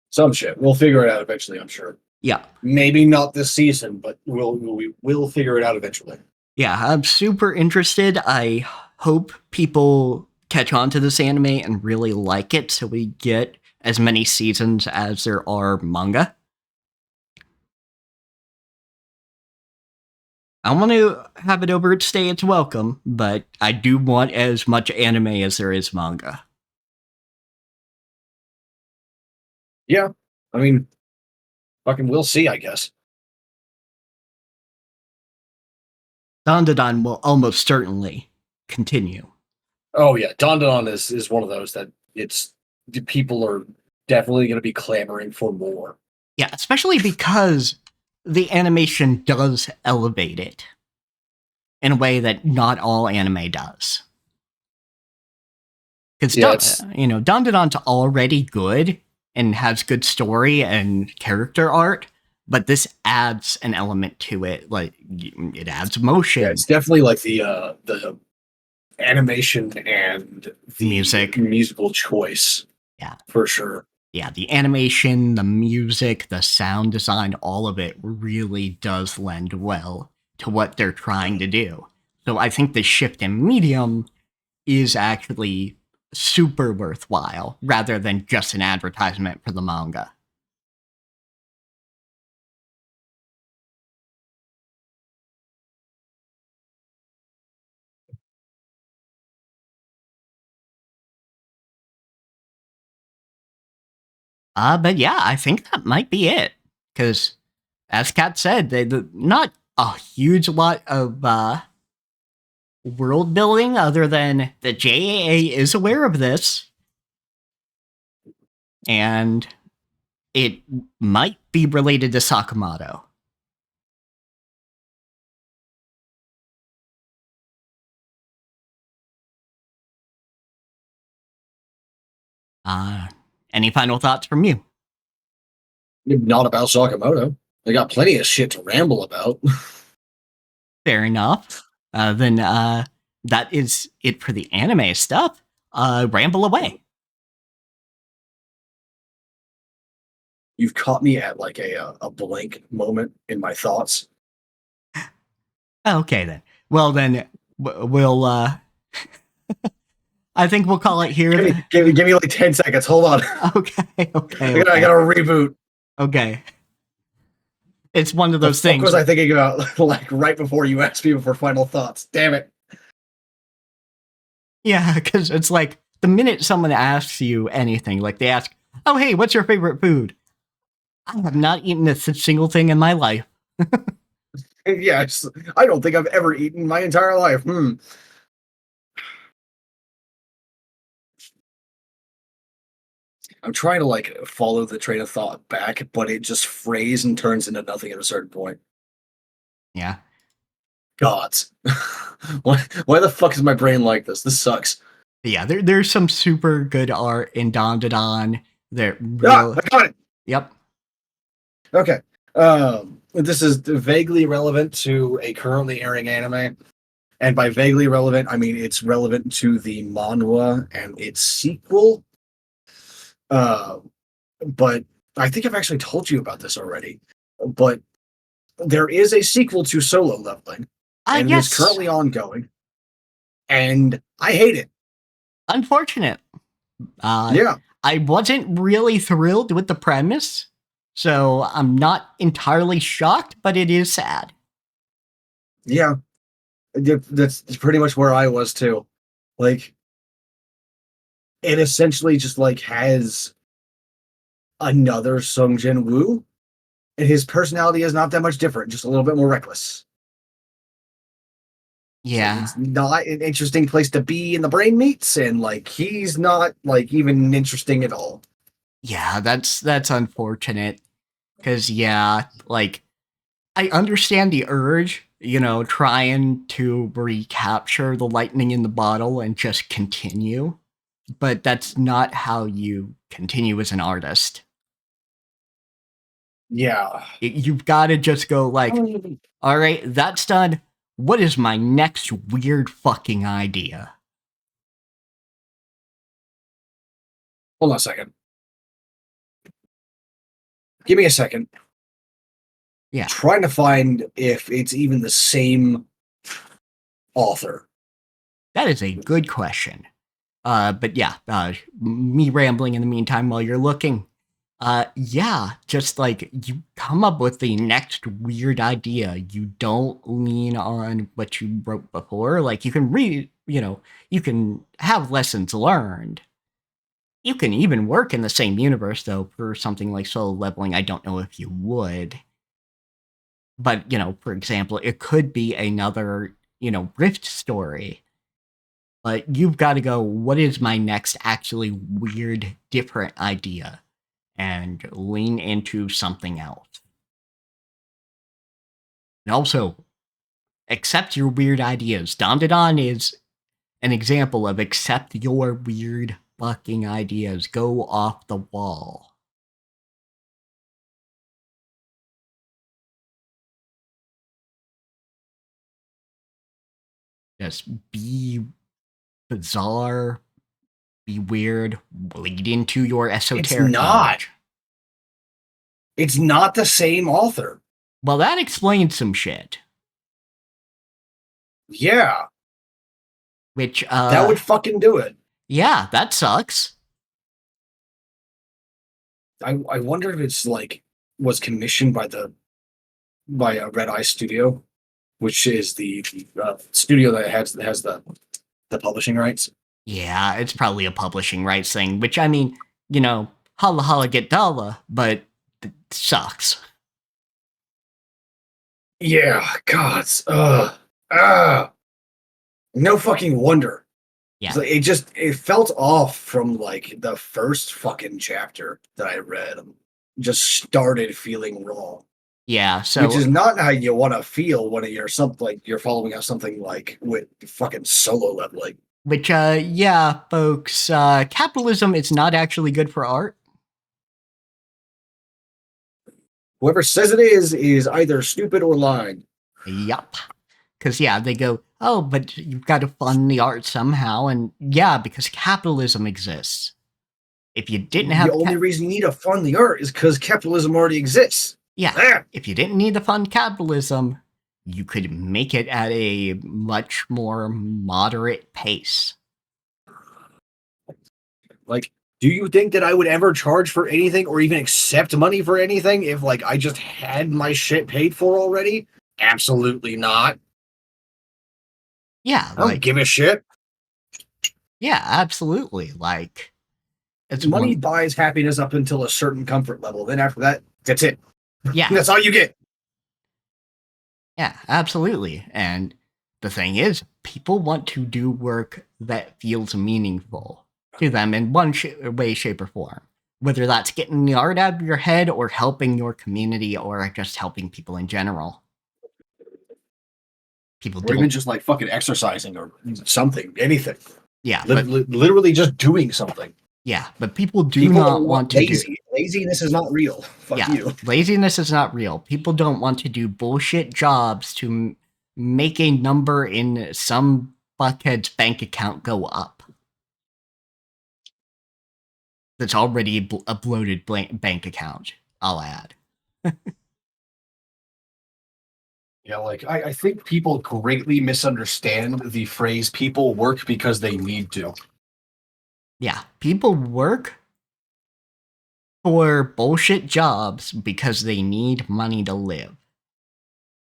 Some shit. We'll figure it out eventually, I'm sure. Yeah. Maybe not this season, but we will figure it out eventually. Yeah, I'm super interested. I hope people catch on to this anime and really like it so we get as many seasons as there are manga. I want to have it overstay its welcome, but I do want as much anime as there is manga. Yeah, I mean, fucking we'll see, I guess. Dandadan will almost certainly continue. Oh yeah, Dandadan is one of those that the people are definitely going to be clamoring for more. Yeah, especially because the animation does elevate it in a way that not all anime does. Because Dandadan's already good and has good story and character art, but this adds an element to it. Like it adds motion. Yeah, it's definitely like the animation and the musical choice. Yeah, for sure. Yeah, the animation, the music, the sound design, all of it really does lend well to what they're trying to do. So I think the shift in medium is actually super worthwhile rather than just an advertisement for the manga. But yeah, I think that might be it. Because, as Kat said, not a huge lot of world building other than the JAA is aware of this. And it might be related to Sakamoto. Any final thoughts from you? Not about Sakamoto. They got plenty of shit to ramble about. Fair enough. Then that is it for the anime stuff. Ramble away. You've caught me at like a blank moment in my thoughts. Okay then. Well then, we'll. I think we'll call it here. Give me like 10 seconds. Hold on. Okay. I gotta reboot. Okay. It's one of those things. What was I thinking about like right before you asked me for final thoughts? Damn it. Yeah, because it's like the minute someone asks you anything, like they ask, "Oh, hey, what's your favorite food?" I have not eaten a single thing in my life. Yes, I don't think I've ever eaten my entire life. I'm trying to like follow the train of thought back, but it just frays and turns into nothing at a certain point. Yeah. Gods. Why the fuck is my brain like this? This sucks. Yeah, there's some super good art in Dandadan. I got it. Yep. Okay. This is vaguely relevant to a currently airing anime. And by vaguely relevant, I mean it's relevant to the manhwa and its sequel. But I think I've actually told you about this already. But there is a sequel to Solo Leveling, and yes. it's currently ongoing. And I hate it. Unfortunate. Yeah, I wasn't really thrilled with the premise, so I'm not entirely shocked, but it is sad. yeah. That's pretty much where I was too. Like, it essentially just like has another Sung Jin Woo, and his personality is not that much different, just a little bit more reckless. It's like Yeah. it's not an interesting place to be in the brain meets, and like he's not like even interesting at all. Yeah, that's unfortunate. Cause yeah, like I understand the urge, trying to recapture the lightning in the bottle and just continue, but that's not how you continue as an artist. Yeah. You've got to just go like, all right, that's done. What is my next weird fucking idea? Hold on a second. Give me a second. Yeah, Trying to find if it's even the same author. that is a good question. But yeah, me rambling in the meantime while you're looking. Yeah, just like you come up with the next weird idea. You don't lean on what you wrote before. Like you can read, you can have lessons learned. You can even work in the same universe, though, for something like solo leveling. I don't know if you would. But, for example, it could be another, Rift story. But you've got to go, what is my next actually weird, different idea? And lean into something else. And also, accept your weird ideas. Dandadan is an example of accept your weird fucking ideas. Go off the wall. Just be bizarre, be weird, lead into your It's esoteric not. knowledge. It's not the same author. Well, that explains some shit. Yeah, Which, that would fucking do it. yeah, that sucks. I wonder if it's like was commissioned by a Red Eye Studio, which is the studio that has the publishing rights. Yeah, it's probably a publishing rights thing, which I mean, holla holla get dollar, but it sucks. Yeah, God, uh, no fucking wonder. Yeah, So it felt off from like the first fucking chapter that I read. Just started feeling wrong, yeah. which So, is not how you want to feel when you're something like you're following out something like with fucking solo leveling. which, yeah, folks, capitalism is not actually good for art. Whoever says it is either stupid or lying. Yup. Because, yeah, they go, oh, but you've got to fund the art somehow. And yeah, because capitalism exists. If you didn't The have, only reason you need to fund the art is because capitalism already exists. yeah, Ah! if you didn't need to fund capitalism, you could make it at a much more moderate pace. Like, do you think that I would ever charge for anything or even accept money for anything if like I just had my shit paid for already? Absolutely not. Yeah, I don't give a shit. yeah, absolutely. Like, it's Money one, buys happiness up until a certain comfort level. Then after that, that's it. yeah, That's all you get. yeah, absolutely. And the thing is, people want to do work that feels meaningful to them in one way, shape, or form. Whether that's getting the art out of your head or helping your community or just helping people in general. People Or even don't, just like fucking exercising or something, anything. yeah, but Literally just doing something. yeah, but people do People are not want to do, lazy. Laziness is not real. Fuck yeah, you. laziness is not real. People don't want to do bullshit jobs to make a number in some fuckhead's bank account go up. That's already a bloated bank account, I'll add. Yeah, like I think people greatly misunderstand the phrase people work because they need to. Yeah, people work for bullshit jobs because they need money to live.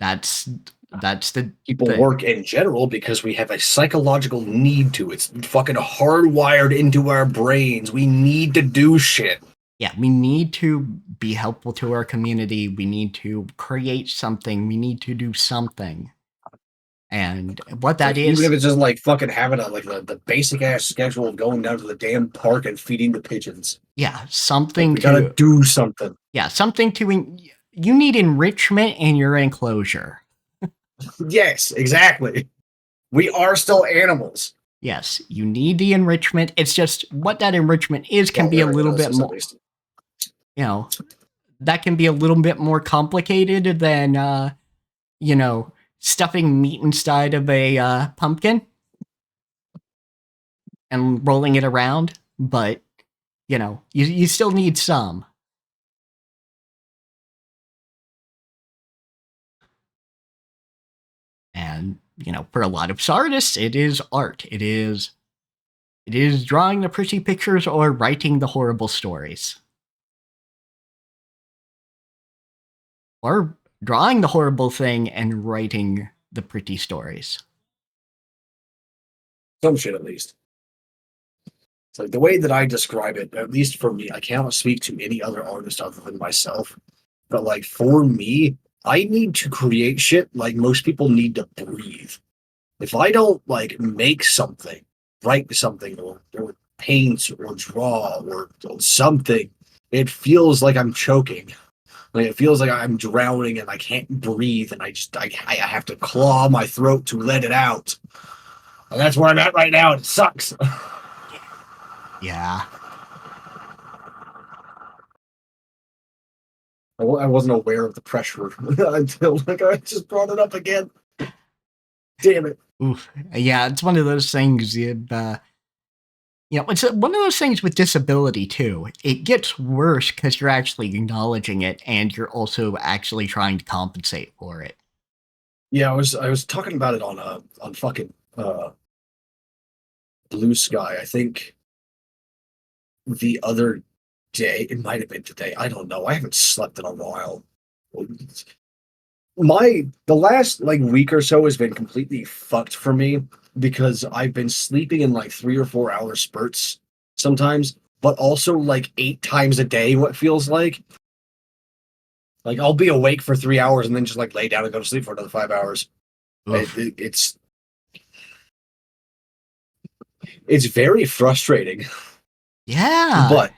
That's the People thing. work in general because we have a psychological need to. It's fucking hardwired into our brains. We need to do shit. Yeah, we need to be helpful to our community. We need to create something. We need to do something. And what It's that like, even if is, it's just like fucking having the basic ass schedule of going down to the damn park and feeding the pigeons. yeah, Like something we gotta to, do something. yeah, something to, you need enrichment in your enclosure. Yes, exactly. We are still animals. Yes, you need the enrichment. It's just what that enrichment is can Well, be a they're little bit analysts at more, least. you know, that can be a little bit more complicated than, you know, stuffing meat inside of a pumpkin and rolling it around. But, you still need some. And, for a lot of artists, it is art. It is drawing the pretty pictures or writing the horrible stories. Or drawing the horrible thing and writing the pretty stories. Some shit at least. It's like the way that I describe it, at least for me, I cannot speak to any other artist other than myself. But like for me, I need to create shit like most people need to breathe. If I don't like make something, write something, or paint or draw or something, it feels like I'm choking. Like it feels like I'm drowning and I can't breathe and I have to claw my throat to let it out. And that's where I'm at right now. And it sucks. Yeah. I wasn't aware of the pressure until like I just brought it up again. Damn it. Oof. Yeah, it's one of those things. It's one of those things with disability too. It gets worse because you're actually acknowledging it, and you're also actually trying to compensate for it. Yeah, I was talking about it on fucking Blue Sky. I think the other day. It might have been today. I don't know. I haven't slept in a while. The last like week or so has been completely fucked for me because I've been sleeping in like 3 or 4 hour spurts sometimes, but also like 8 times a day, what feels like. Like I'll be awake for 3 hours and then just like lay down and go to sleep for another 5 hours. It, Oof. it, it's it's very frustrating, Yeah. but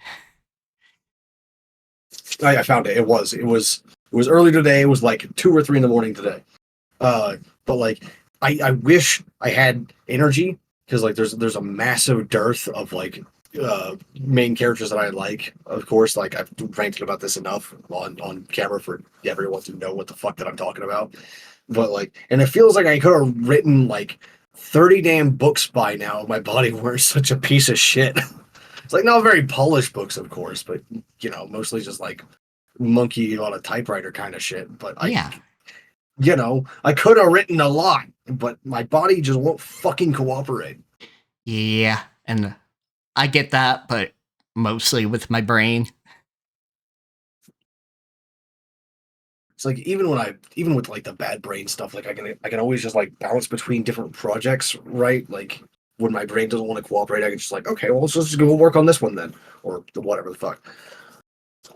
I found it. It was early today. It was like 2 or 3 in the morning today. But like I wish I had energy because like there's a massive dearth of like main characters that I like. Of course, like I've ranted about this enough on camera for everyone to know what the fuck that I'm talking about. But like, and it feels like I could have written like 30 damn books by now. My body weren't such a piece of shit. It's like not very polished books, of course, but mostly just like monkey on a typewriter kind of shit. But Yeah. I could have written a lot, but my body just won't fucking cooperate. Yeah. And I get that, but mostly with my brain. It's like even with like the bad brain stuff, like I can always just like bounce between different projects, right? Like when my brain doesn't want to cooperate, I can just like, okay, well, let's just go work on this one then, or whatever the fuck.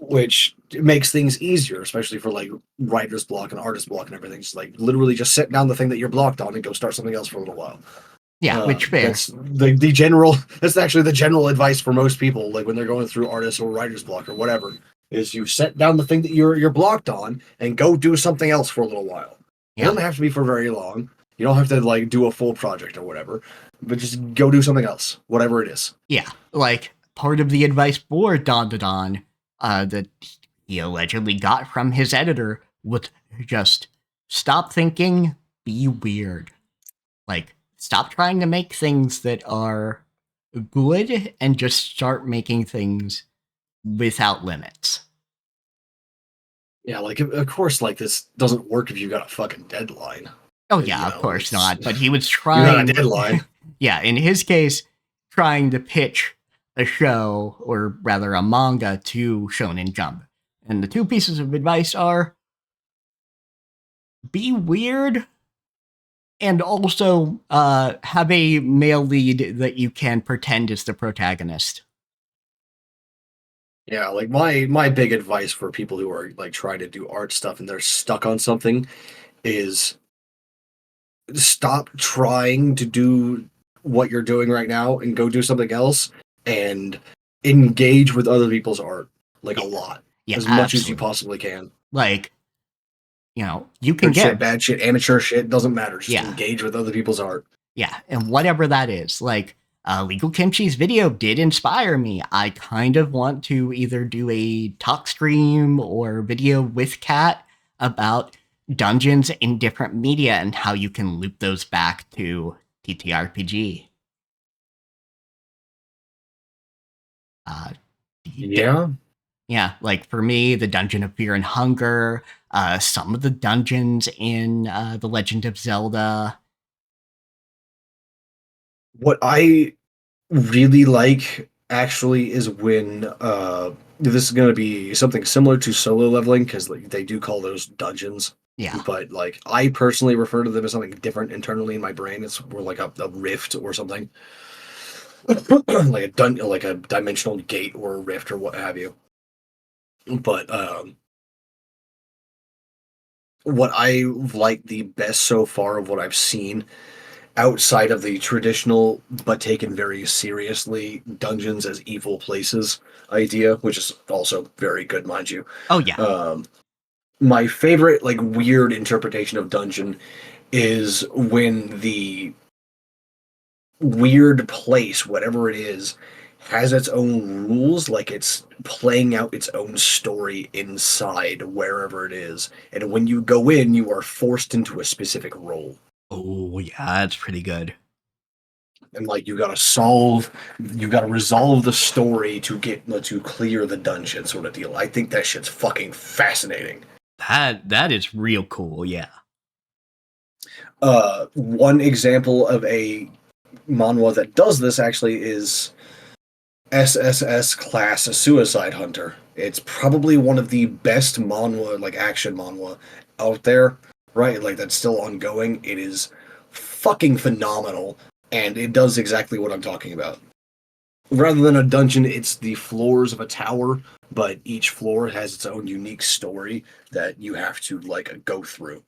Which makes things easier, especially for like writer's block and artist block and everything. Just like literally just set down the thing that you're blocked on and go start something else for a little while. Yeah, which fair. That's the general. That's actually the general advice for most people, like when they're going through artist or writer's block or whatever. Is you set down the thing that you're blocked on and go do something else for a little while. It Yeah. doesn't have to be for very long. You don't have to like do a full project or whatever, but just go do something else, whatever it is. Yeah. Like part of the advice for Don Don that he allegedly got from his editor was just stop thinking, be weird. Like, stop trying to make things that are good and just start making things without limits. Yeah, like of course, like this doesn't work if you got a fucking deadline. Oh, yeah, of course not. But he was You got a trying. deadline. Yeah, in his case, trying to pitch a show, or rather a manga, to Shonen Jump. And the two pieces of advice are be weird and also have a male lead that you can pretend is the protagonist. Yeah, like my big advice for people who are like trying to do art stuff and they're stuck on something is stop trying to do what you're doing right now and go do something else and engage with other people's art like a lot. Yeah, As much as you absolutely. possibly can. Like, you can Good shit, get bad shit, amateur shit, doesn't matter. Just Yeah. engage with other people's art. Yeah, and whatever that is. Like, Legal Kimchi's video did inspire me. I kind of want to either do a talk stream or video with Kat about dungeons in different media and how you can loop those back to TTRPG. Yeah. Yeah, like for me, the Dungeon of Fear and Hunger, some of the dungeons in The Legend of Zelda. What I really like actually is when this is going to be something similar to solo leveling because like, they do call those dungeons. Yeah. But like I personally refer to them as something different internally in my brain. It's more like a rift or something, like a dimensional gate or a rift or what have you. But what I like the best so far of what I've seen outside of the traditional but taken very seriously dungeons as evil places idea, which is also very good, mind you. Oh, yeah. My favorite like weird interpretation of dungeon is when the weird place, whatever it is, has its own rules, like it's playing out its own story inside wherever it is. And when you go in, you are forced into a specific role. Oh, yeah, that's pretty good. And like you gotta resolve the story to get to clear the dungeon sort of deal. I think that shit's fucking fascinating. That is real cool, yeah. One example of a manhwa that does this actually is SSS Class Suicide Hunter. It's probably one of the best manhwa, like action manhwa, out there, right? Like that's still ongoing. It is fucking phenomenal, and it does exactly what I'm talking about. Rather than a dungeon, it's the floors of a tower, but each floor has its own unique story that you have to like go through.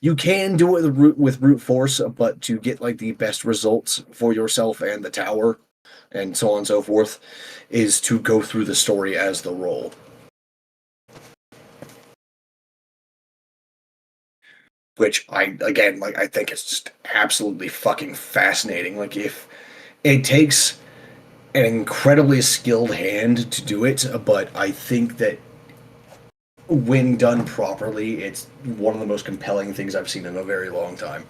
You can do it with brute force, but to get like the best results for yourself and the tower, and so on and so forth, is to go through the story as the role. Which I think it's just absolutely fucking fascinating. Like if it takes an incredibly skilled hand to do it, but I think that when done properly, it's one of the most compelling things I've seen in a very long time.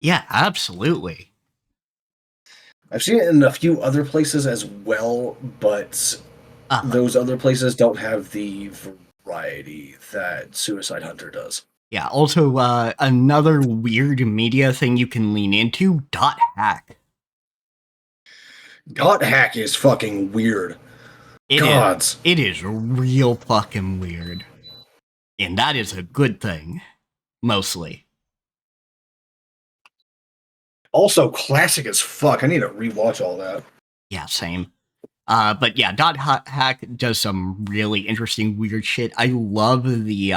Yeah, absolutely. I've seen it in a few other places as well, but those other places don't have the variety that Suicide Hunter does. Yeah, also another weird media thing you can lean into, dot hack. Dot hack is fucking weird. Gods. It is real fucking weird. And that is a good thing, mostly. Also classic as fuck. I need to rewatch all that. Yeah, same. But yeah, dot hack does some really interesting weird shit. I love the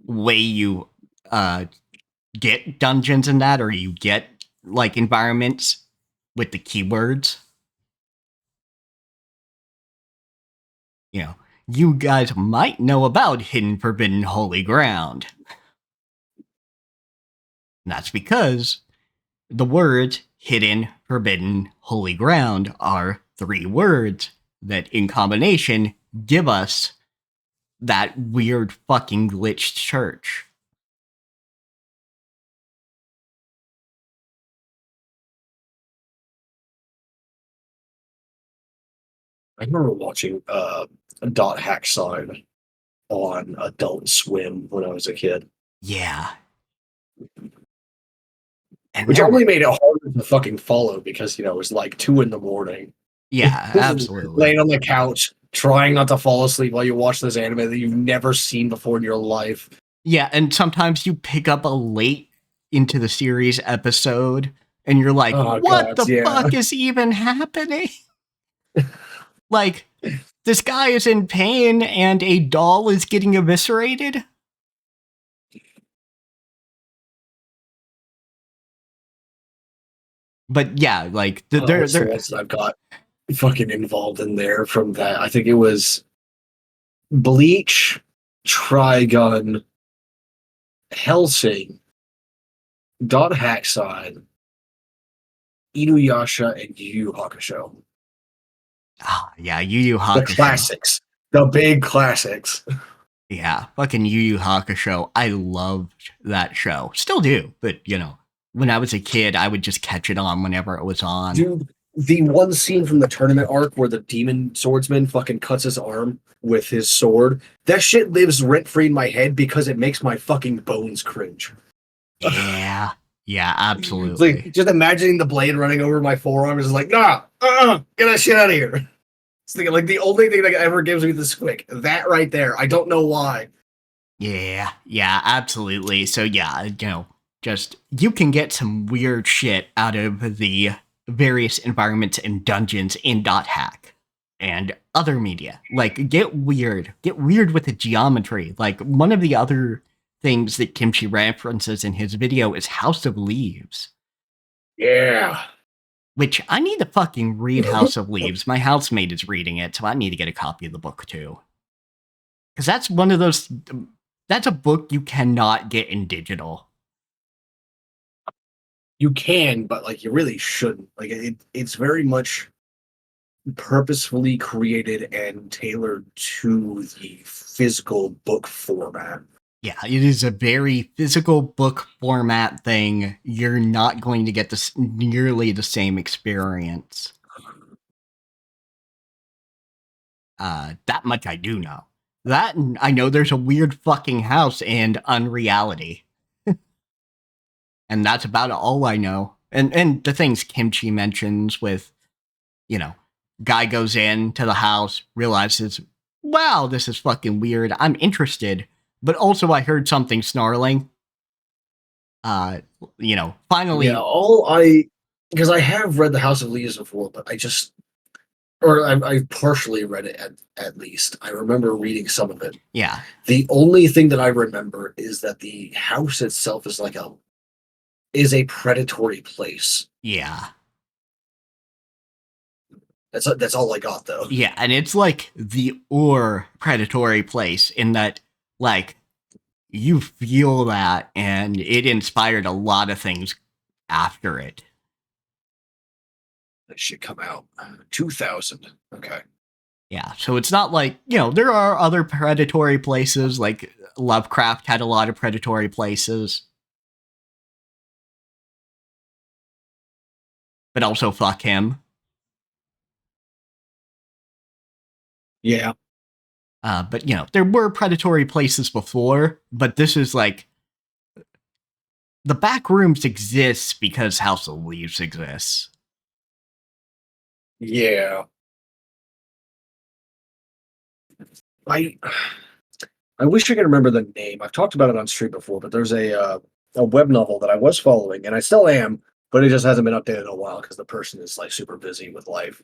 way you get dungeons in that, or you get like environments with the keywords. You guys might know about Hidden Forbidden Holy Ground. And that's because the words Hidden Forbidden Holy Ground are 3 words that in combination give us that weird fucking glitched church. I remember watching a dot hack sign on Adult Swim when I was a kid. Yeah. And Which only made it harder to fucking follow because it was like 2 a.m. Yeah, absolutely. laying on the couch, trying not to fall asleep while you watch this anime that you've never seen before in your life. Yeah, and sometimes you pick up a late into the series episode and you're like, Oh what god, the yeah. fuck is even happening? Like, this guy is in pain and a doll is getting eviscerated? But yeah, like, What's the ones that I've got fucking involved in there from that? I think it was Bleach, Trigun, Hellsing, Dot Hackside, Inuyasha, and Yu Yu Hakusho. yeah, Yu Yu The Hakusho. classics. The big classics. Yeah, fucking Yu Yu Hakusho. I loved that show. Still do, but when I was a kid, I would just catch it on whenever it was on. Dude, the one scene from the tournament arc where the demon swordsman fucking cuts his arm with his sword, that shit lives rent-free in my head because it makes my fucking bones cringe. Yeah, absolutely. It's like, just imagining the blade running over my forearm is like, nah, get that shit out of here. It's like the only thing that ever gives me the squick. That right there. I don't know why. Yeah, absolutely. So yeah, just you can get some weird shit out of the various environments and dungeons in .hack and other media. Like, get weird with the geometry. Like, one of the other things that Kimchi references in his video is House of Leaves. Yeah. Which I need to fucking read House of Leaves. My housemate is reading it, so I need to get a copy of the book too. Because that's one of those. That's a book you cannot get in digital. You can, but like you really shouldn't. Like it's very much purposefully created and tailored to the physical book format. Yeah, it is a very physical book format thing. You're not going to get this nearly the same experience. That much I do know. That, and I know there's a weird fucking house and unreality. And that's about all I know. And the things Kimchi mentions with, guy goes into the house, realizes, wow, this is fucking weird. I'm interested. But also I heard something snarling. Finally. Yeah, because I have read the House of Leaves before, but I've partially read it at least. I remember reading some of it. Yeah. The only thing that I remember is that the house itself is a predatory place. Yeah. That's all I got though. Yeah, and it's like the predatory place in that, like, you feel that, and it inspired a lot of things after it. That should come out 2000. Okay. Yeah, so it's not like, there are other predatory places, like Lovecraft had a lot of predatory places. But also fuck him. Yeah. But, there were predatory places before, but this is like, the back rooms exist because House of Leaves exists. Yeah. I wish I could remember the name. I've talked about it on stream before, but there's a web novel that I was following, and I still am, but it just hasn't been updated in a while because the person is like super busy with life.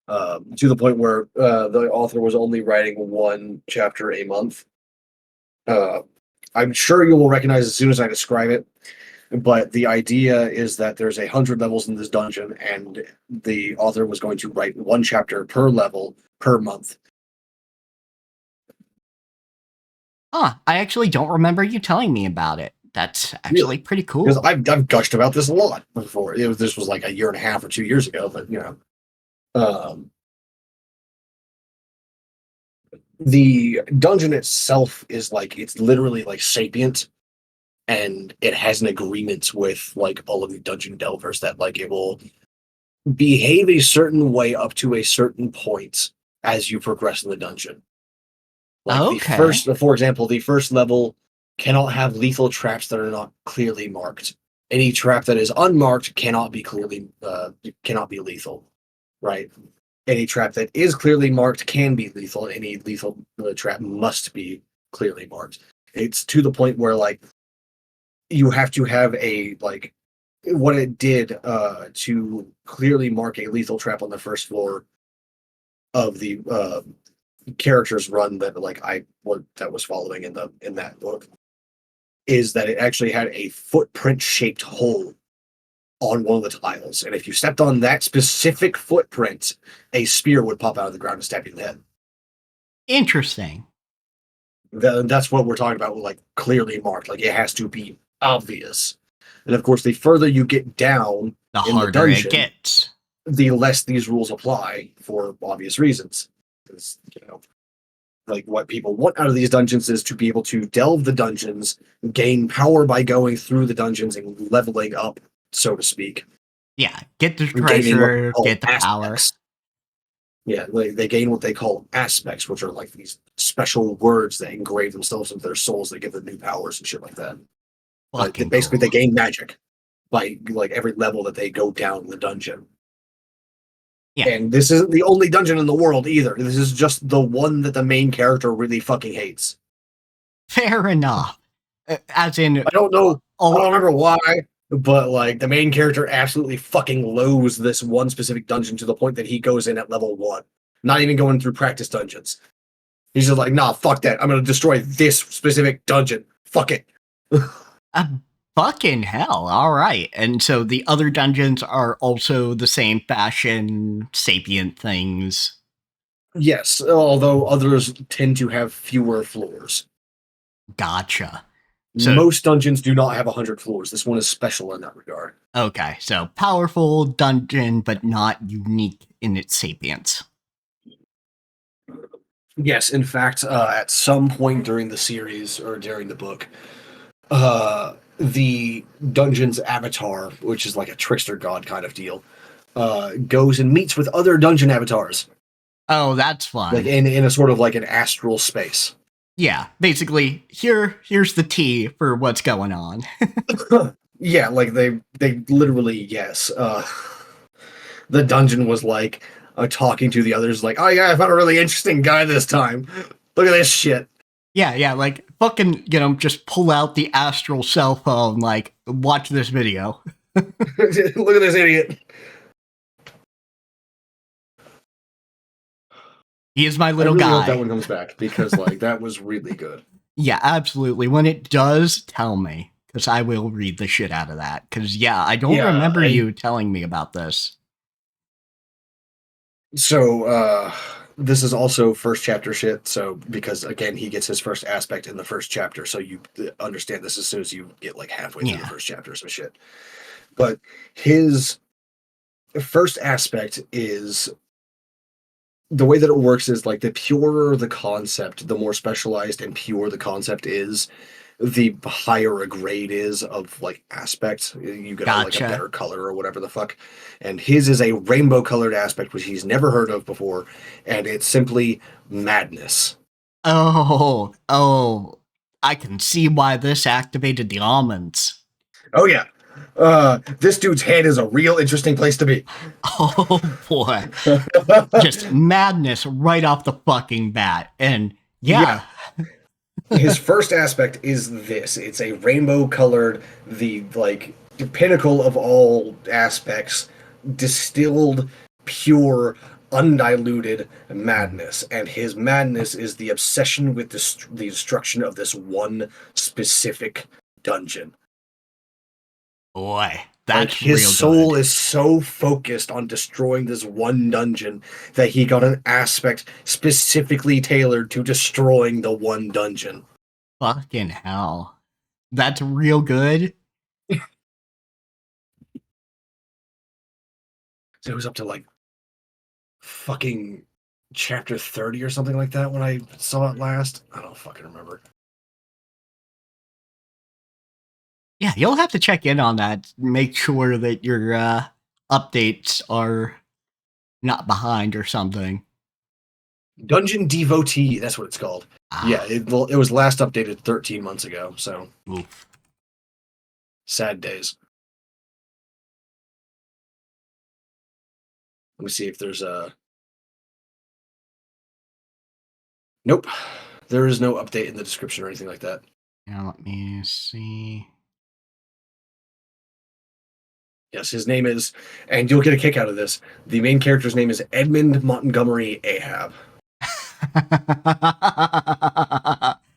To the point where the author was only writing one chapter a month. I'm sure you will recognize as soon as I describe it, but the idea is that there's 100 levels in this dungeon, and the author was going to write one chapter per level per month. I actually don't remember you telling me about it. That's actually pretty cool. Because I've gushed about this a lot before. This was like a year and a half or 2 years ago, but the dungeon itself is it's literally like sapient, and it has an agreement with like all of the dungeon delvers that it will behave a certain way up to a certain point as you progress in the dungeon. For example, the first level cannot have lethal traps that are not clearly marked. Any trap that is unmarked cannot be lethal, right? Any trap that is clearly marked can be lethal. Any lethal trap must be clearly marked. It's to the point where like you have to have a like what it did to clearly mark a lethal trap on the first floor of the character's run that was following in that book is that it actually had a footprint shaped hole on one of the tiles, and if you stepped on that specific footprint, a spear would pop out of the ground and stab you in the head. Interesting. That's what we're talking about with like clearly marked. Like it has to be obvious. And of course, the further you get down The in harder the dungeon, it gets. the less these rules apply for obvious reasons. Because, like what people want out of these dungeons is to be able to delve the dungeons, gain power by going through the dungeons and leveling up, so to speak. Yeah, get the And gaining what they treasure, call get the power. aspects. Yeah, they gain what they call aspects, which are like these special words that engrave themselves into their souls that give them new powers and shit like that. Basically, Cool. they gain magic by like every level that they go down in the dungeon. Yeah. And this isn't the only dungeon in the world either. This is just the one that the main character really fucking hates. Fair enough. As in, I don't know. I don't oh, remember why, but like the main character absolutely fucking loathes this one specific dungeon to the point that he goes in at level 1, not even going through practice dungeons. He's just like, nah, fuck that. I'm gonna destroy this specific dungeon. Fuck it. fucking hell. All right. And so the other dungeons are also the same fashion, sapient things. Yes, although others tend to have fewer floors. Gotcha. So, Most dungeons do not have 100 floors. This one is special in that regard. okay, so powerful dungeon, but not unique in its sapience. Yes, in fact, at some point during the series or during the book, the dungeon's avatar, which is like a trickster god kind of deal, goes and meets with other dungeon avatars, Oh, that's fun. like in a sort of like an astral space. Yeah, basically, here's the tea for what's going on. Yeah, like they literally yes. The dungeon was like talking to the others, like, oh yeah, I found a really interesting guy this time. Look at this shit. Yeah, like fucking, just pull out the astral cell phone, like watch this video. Look at this idiot. He is my little I really guy. hope that one comes back because like that was really good. Yeah, absolutely. When it does, tell me, because I will read the shit out of that. Because yeah, I don't remember you telling me about this. So this is also first chapter shit. So because again, he gets his first aspect in the first chapter, so you understand this as soon as you get like halfway through the first chapter, so shit. But his first aspect is the way that it works is like the purer the concept, the more specialized and pure the concept is, the higher a grade is of like aspect. You get like a better color or whatever the fuck. And his is a rainbow colored aspect, which he's never heard of before, and it's simply madness. Oh, I can see why this activated the almonds. Oh yeah. This dude's head is a real interesting place to be. Oh boy. Just madness right off the fucking bat. And yeah. His first aspect is this. It's a rainbow colored, the pinnacle of all aspects, distilled, pure, undiluted madness. And his madness is the obsession with the destruction of this one specific dungeon. Boy, that's his real soul good. is so focused on destroying this one dungeon that he got an aspect specifically tailored to destroying the one dungeon. Fucking hell. That's real good. So it was up to like fucking chapter 30 or something like that when I saw it last. I don't fucking remember. Yeah, you'll have to check in on that. Make sure that your updates are not behind or something. Dungeon Devotee, that's what it's called. Yeah, it was last updated 13 months ago, so. Oof. Sad days. Let me see if there's a. Nope. There is no update in the description or anything like that. Now let me see. Yes, his name is, and you'll get a kick out of this. The main character's name is Edmund Montgomery Ahab.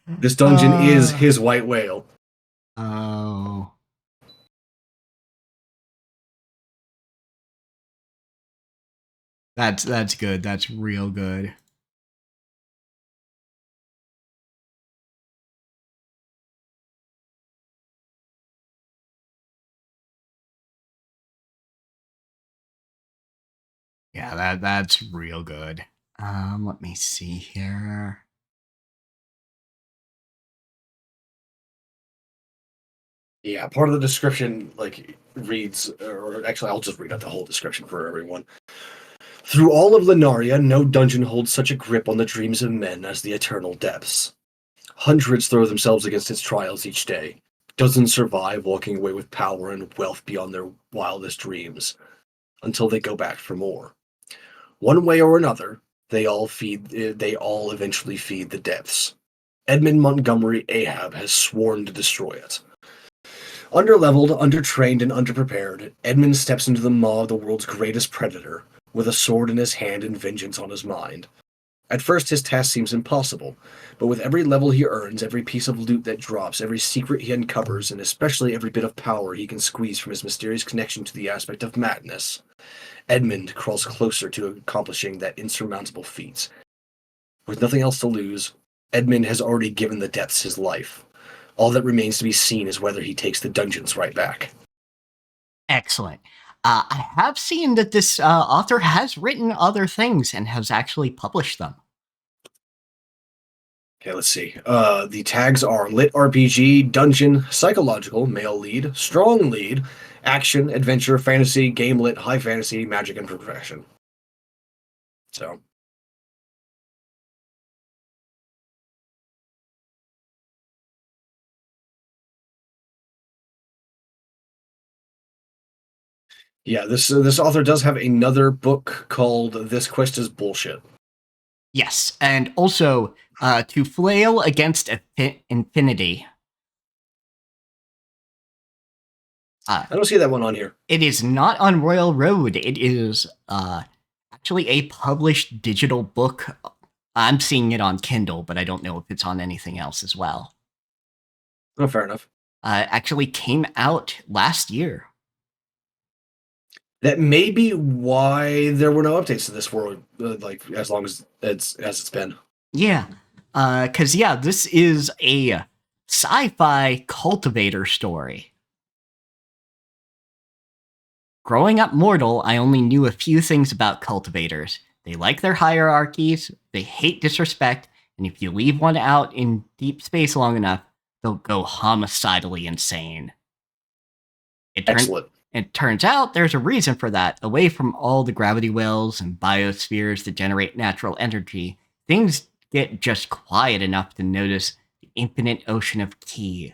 This dungeon is his white whale. Oh. That's good. That's real good. Yeah, that's real good. Let me see here. Yeah, part of the description like reads, or actually, I'll just read out the whole description for everyone. Through all of Lenaria, no dungeon holds such a grip on the dreams of men as the Eternal Depths. Hundreds throw themselves against its trials each day. Dozens survive, walking away with power and wealth beyond their wildest dreams, until they go back for more. One way or another, they all eventually feed the depths. Edmund Montgomery Ahab has sworn to destroy it. Underleveled, undertrained, and underprepared, Edmund steps into the maw of the world's greatest predator, with a sword in his hand and vengeance on his mind. At first, his task seems impossible, but with every level he earns, every piece of loot that drops, every secret he uncovers, and especially every bit of power he can squeeze from his mysterious connection to the aspect of madness, Edmund crawls closer to accomplishing that insurmountable feat. With nothing else to lose, Edmund has already given the depths his life. All that remains to be seen is whether he takes the dungeons right back. Excellent. I have seen that this author has written other things and has actually published them. Okay, let's see. The tags are lit RPG, dungeon, psychological, male lead, strong lead, action, adventure, fantasy, game lit, high fantasy, magic, and progression. So. Yeah, this author does have another book called This Quest is Bullshit. Yes, and also To Flail Against Infinity. I don't see that one on here. It is not on Royal Road. It is actually a published digital book. I'm seeing it on Kindle, but I don't know if it's on anything else as well. Oh, fair enough. Actually came out last year. That may be why there were no updates to this world, like as long as it's been. Yeah, because this is a sci-fi cultivator story. Growing up mortal, I only knew a few things about cultivators. They like their hierarchies, they hate disrespect, and if you leave one out in deep space long enough, they'll go homicidally insane. Excellent. It turns out there's a reason for that. Away from all the gravity wells and biospheres that generate natural energy, things get just quiet enough to notice the infinite ocean of ki,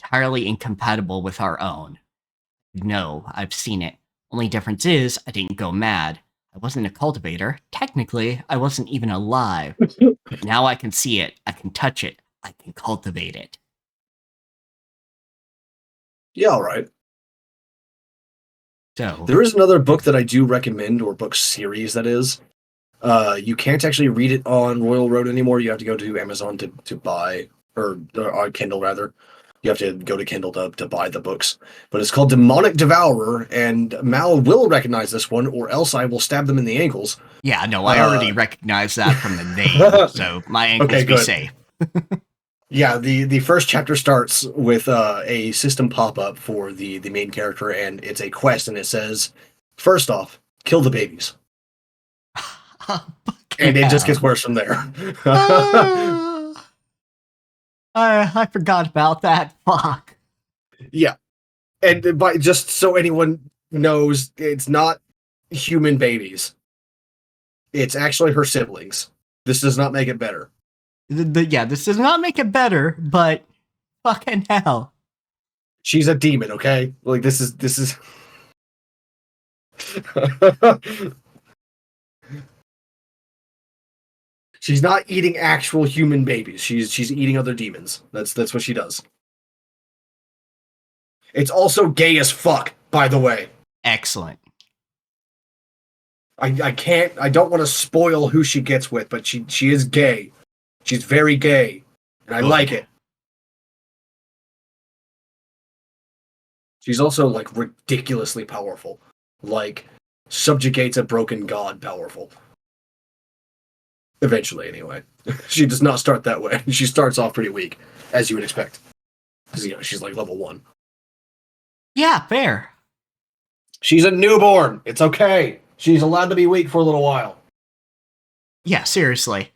entirely incompatible with our own. No, I've seen it. Only difference is, I didn't go mad. I wasn't a cultivator. Technically, I wasn't even alive. But now I can see it. I can touch it. I can cultivate it. Yeah, all right. So there is another book that I do recommend, or book series that is. You can't actually read it on Royal Road anymore. You have to go to Amazon to buy, or on Kindle rather. You have to go to Kindle to buy the books. But it's called Demonic Devourer, and Mal will recognize this one, or else I will stab them in the ankles. Yeah, no, I already recognize that from the name, so my ankles be safe. Yeah, the first chapter starts with a system pop-up for the main character, and it's a quest, and it says, first off, kill the babies. And it just gets worse from there. I forgot about that. Fuck. Yeah. And by just so anyone knows, it's not human babies. It's actually her siblings. This does not make it better. This does not make it better, but fucking hell. She's a demon, okay? Like this is She's not eating actual human babies. She's eating other demons. That's what she does. It's also gay as fuck, by the way. Excellent. I don't want to spoil who she gets with, but she is gay. She's very gay. And I like it. She's also like ridiculously powerful. Like subjugates a broken god powerful. Eventually, anyway. She does not start that way. She starts off pretty weak, as you would expect. Because, she's like level 1. Yeah, fair. She's a newborn. It's okay. She's allowed to be weak for a little while. Yeah, seriously.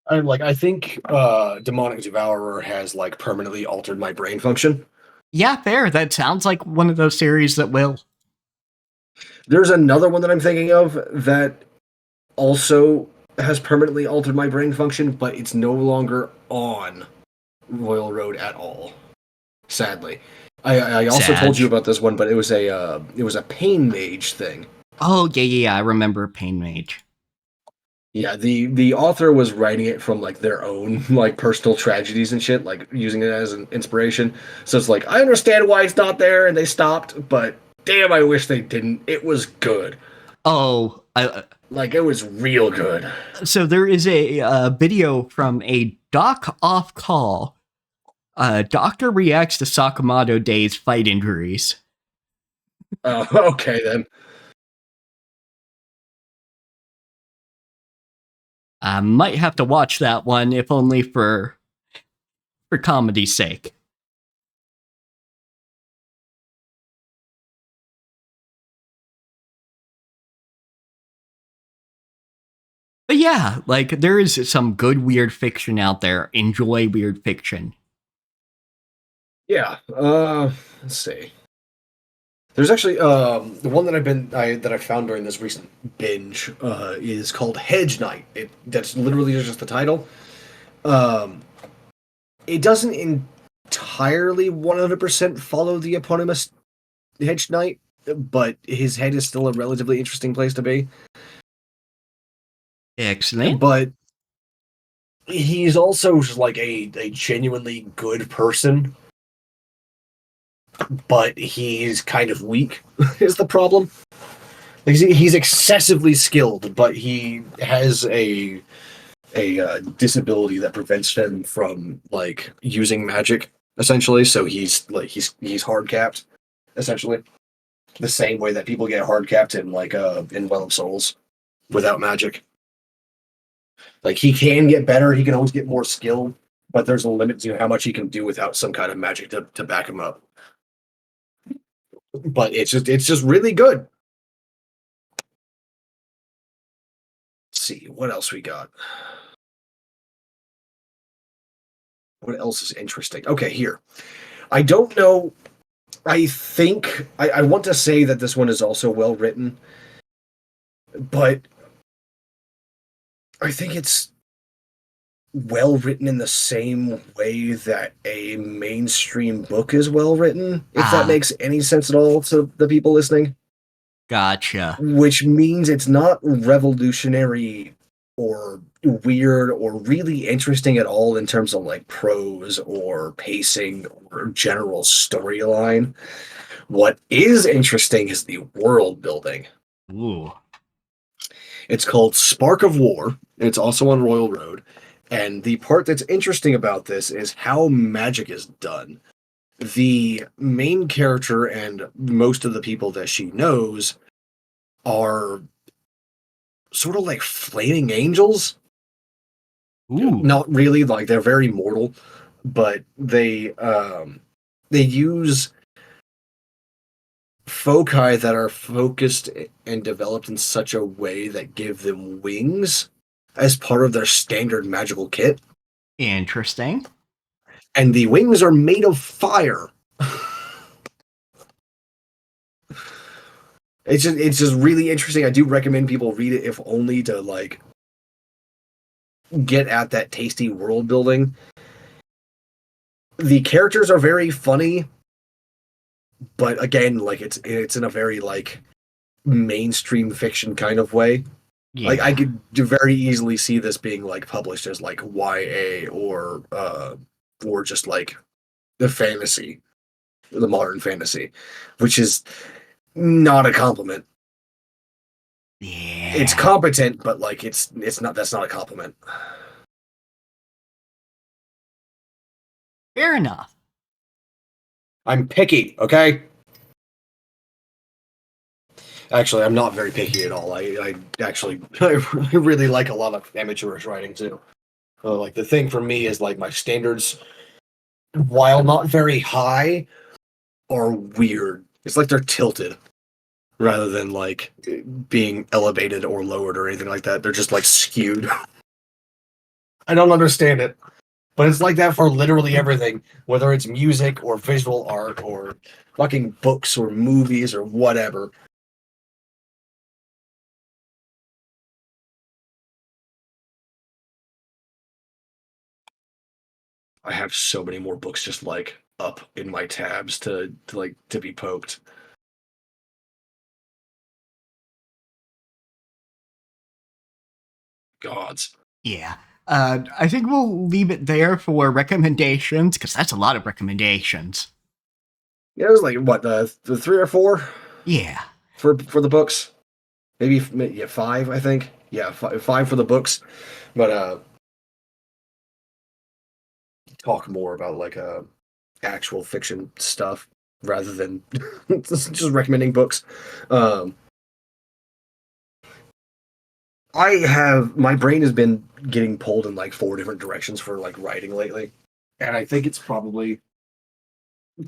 I think Demonic Devourer has like permanently altered my brain function. Yeah, fair. That sounds like one of those series that will. There's another one that I'm thinking of that also has permanently altered my brain function, but it's no longer on Royal Road at all. Sadly, I also told you about this one, but it was a Pain Mage thing. Oh yeah, I remember Pain Mage. Yeah, the author was writing it from like their own like personal tragedies and shit, like using it as an inspiration. So it's like I understand why it's not there, and they stopped, but damn, I wish they didn't. It was good. Oh, like it was real good. So there is a video from a doc off call. Doctor reacts to Sakamoto Day's fight injuries. Oh, okay then. I might have to watch that one, if only for comedy's sake. But yeah, like there is some good weird fiction out there. Enjoy weird fiction. Yeah. Let's see. There's actually the one that I found during this recent binge is called Hedge Knight. That's literally just the title. It doesn't entirely 100% follow the eponymous Hedge Knight, but his head is still a relatively interesting place to be. Excellent. But he's also just like a genuinely good person. But he's kind of weak, is the problem. He's excessively skilled, but he has a disability that prevents him from like using magic, essentially. So he's hard capped, essentially, the same way that people get hard capped in like in Well of Souls without magic. Like he can get better, he can always get more skill, but there's a limit to how much he can do without some kind of magic to back him up. But it's just really good. Let's see what else we got. What else is interesting? Okay, here. I don't know. I think I want to say that this one is also well written, but I think it's well written in the same way that a mainstream book is well written, if that makes any sense at all to the people listening. Gotcha. Which means it's not revolutionary or weird or really interesting at all in terms of like prose or pacing or general storyline. What is interesting is the world building. Ooh. It's called Spark of War. It's also on Royal Road. And the part that's interesting about this is how magic is done. The main character and most of the people that she knows are sort of like flaming angels. Ooh. Not really, like they're very mortal, but they use foci that are focused and developed in such a way that give them wings as part of their standard magical kit. Interesting. And the wings are made of fire. It's just really interesting. I do recommend people read it, if only to like get at that tasty world building. The characters are very funny. but again, like it's in a very like mainstream fiction kind of way. Like I Yeah. could very easily see this being like published as like YA or just like the fantasy, the modern fantasy, which is not a compliment. It's Yeah. competent, but like it's not that's not a compliment. Fair enough. I'm picky, okay? Actually, I'm not very picky at all. I actually I really like a lot of amateurish writing too. Like the thing for me is like my standards, while not very high, are weird. It's like they're tilted rather than like being elevated or lowered or anything like that. They're just like skewed. I don't understand it, but it's like that for literally everything, whether it's music or visual art or fucking books or movies or whatever. I have so many more books just like up in my tabs to be poked. Gods. Yeah. I think we'll leave it there for recommendations because that's a lot of recommendations. Yeah, it was like what the three or four Yeah. for the books. Maybe yeah, five. I think. Yeah, five for the books. But talk more about like actual fiction stuff rather than just recommending books. Um, I have my brain has been getting pulled in like four different directions for like writing lately, and I think it's probably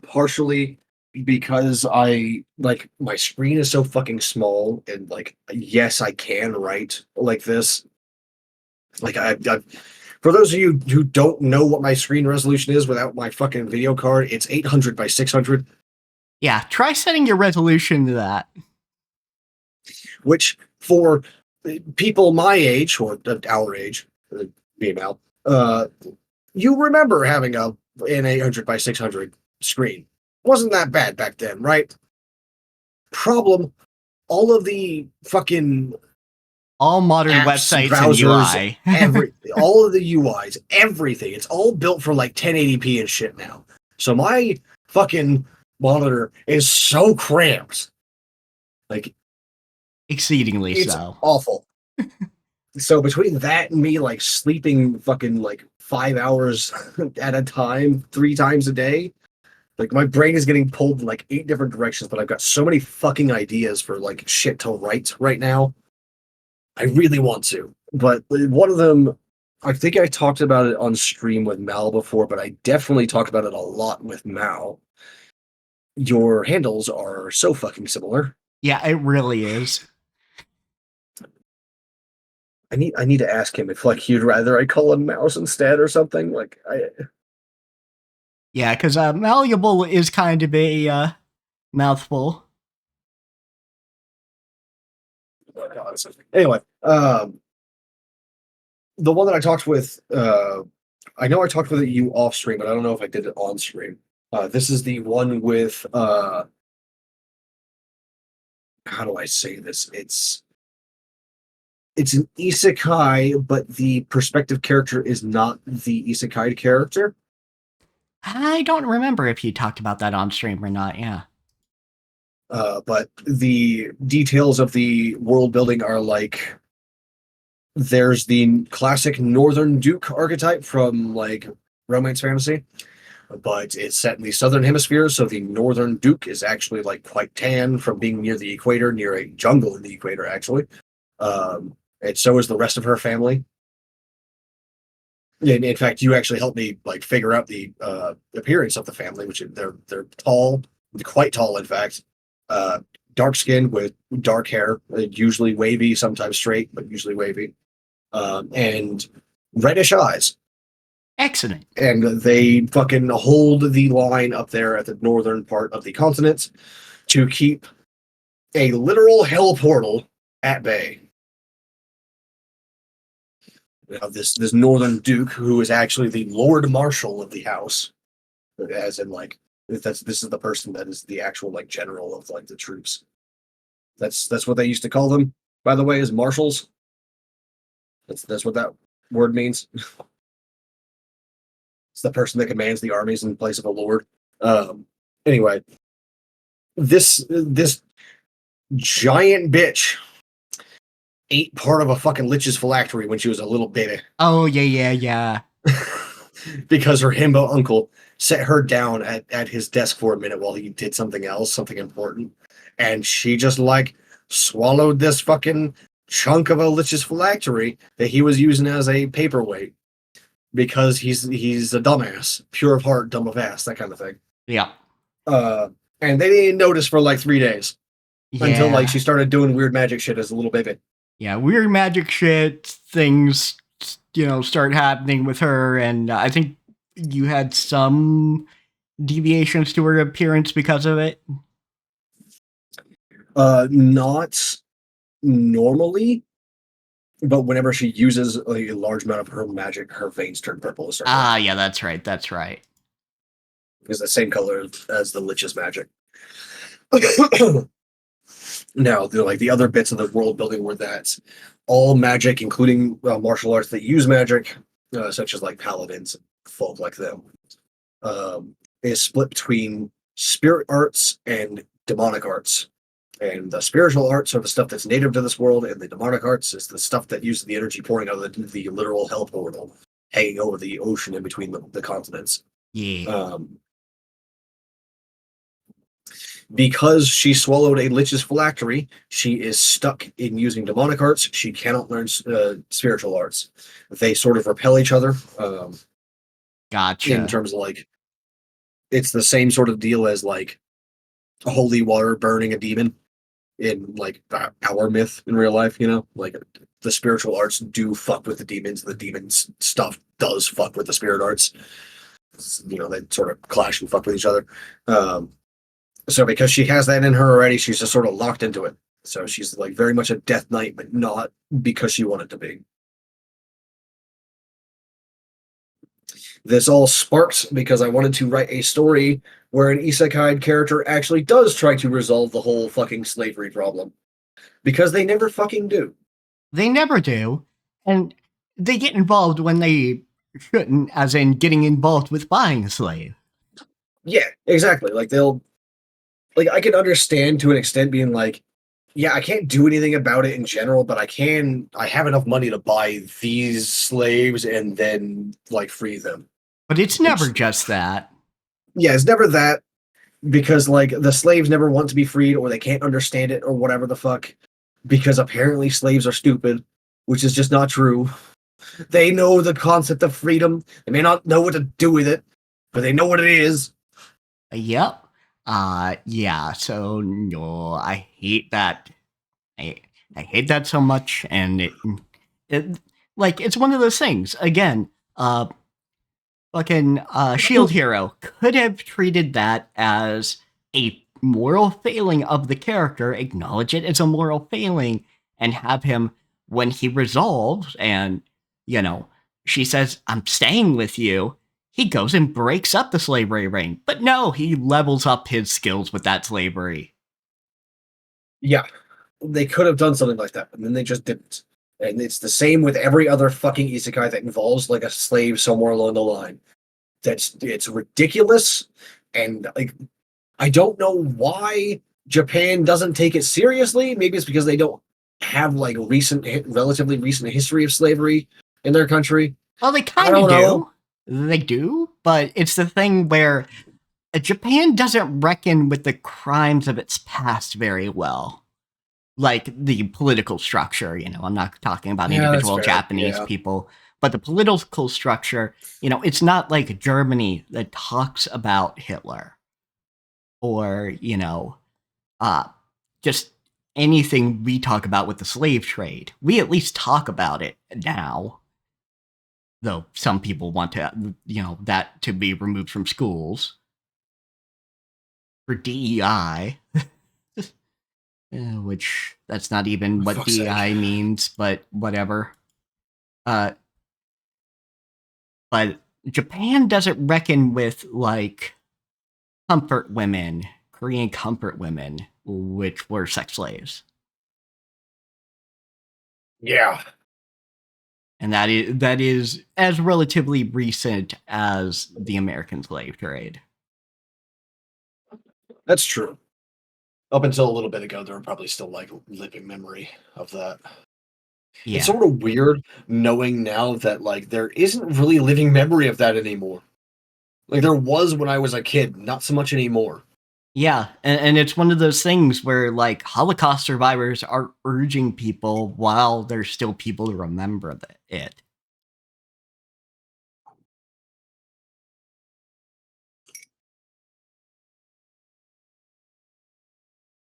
partially because I like my screen is so fucking small and like yes I can write like this like I for those of you who don't know what my screen resolution is without my fucking video card, it's 800 by 600, Yeah. Try setting your resolution to that. which for people my age or our age, me and Al, you remember having an 800 by 600 screen. Wasn't that bad back then, right? Problem, all of the fucking All modern apps, websites and browsers, UI. all of the UIs, everything. It's all built for like 1080p and shit now. So my fucking monitor is so cramped. Like Exceedingly it's so. awful. So between that and me like sleeping fucking like 5 hours at a time, three times a day, like my brain is getting pulled in like eight different directions, but I've got so many fucking ideas for like shit to write right now. I really want to. But one of them, I think I talked about it on stream with Mal before, but I definitely talked about it a lot with Mal. Your handles are so fucking similar. Yeah, it really is. I need to ask him if like you'd rather I call him Mouse instead or something. Like I Yeah, because malleable is kind of a mouthful. oh God. Anyway, the one that I talked with I know I talked with you off stream, but I don't know if I did it on stream. This is the one with how do I say this? It's an isekai, but the perspective character is not the isekai character. I don't remember if you talked about that on stream or not. Yeah. But the details of the world building are like there's the classic Northern Duke archetype from like romance fantasy, but it's set in the southern hemisphere, so the Northern Duke is actually like quite tan from being near the equator, near a jungle in the equator, actually. And so is the rest of her family. In fact, you actually helped me like figure out the appearance of the family, which they're tall, quite tall, in fact. Uh, dark skinned with dark hair, usually wavy, sometimes straight, but usually wavy, and reddish eyes. Excellent. And they fucking hold the line up there at the northern part of the continent to keep a literal hell portal at bay. This northern duke who is actually the Lord Marshal of the house, as in like This is the person that is the actual like general of like the troops. That's what they used to call them, by the way, is marshals. That's what that word means. It's the person that commands the armies in place of a lord. Anyway, this giant bitch ate part of a fucking lich's phylactery when she was a little baby. Oh, yeah. Because her himbo uncle set her down at his desk for a minute while he did something else, something important. And she just like swallowed this fucking chunk of a lich's phylactery that he was using as a paperweight because he's a dumbass, pure of heart, dumb of ass, that kind of thing. Yeah. And they didn't notice for like 3 days until like Yeah. she started doing weird magic shit as a little baby. Yeah, weird magic shit, things, start happening with her, and I think you had some deviations to her appearance because of it. Not normally, but whenever she uses a large amount of her magic, her veins turn purple. Yeah, that's right. It's the same color as the Lich's magic. Now, the other bits of the world building were that all magic, including martial arts that use magic, such as like paladins and folk like them, is split between spirit arts and demonic arts. And the spiritual arts are the stuff that's native to this world, and the demonic arts is the stuff that uses the energy pouring out of the literal hell portal hanging over the ocean in between the continents. Yeah. Because she swallowed a lich's phylactery, she is stuck in using demonic arts. She cannot learn spiritual arts. They sort of repel each other. Gotcha. In terms of like, it's the same sort of deal as like holy water burning a demon in like our myth in real life. Like the spiritual arts do fuck with the demons. The demons stuff does fuck with the spirit arts. They sort of clash and fuck with each other. So because she has that in her already, she's just sort of locked into it. So she's like very much a Death Knight, but not because she wanted to be. This all sparked because I wanted to write a story where an isekai character actually does try to resolve the whole fucking slavery problem. Because they never fucking do. They never do. And they get involved when they shouldn't, as in getting involved with buying a slave. Yeah, exactly. Like I can understand to an extent being like, yeah, I can't do anything about it in general, but I have enough money to buy these slaves and then like free them. But it's never just that. Yeah, it's never that, because like the slaves never want to be freed, or they can't understand it, or whatever the fuck, because apparently slaves are stupid, which is just not true. They know the concept of freedom. They may not know what to do with it, but they know what it is. Yep. Yeah, so no, I hate that. I hate that so much, and it like it's one of those things. Again, fucking Shield Hero could have treated that as a moral failing of the character, acknowledge it as a moral failing, and have him, when he resolves and, she says, I'm staying with you, he goes and breaks up the slavery ring. But no, he levels up his skills with that slavery. Yeah, they could have done something like that, and then they just didn't. And it's the same with every other fucking isekai that involves like a slave somewhere along the line. It's ridiculous, and like I don't know why Japan doesn't take it seriously. Maybe it's because they don't have like relatively recent history of slavery in their country. Well, they kind of do. They do, but it's the thing where Japan doesn't reckon with the crimes of its past very well. Like the political structure, I'm not talking about individual Japanese people, but the political structure, it's not like Germany that talks about Hitler or, just anything we talk about with the slave trade. We at least talk about it now, though some people want to, that to be removed from schools for DEI. Which that's not even what DEI means, but whatever. But Japan doesn't reckon with like comfort women, Korean comfort women, which were sex slaves. Yeah, And that is as relatively recent as the American slave trade. that's true. Up until a little bit ago, there were probably still like living memory of that. It's Yeah. sort of weird knowing now that like there isn't really living memory of that anymore. Like there was when I was a kid, not so much anymore. Yeah, and it's one of those things where like Holocaust survivors are urging people while there's still people to remember it.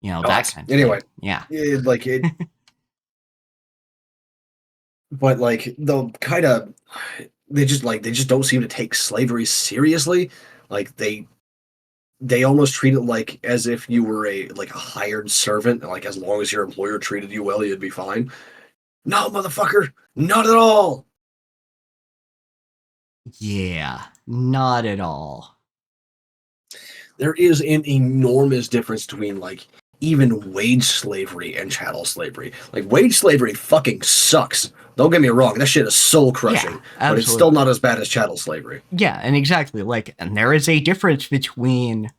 You know, Oh, that it's, kind of anyway, thing. Yeah. like it, but like the kind of they just don't seem to take slavery seriously. Like they almost treat it like as if you were a hired servant. Like as long as your employer treated you well, you'd be fine. No, motherfucker, not at all. Yeah, not at all. There is an enormous difference between like even wage slavery and chattel slavery. Like wage slavery fucking sucks. Don't get me wrong, that shit is soul Yeah, crushing, but it's still absolutely. not as bad as chattel slavery. Yeah, and exactly. Like, and there is a difference between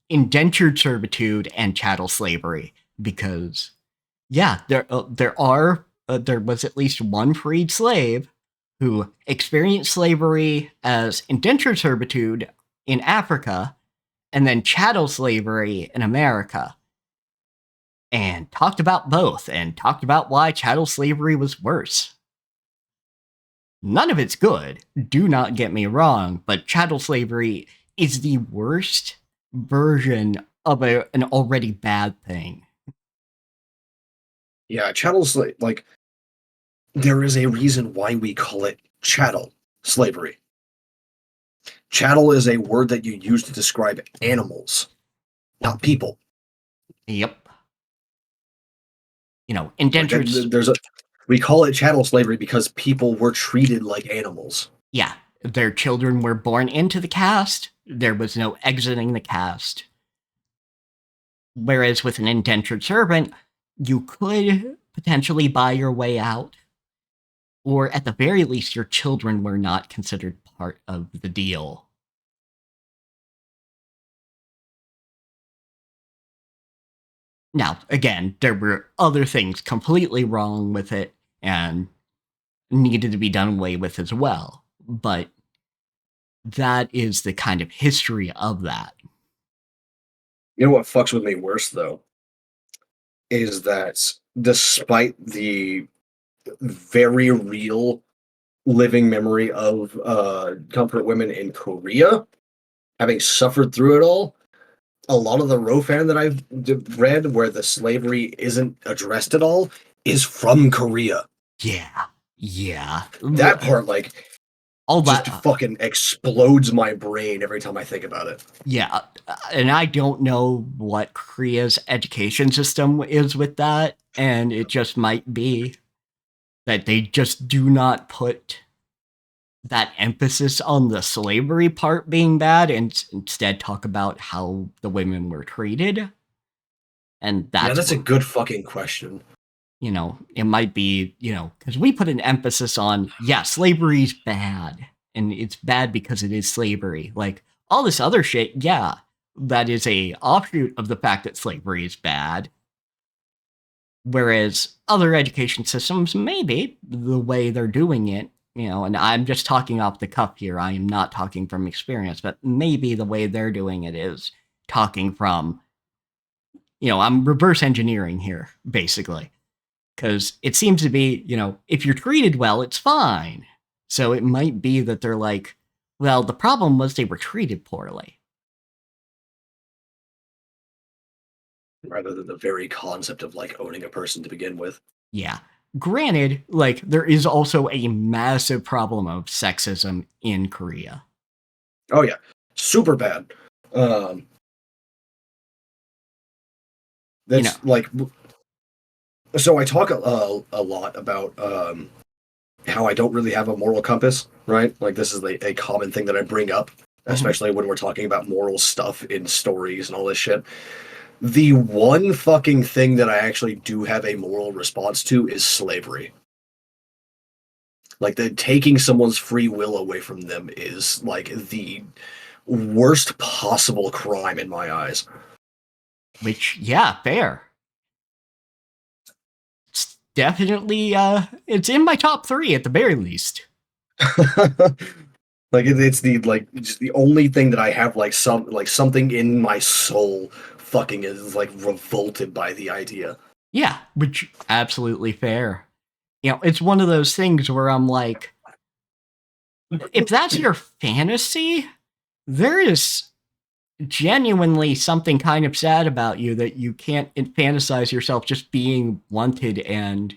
indentured servitude and chattel slavery because, yeah, there was at least one freed slave who experienced slavery as indentured servitude in Africa and then chattel slavery in America, and talked about both and talked about why chattel slavery was worse. None of it's good, do not get me wrong, but chattel slavery is the worst version of an already bad thing. Yeah, like there is a reason why we call it chattel slavery. Chattel is a word that you use to describe animals, not people. Yep. You know, Like indentures, there's a we call it chattel slavery because people were treated like animals. yeah, their children were born into the caste, there was no exiting the caste. Whereas with an indentured servant, you could potentially buy your way out, or at the very least, your children were not considered part of the deal. Now, again, there were other things completely wrong with it and needed to be done away with as well. But that is the kind of history of that. You know what fucks with me worse though is that despite the very real living memory of comfort women in Korea, having suffered through it all, a lot of the Rofan that I've read where the slavery isn't addressed at all is from Korea. Yeah. Yeah. That part, like, All just that. fucking explodes my brain every time I think about it. Yeah. And I don't know what Korea's education system is with that. And it just might be that they just do not put that emphasis on the slavery part being bad and instead talk about how the women were treated. And Yeah, that's, that's a good fucking question. you know, it might be, you know, because we put an emphasis on, yeah, slavery's bad. And it's bad because it is slavery. Like all this other shit, yeah, that is a offshoot of the fact that slavery is bad. Whereas other education systems, maybe the way they're doing it, you know, and I'm just talking off the cuff here, I am not talking from experience, but maybe the way they're doing it is talking from, you know, I'm reverse engineering here, basically. Because it seems to be, you know, if you're treated well, it's fine. So it might be that they're like, well, the problem was they were treated poorly. Rather than the very concept of like owning a person to begin with. Yeah. Granted, like, there is also a massive problem of sexism in Korea. Oh yeah, super bad. Um, You know, that's like so. I talk a lot about how I don't really have a moral compass, right? Like this is a common thing that I bring up Mhm. especially when we're talking about moral stuff in stories and all this shit. The one fucking thing that I actually do have a moral response to is slavery. Like the taking someone's free will away from them is like the worst possible crime in my eyes. Which, yeah, fair. It's definitely, it's in my top 3 at the very least. Like it's the like just the only thing that I have like something in my soul fucking is like revolted by the idea. Yeah, which absolutely fair. It's one of those things where I'm like, if that's your fantasy, there is genuinely something kind of sad about you that you can't fantasize yourself just being wanted and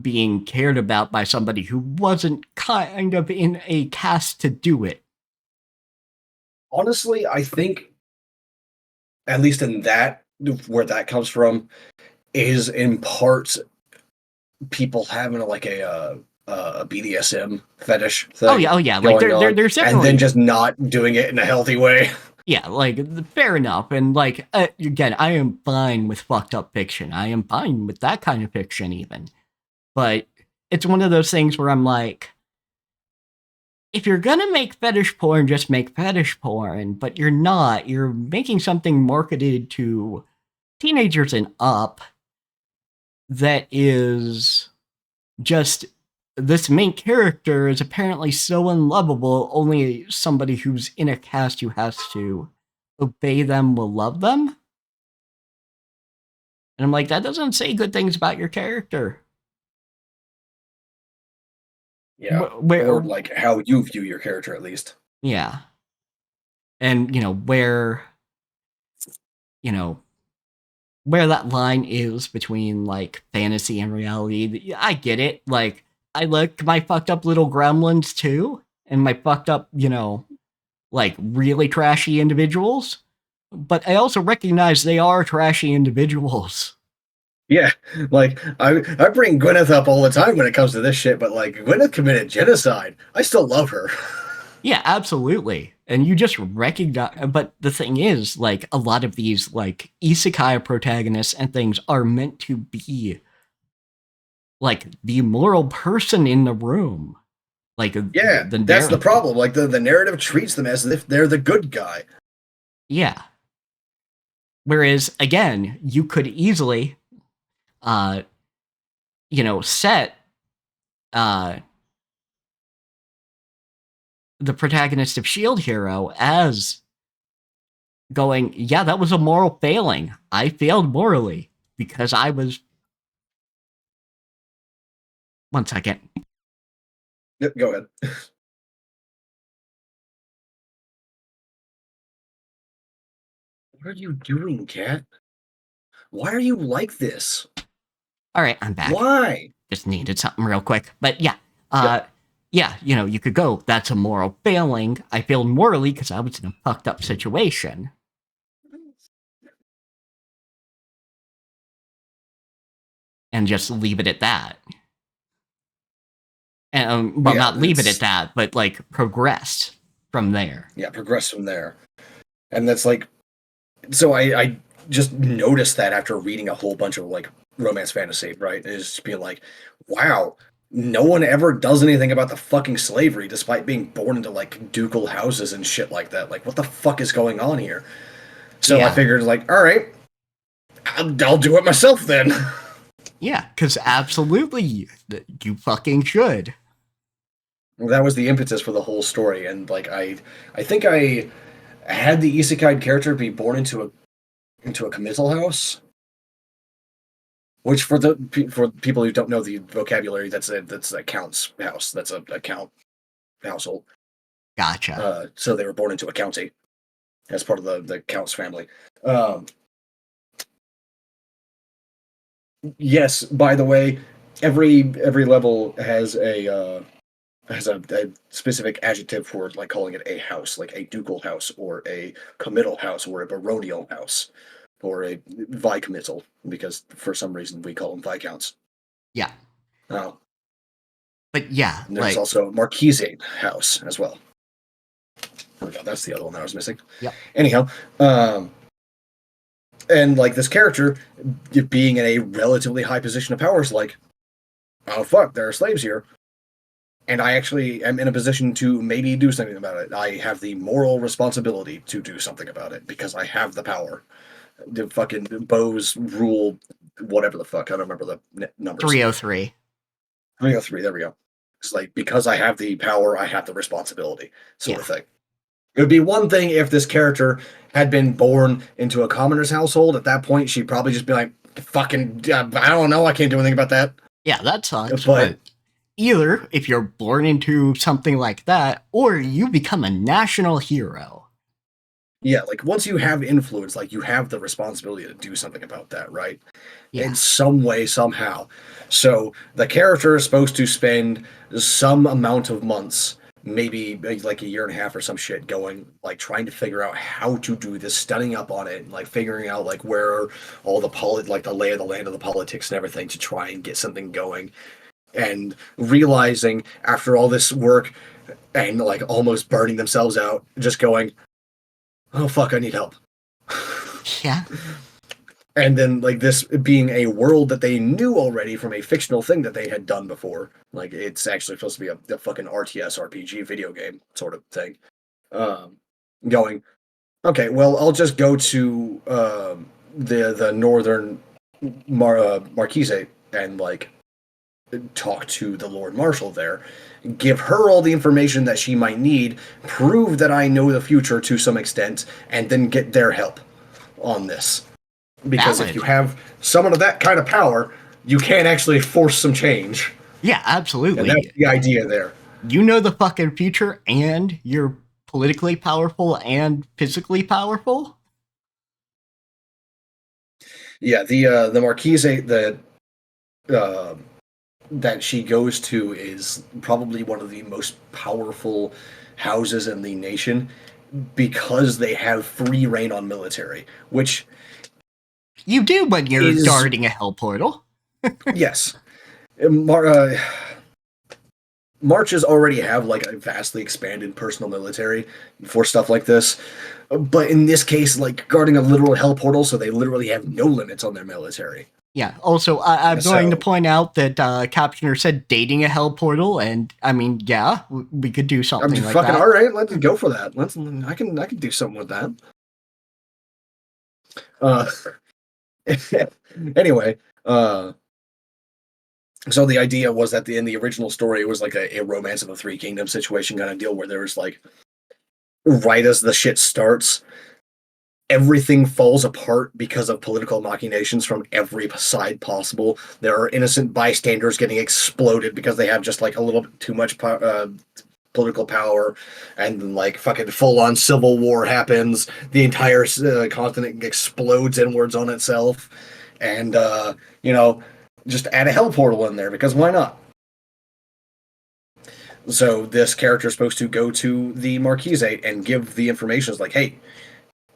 being cared about by somebody who wasn't kind of in a cast to do it. Honestly, I think at least in that where that comes from is in part people having a BDSM fetish thing Oh yeah, like going on, there's and then definitely, just not doing it in a healthy way. yeah, like fair enough. And like again, I am fine with fucked up fiction. I am fine with that kind of fiction even. But it's one of those things where I'm like, if you're gonna make fetish porn, just make fetish porn. But you're not. You're making something marketed to teenagers and up that is just, this main character is apparently so unlovable, only somebody who's in a cast who has to obey them will love them. And I'm like, that doesn't say good things about your character. Yeah, or Where, like how you view your character at least. yeah. And, you know, where that line is between like fantasy and reality, I get it. Like, I like my fucked up little gremlins too, and my fucked up, like really trashy individuals. But I also recognize they are trashy individuals. Yeah, like I bring Gwyneth up all the time when it comes to this shit, but like Gwyneth committed genocide. I still love her. Yeah, absolutely. And you just recognize, but the thing is, like, a lot of these, like, isekai protagonists and things are meant to be, like, the moral person in the room. Like, Yeah, the that's the narrative. problem. Like the narrative treats them as if they're the good guy. Yeah. Whereas, again, you could easily, uh, set, uh, the protagonist of Shield Hero as going, yeah, that was a moral failing. I failed morally because I was. One second. Yep, go ahead. What are you doing, cat? Why are you like this? All right, I'm back. Why? Just needed something real quick. But yeah, Yep. yeah, you could go, that's a moral failing. I failed morally because I was in a fucked up situation. And just leave it at that. And, well, Yeah, not leave it at that, but like progress from there. yeah, progress from there. And that's like so I just noticed that after reading a whole bunch of like romance fantasy, right? And just being like, wow, no one ever does anything about the fucking slavery despite being born into like ducal houses and shit like that. Like, what the fuck is going on here? So I Yeah. figured, like, all right, I'll do it myself then. Yeah, because absolutely, you fucking should. That was the impetus for the whole story, and like I think I had the isekai character be born into a committal house, which for people who don't know the vocabulary, that's a count's house. That's a count household. Gotcha. So they were born into a county as part of the count's family. Um, yes, by the way, every level has a specific adjective for like calling it a house, like a ducal house or a committal house or a baronial house or a vicommittal, because for some reason we call them viscounts. Yeah. Uh, But yeah, and there's like, also Marquise house as well. Oh god, that's the other one that I was missing. Yep. Anyhow, and like this character being in a relatively high position of power is like, oh fuck, there are slaves here. And I actually am in a position to maybe do something about it. I have the moral responsibility to do something about it because I have the power. The fucking Bose rule, whatever the fuck. I don't remember the numbers. 303. 303, there we go. It's like, because I have the power, I have the responsibility, sort of thing. It would be one thing if this character had been born into a commoner's household. At that point, she'd probably just be like, fucking, I don't know, I can't do anything about that. Yeah, that sucks. But either if you're born into something like that, or you become a national hero. Yeah, like once you have influence, like you have the responsibility to do something about that, right? Yeah. In some way, somehow. So the character is supposed to spend some amount of months, maybe like a year and a half or some shit, going like trying to figure out how to do this, studying up on it, and like figuring out like where all the like the lay of the land of the politics and everything to try and get something going. And realizing after all this work and like almost burning themselves out, just going, oh fuck, I need help. Yeah. And then like this being a world that they knew already from a fictional thing that they had done before. Like it's actually supposed to be a fucking RTS RPG video game sort of thing. Going, okay, well I'll just go to the northern Marquise and like talk to the Lord Marshal there, give her all the information that she might need, prove that I know the future to some extent, and then get their help on this. Because if you have someone of that kind of power, you can actually force some change. Yeah, absolutely. And that's the idea there. You know the fucking future, and you're politically powerful and physically powerful? Yeah, the Marquise that she goes to is probably one of the most powerful houses in the nation because they have free reign on military, which you do when you're guarding a hell portal. Yes. Marches already have like a vastly expanded personal military for stuff like this. But in this case, like guarding a literal hell portal, so they literally have no limits on their military. Yeah. Also, I'm going to point out that Captioner said dating a hell portal, and I mean, yeah, we could do something like fucking that. All right, let's go for that. I can do something with that. Anyway, so the idea was that in the original story, it was like a Romance of the Three Kingdoms situation kind of deal where there was like, right as the shit starts, everything falls apart because of political machinations from every side possible. There are innocent bystanders getting exploded because they have just like a little bit too much political power, and then like fucking full-on civil war happens. The entire continent explodes inwards on itself, and just add a hell portal in there because why not? So this character is supposed to go to the Marquise and give the information. It's like, hey,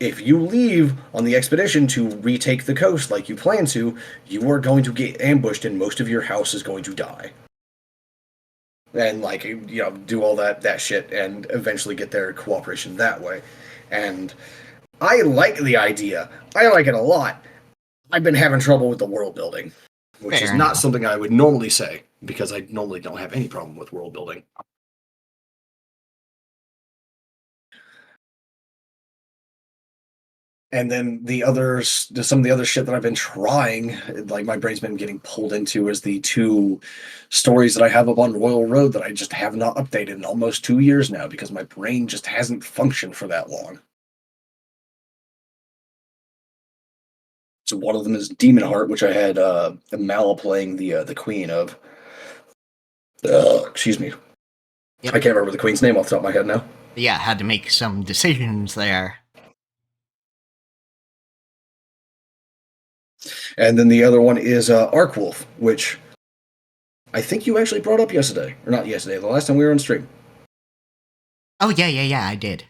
if you leave on the expedition to retake the coast like you plan to, you are going to get ambushed and most of your house is going to die. And like, do all that shit and eventually get their cooperation that way. And I like the idea. I like it a lot. I've been having trouble with the world building, which is not something I would normally say because I normally don't have any problem with world building. And then some of the other shit that I've been trying, like my brain's been getting pulled into, is the 2 stories that I have up on Royal Road that I just have not updated in almost 2 years now because my brain just hasn't functioned for that long. So one of them is Demon Heart, which I had Mal playing the queen of. Excuse me. Yep. I can't remember the queen's name off the top of my head now. Yeah, had to make some decisions there. And then the other one is Arkwolf, which I think you actually brought up yesterday. Or not yesterday, the last time we were on stream. Oh, yeah, I did.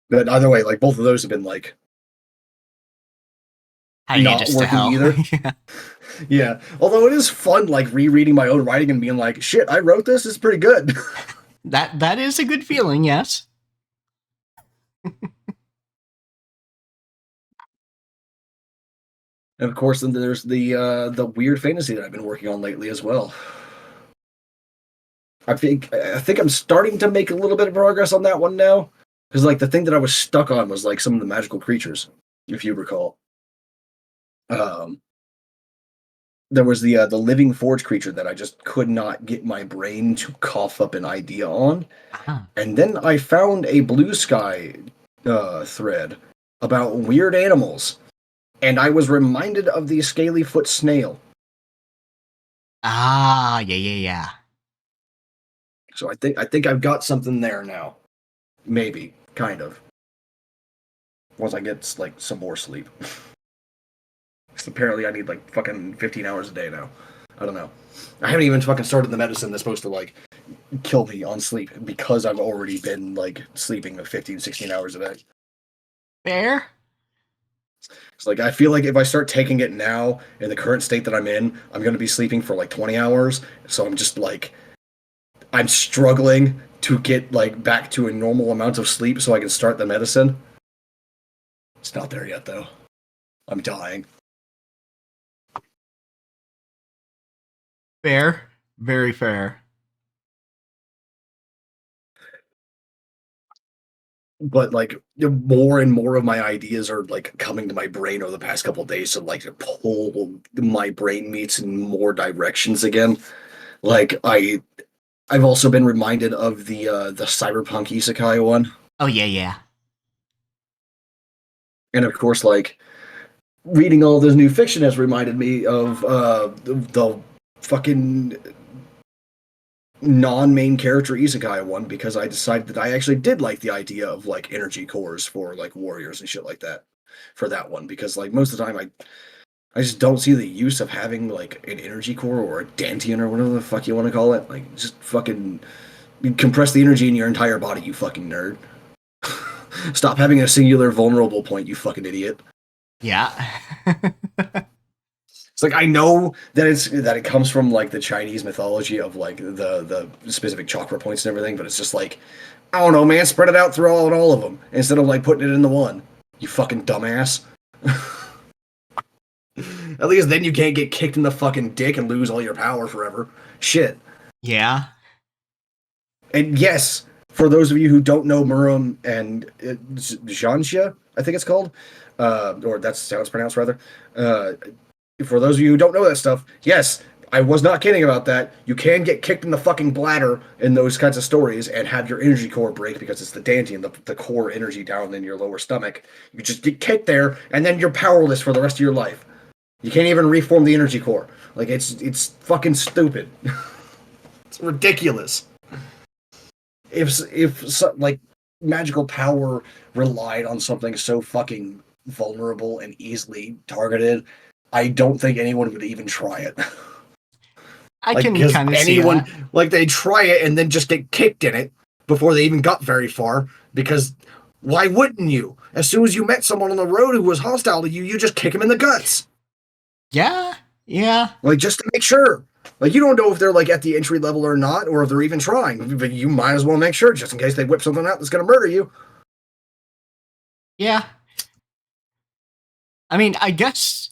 But either way, like both of those have been like not working either. Yeah. Although it is fun like rereading my own writing and being like, shit, I wrote this, it's pretty good. That is a good feeling, yes. And of course, then there's the weird fantasy that I've been working on lately as well. I think I'm starting to make a little bit of progress on that one now, because like the thing that I was stuck on was like some of the magical creatures, if you recall. Um, there was the living forge creature that I just could not get my brain to cough up an idea on, Ah. and then I found a Blue Sky thread about weird animals, and I was reminded of the scaly foot snail. Ah, yeah, yeah, yeah. So I think I've got something there now. Maybe, kind of. Once I get like some more sleep. Because apparently I need like fucking 15 hours a day now. I don't know. I haven't even fucking started the medicine that's supposed to like kill me on sleep because I've already been like sleeping 15, 16 hours a day. Fair. It's like I feel like if I start taking it now in the current state that I'm in, I'm going to be sleeping for like 20 hours. So I'm just like I'm struggling to get like back to a normal amount of sleep so I can start the medicine. It's not there yet though. I'm dying. Fair. Very fair. But like more and more of my ideas are like coming to my brain over the past couple of days to like pull my brain meats in more directions again. Like I've also been reminded of the cyberpunk isekai one, Oh, yeah, yeah. and of course like reading all this new fiction has reminded me of the fucking non-main character isekai one, because I decided that I actually did like the idea of like energy cores for like warriors and shit like that for that one, because like most of the time I just don't see the use of having like an energy core or a dantian or whatever the fuck you want to call it. Like just fucking compress the energy in your entire body, you fucking nerd. Stop having a singular vulnerable point, you fucking idiot. Yeah. It's like I know that it comes from like the Chinese mythology of like the specific chakra points and everything, but it's just like I don't know, man. Spread it out through all of them instead of like putting it into one. You fucking dumbass. At least then you can't get kicked in the fucking dick and lose all your power forever. Shit. Yeah. And yes, for those of you who don't know Murum and Zhanxia, I think it's called, or that's how it's pronounced rather. Uh, for those of you who don't know that stuff, yes, I was not kidding about that. You can get kicked in the fucking bladder in those kinds of stories and have your energy core break because it's the dantian, the core energy down in your lower stomach. You just get kicked there, and then you're powerless for the rest of your life. You can't even reform the energy core. Like it's fucking stupid. It's ridiculous. Like magical power relied on something so fucking vulnerable and easily targeted, I don't think anyone would even try it. I Like can because kind of see anyone that. like they try it and then just get kicked in it before they even got very far. Because why wouldn't you? As soon as you met someone on the road who was hostile to you, you just kick him in the guts. Yeah. Yeah. Like just to make sure. Like you don't know if they're like at the entry level or not, or if they're even trying. But you might as well make sure, just in case they whip something out that's gonna murder you. Yeah. I mean, I guess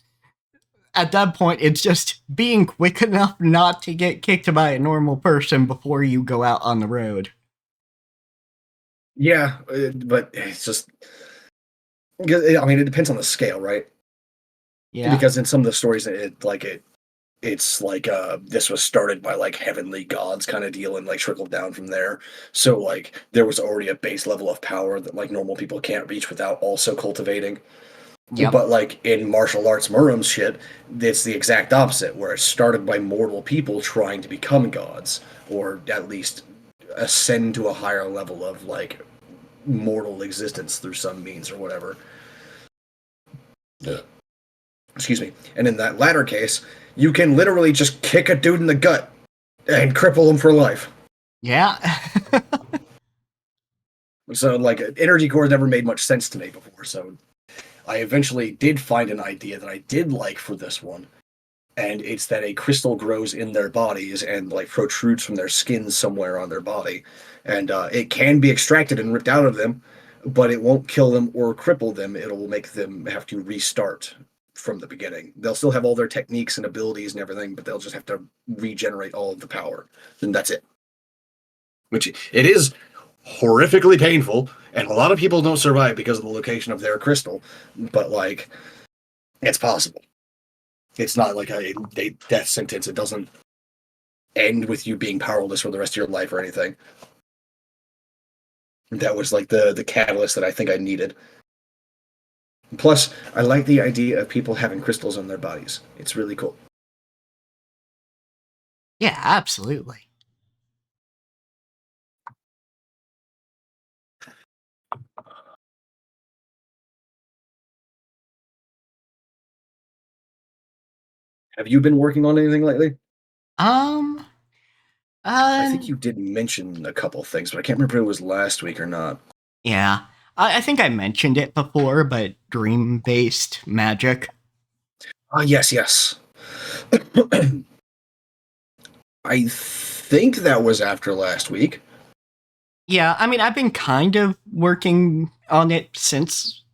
at that point, it's just being quick enough not to get kicked by a normal person before you go out on the road. Yeah, but it's just. I mean, it depends on the scale, right? Yeah. Because in some of the stories, it's like this was started by like heavenly gods kind of deal and like trickled down from there. So like there was already a base level of power that like normal people can't reach without also cultivating. Yep. But like in martial arts Murum's shit, it's the exact opposite, where it started by mortal people trying to become gods, or at least ascend to a higher level of like mortal existence through some means or whatever. Yeah. Excuse me. And in that latter case, you can literally just kick a dude in the gut and cripple him for life. Yeah. So like energy cores never made much sense to me before. So I eventually did find an idea that I did like for this one. and it's that a crystal grows in their bodies and like protrudes from their skin somewhere on their body, and it can be extracted and ripped out of them, but it won't kill them or cripple them. It'll make them have to restart from the beginning. They'll still have all their techniques and abilities and everything, but they'll just have to regenerate all of the power, and that's it. Which it is horrifically painful, and a lot of people don't survive because of the location of their crystal, but like it's possible. It's not like a death sentence. It doesn't end with you being powerless for the rest of your life or anything. That was like the catalyst that I think I needed. Plus, I like the idea of people having crystals on their bodies. It's really cool. Yeah, absolutely. Have you been working on anything lately? Um, I uh, think you did mention a couple things, but I can't remember if it was last week or not. yeah. I think I mentioned it before, but dream-based magic. Ah, yes, yes. I think that was after last week. Yeah, I mean, I've been kind of working on it since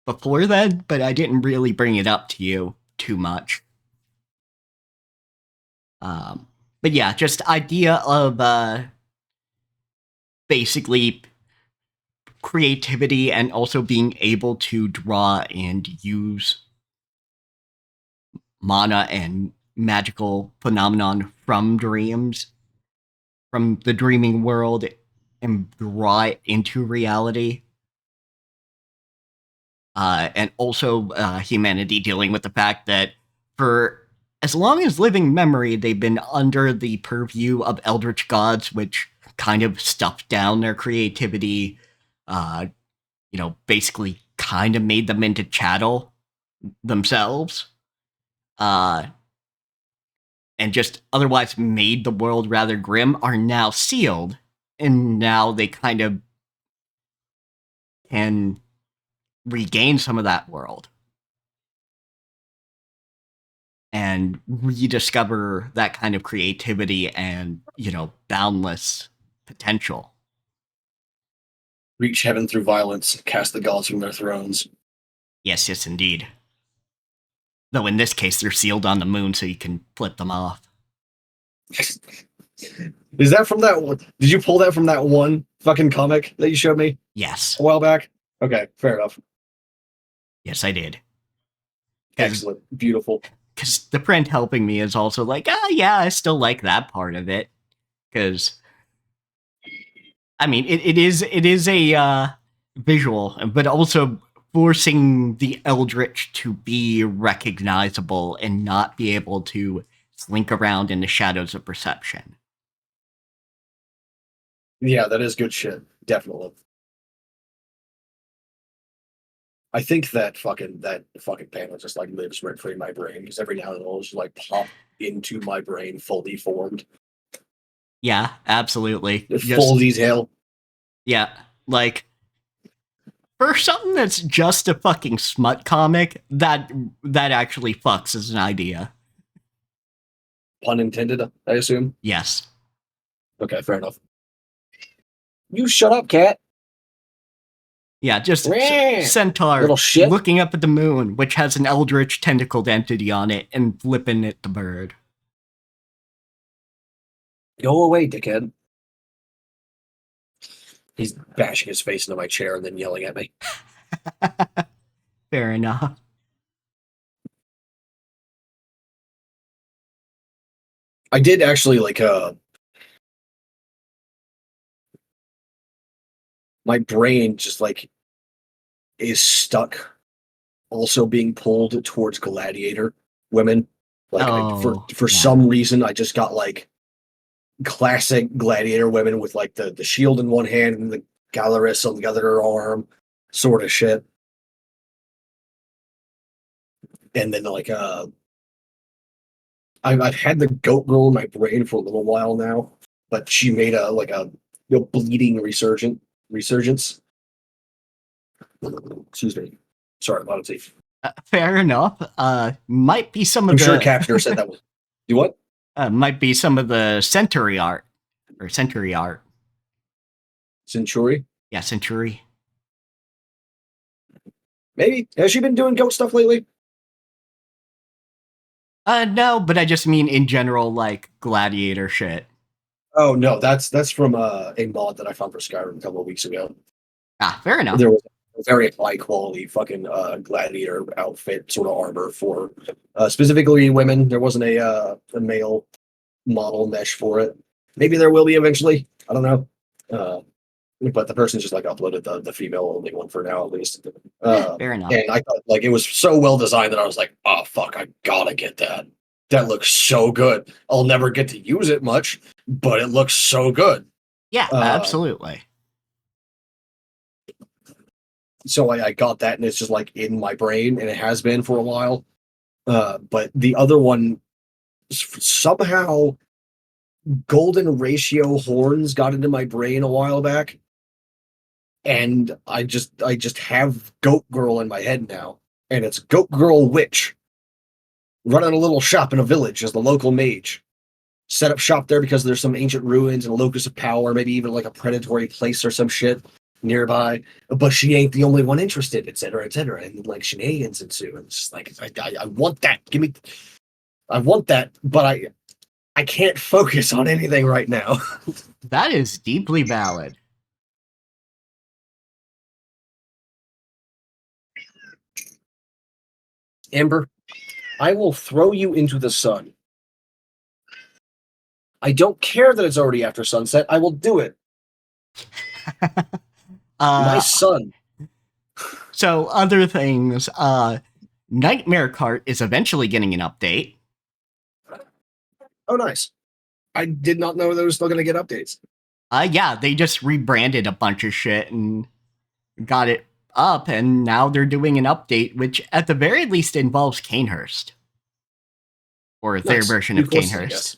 before then, but I didn't really bring it up to you too much. Um, but yeah, just idea of basically creativity and also being able to draw and use mana and magical phenomenon from dreams, from the dreaming world, and draw it into reality. And also humanity dealing with the fact that for as long as living memory, they've been under the purview of eldritch gods, which kind of stuffed down their creativity, uh, basically kind of made them into chattel themselves, uh, and just otherwise made the world rather grim, are now sealed. And now they kind of can regain some of that world and rediscover that kind of creativity and, boundless potential. Reach heaven through violence, cast the gods from their thrones. Yes, yes, indeed. Though in this case, they're sealed on the moon, so you can flip them off. Is that from that one? Did you pull that from that one fucking comic that you showed me Yes. a while back? Okay, fair enough. Yes, I did. Excellent. Beautiful. Because the friend helping me is also like, oh, yeah, I still like that part of it. Because, I mean, it is a visual, but also forcing the Eldritch to be recognizable and not be able to slink around in the shadows of perception. Yeah, that is good shit. Definitely. I think that fucking panel just like lives rent free in my brain because every now and then it'll just like pop into my brain fully formed. Yeah, absolutely. Full detail. Yeah, like for something that's just a fucking smut comic, that actually fucks as an idea. Pun intended, I assume. Yes. Okay, fair enough. You shut up, cat. Yeah, just Meh. centaur Little shit. looking up at the moon, which has an eldritch tentacled entity on it, and flipping at the bird. Go away, dickhead. He's bashing his face into my chair and then yelling at me. Fair enough. I did actually my brain just like is stuck also being pulled towards gladiator women. Like for Yeah. some reason I just got like classic gladiator women with like the shield in one hand and the galleris on the other arm, sort of shit. And then I've had the goat girl in my brain for a little while now, but she made a bleeding resurgence. Excuse me. Sorry, a lot of teeth. Fair enough. Might be some I'm of sure the Captioner said that was. You what? might be some of the Century art or Century art. Centuri? Yeah, Century. Maybe. Has she been doing goat stuff lately? No, but I just mean in general, like gladiator shit. Oh no, that's from a mod that I found for Skyrim a couple of weeks ago. Ah, fair enough. There was a very high quality fucking gladiator outfit sort of armor for specifically women. There wasn't a male model mesh for it. Maybe there will be eventually. I don't know. Uh, but the person just like uploaded the female only one for now at least. Fair enough. And I thought like it was so well designed that I was like, oh fuck, I gotta get that. That looks so good. I'll never get to use it much, but it looks so good. Yeah, Uh, absolutely. so I got that, and it's just like in my brain, and it has been for a while. But the other one somehow golden ratio horns got into my brain a while back, and I just have Goat Girl in my head now, and it's Goat Girl Witch running a little shop in a village as the local mage. Set up shop there because there's some ancient ruins and a locus of power, maybe even like a predatory place or some shit nearby. But she ain't the only one interested, etc., etc. And like shenanigans ensue. And it's just like I want that. Give me. I want that, but I can't focus on anything right now. That is deeply valid. Amber, I will throw you into the sun. I don't care that it's already after sunset. I will do it. My uh, son. so other things. Nightmare Cart is eventually getting an update. Oh, nice. I did not know they were still going to get updates. Yeah, they just rebranded a bunch of shit and got it up, and now they're doing an update, which at the very least involves Canehurst. Or their Nice. version New of courses, I Canehurst. guess.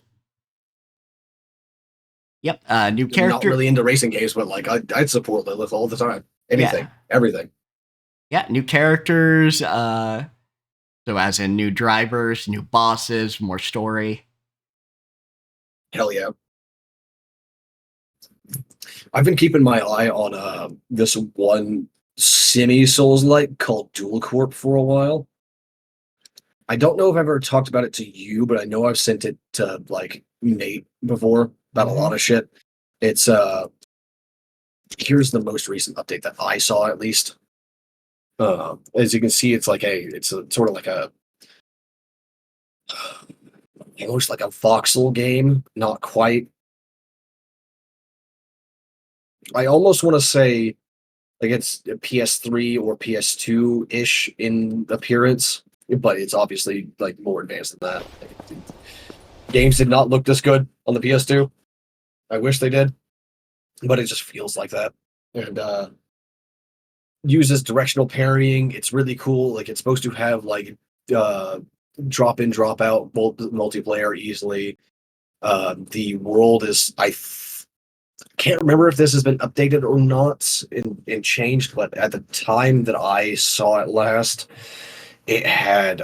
Yep, new I'm not character. really into racing games, but like I'd support Lilith all the time. Anything, Yeah, everything. yeah, new characters. So as in new drivers, new bosses, more story. Hell yeah. I've been keeping my eye on this one semi Souls like called Dual Corp for a while. I don't know if I've ever talked about it to you, but I know I've sent it to like Nate before about a lot of shit. It's here's the most recent update that I saw at least. As you can see, it's a sort of like a almost like a voxel game, not quite. I almost want to say like it's a PS3 or PS2 ish in appearance, but it's obviously like more advanced than that. Games did not look this good on the PS2. I wish they did, but it just feels like that. And uses directional parrying. It's really cool. Like it's supposed to have like uh, drop in, drop out multiplayer easily. The world is can't remember if this has been updated or not and changed, but at the time that I saw it last, it had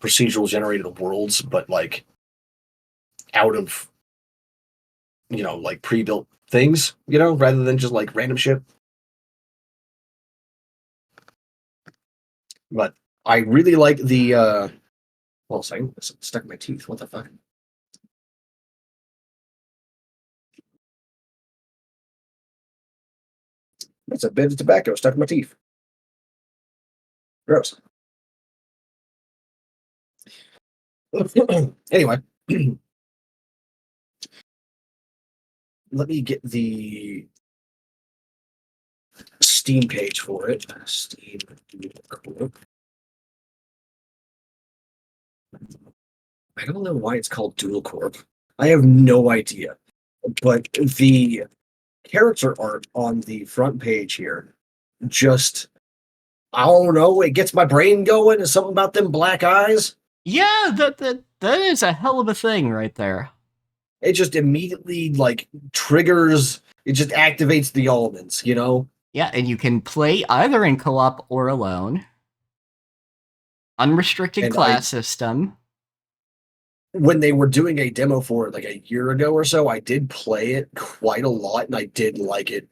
procedural generated worlds, but like out of like pre-built things, rather than just like random shit. But I really like the well, sorry, it's stuck in my teeth. What the fuck? That's a bit of tobacco stuck in my teeth. Gross. Anyway, let me get the Steam page for it. Steam. I don't know why it's called Dual Corp. I have no idea. But the character art on the front page here just, I don't know, it gets my brain going. It's something about them black eyes. Yeah, that is a hell of a thing right there. It just immediately like triggers, it just activates the elements. Yeah, and you can play either in co-op or alone. Unrestricted And class system. when they were doing a demo for it like a year ago or so, I did play it quite a lot, and I did like it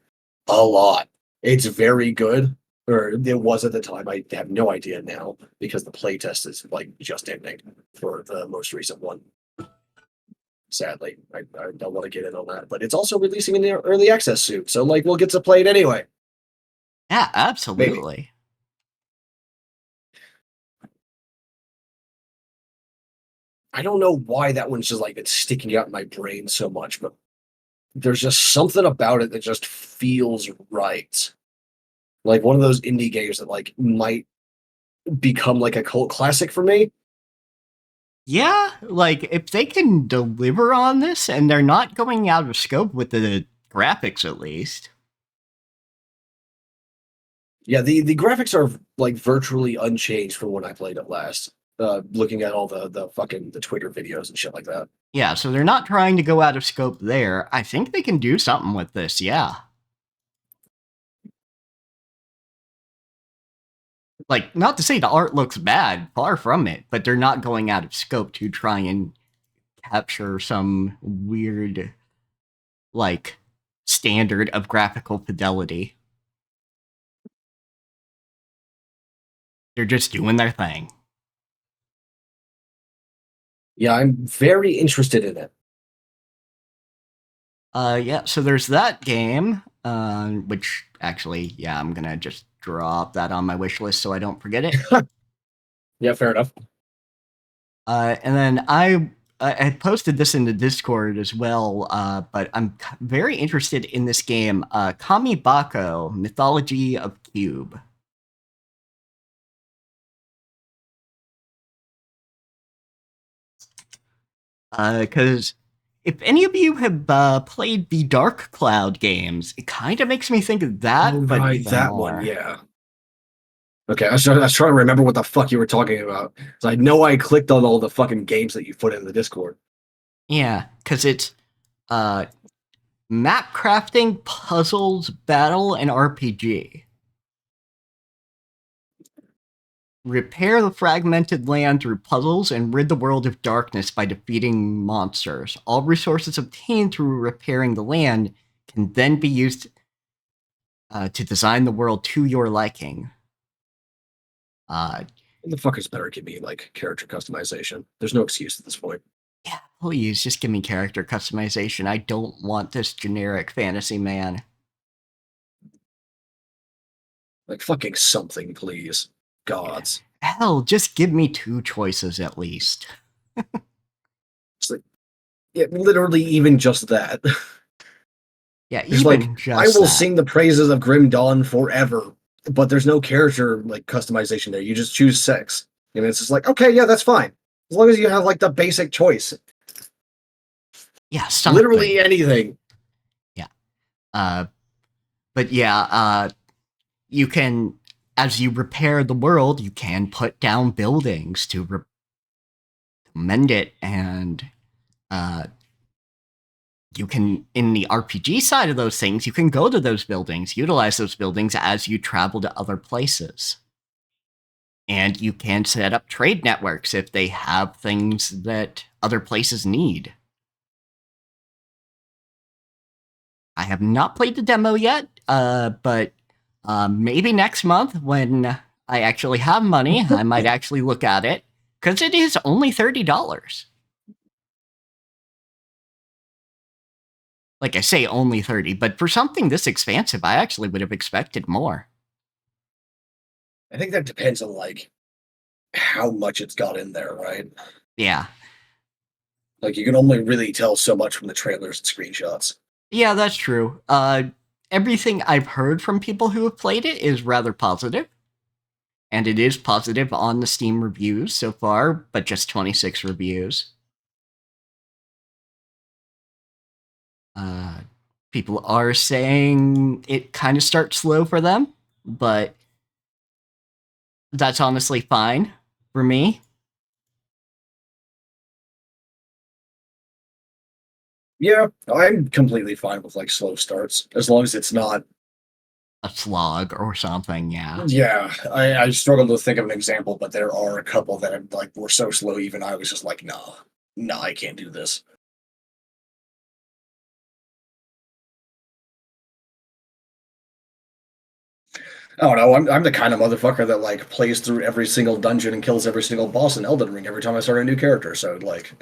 a lot. It's very good, or it was at the time. I have no idea now because the playtest is like just ending for the most recent one. Sadly, I don't want to get in on that, but it's also releasing in the early access soon, so like we'll get to play it anyway. Yeah, Maybe. absolutely. I don't know why that one's just like it's sticking out in my brain so much, but there's just something about it that just feels right. Like one of those indie games that like might become like a cult classic for me. Yeah, like if they can deliver on this and they're not going out of scope with the graphics at least. Yeah, the graphics are like virtually unchanged from when I played it last. Looking at all the fucking the Twitter videos and shit like that. Yeah, so they're not trying to go out of scope there. I think they can do something with this, yeah. Like, not to say the art looks bad, far from it, but they're not going out of scope to try and capture some weird, like, standard of graphical fidelity. They're just doing their thing. Yeah, I'm very interested in it. Yeah, so there's that game, which actually, yeah, I'm gonna just drop that on my wish list so I don't forget it. Yeah, fair enough. And then I had posted this in the Discord as well, but I'm very interested in this game, Kami Bako, Mythology of Cube. Because if any of you have played the Dark Cloud games, it kind of makes me think of Oh, that, but right, even that one, more. yeah. Okay, I was trying to remember what the fuck you were talking about. So I know I clicked on all the fucking games that you put in the Discord. Yeah, because it's uh, map crafting, puzzles, battle, and RPG. Repair the fragmented land through puzzles and rid the world of darkness by defeating monsters. All resources obtained through repairing the land can then be used to design the world to your liking. Uh, What the fuckers better give me like character customization. There's no excuse at this point. yeah, please just give me character customization. I don't want this generic fantasy man. Like fucking something, please. Yeah. Gods. Hell, just give me two choices at least. It's like yeah, literally even just that. Yeah, There's like even I just will that. sing the praises of Grim Dawn forever, but there's no character like customization there. You just choose sex. And it's just like, okay, yeah, that's fine. As long as you have like the basic choice. Yeah, Literally something. anything. Yeah. Uh, but yeah, you can, as you repair the world, you can put down buildings to mend it, and uh, you can, in the RPG side of those things, you can go to those buildings, utilize those buildings as you travel to other places. And you can set up trade networks if they have things that other places need. I have not played the demo yet, but maybe next month when I actually have money, I might actually look at it because it is only $30. Like I say, only 30, but for something this expansive, I actually would have expected more. I think that depends on like how much it's got in there, right? Yeah. Like you can only really tell so much from the trailers and screenshots. Yeah, that's true. Everything I've heard from people who have played it is rather positive, and it is positive on the Steam reviews so far, but just 26 reviews. Uh, People are saying it kind of starts slow for them, but that's honestly fine for me. Yeah, I'm completely fine with like slow starts as long as it's not a slog or something. Yeah. Yeah, I struggled to think of an example, but there are a couple that like were so slow. Even I was just like, no, no, I can't do this. I don't know. I'm the kind of motherfucker that like plays through every single dungeon and kills every single boss in Elden Ring every time I start a new character. So like,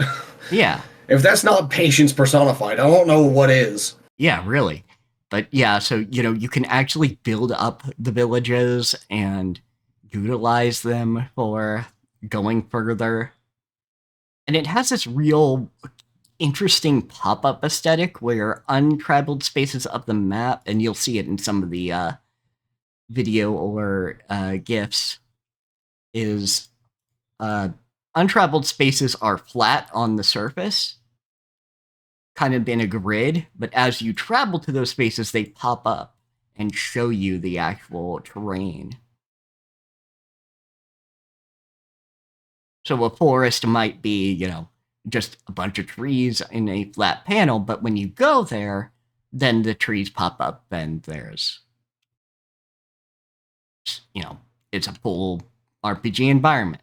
Yeah. if that's not patience personified, I don't know what is. Yeah, really. But yeah, so you can actually build up the villages and utilize them for going further. And it has this real interesting pop-up aesthetic where untraveled spaces of the map, and you'll see it in some of the video or gifs, is uh, untraveled spaces are flat on the surface, kind of in a grid, but as you travel to those spaces, they pop up and show you the actual terrain. So a forest might be, just a bunch of trees in a flat panel, but when you go there, then the trees pop up and there's, you know, it's a full RPG environment.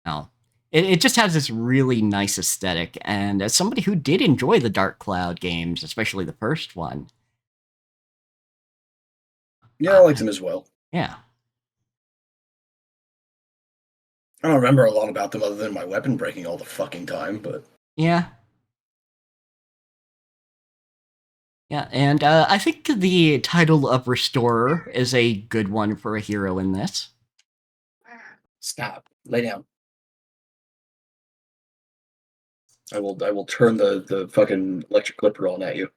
Now, it just has this really nice aesthetic, and as somebody who did enjoy the Dark Cloud games, especially the first one, Yeah, I liked them as well. yeah. I don't remember a lot about them other than my weapon breaking all the fucking time, but Yeah. Yeah, and I think the title of Restorer is a good one for a hero in this. stop. Lay down. I will turn the fucking electric clipper on at you.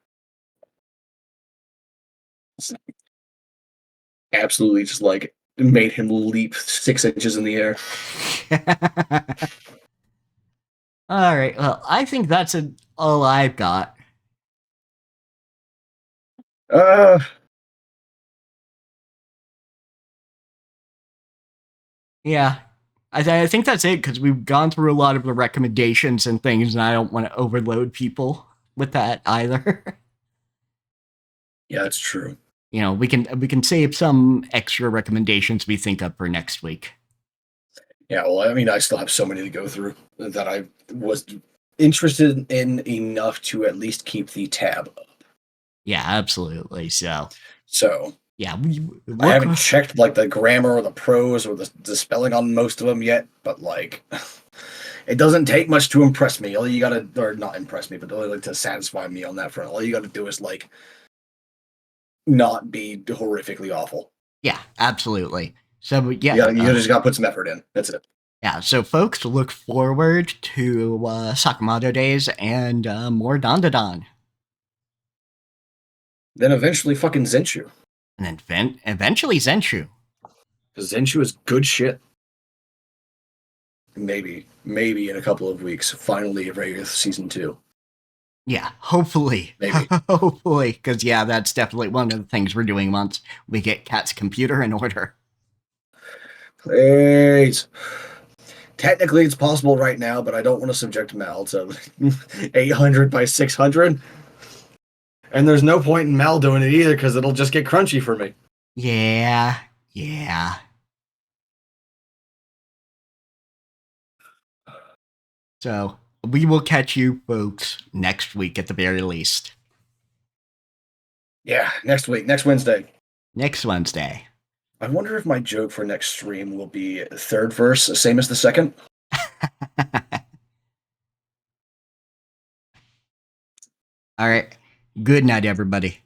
Absolutely just like made him leap 6 inches in the air. All right, well, I think that's all I've got. Uh Yeah, I think that's it because we've gone through a lot of the recommendations and things, and I don't want to overload people with that either. yeah, it's true. We can save some extra recommendations we think of for next week. Yeah, well, I mean, I still have so many to go through that I was interested in enough to at least keep the tab up. Yeah, absolutely. So So yeah, we I look. haven't checked like the grammar or the prose or the spelling on most of them yet, but like it doesn't take much to impress me. All you gotta, or not impress me, but only like to satisfy me on that front. All you gotta do is like not be horrifically awful. Yeah, absolutely. So Yeah, yeah, you just gotta put some effort in. That's it. yeah. So folks, look forward to Sakamoto Days and more Dandadan, Then eventually fucking Zenshu. and then eventually Zenshu. Because Zenshu is good shit. Maybe in a couple of weeks, finally ready with season 2. Yeah, hopefully, Maybe. hopefully, because yeah, that's definitely one of the things we're doing once we get Cat's computer in order. Please. Technically, it's possible right now, but I don't want to subject Mal to 800 by 600. And there's no point in Mal doing it either because it'll just get crunchy for me. Yeah, yeah. So we will catch you folks next week at the very least. Yeah, next week, next Wednesday. Next Wednesday. I wonder if my joke for next stream will be third verse, same as the second. All right. Good night, everybody.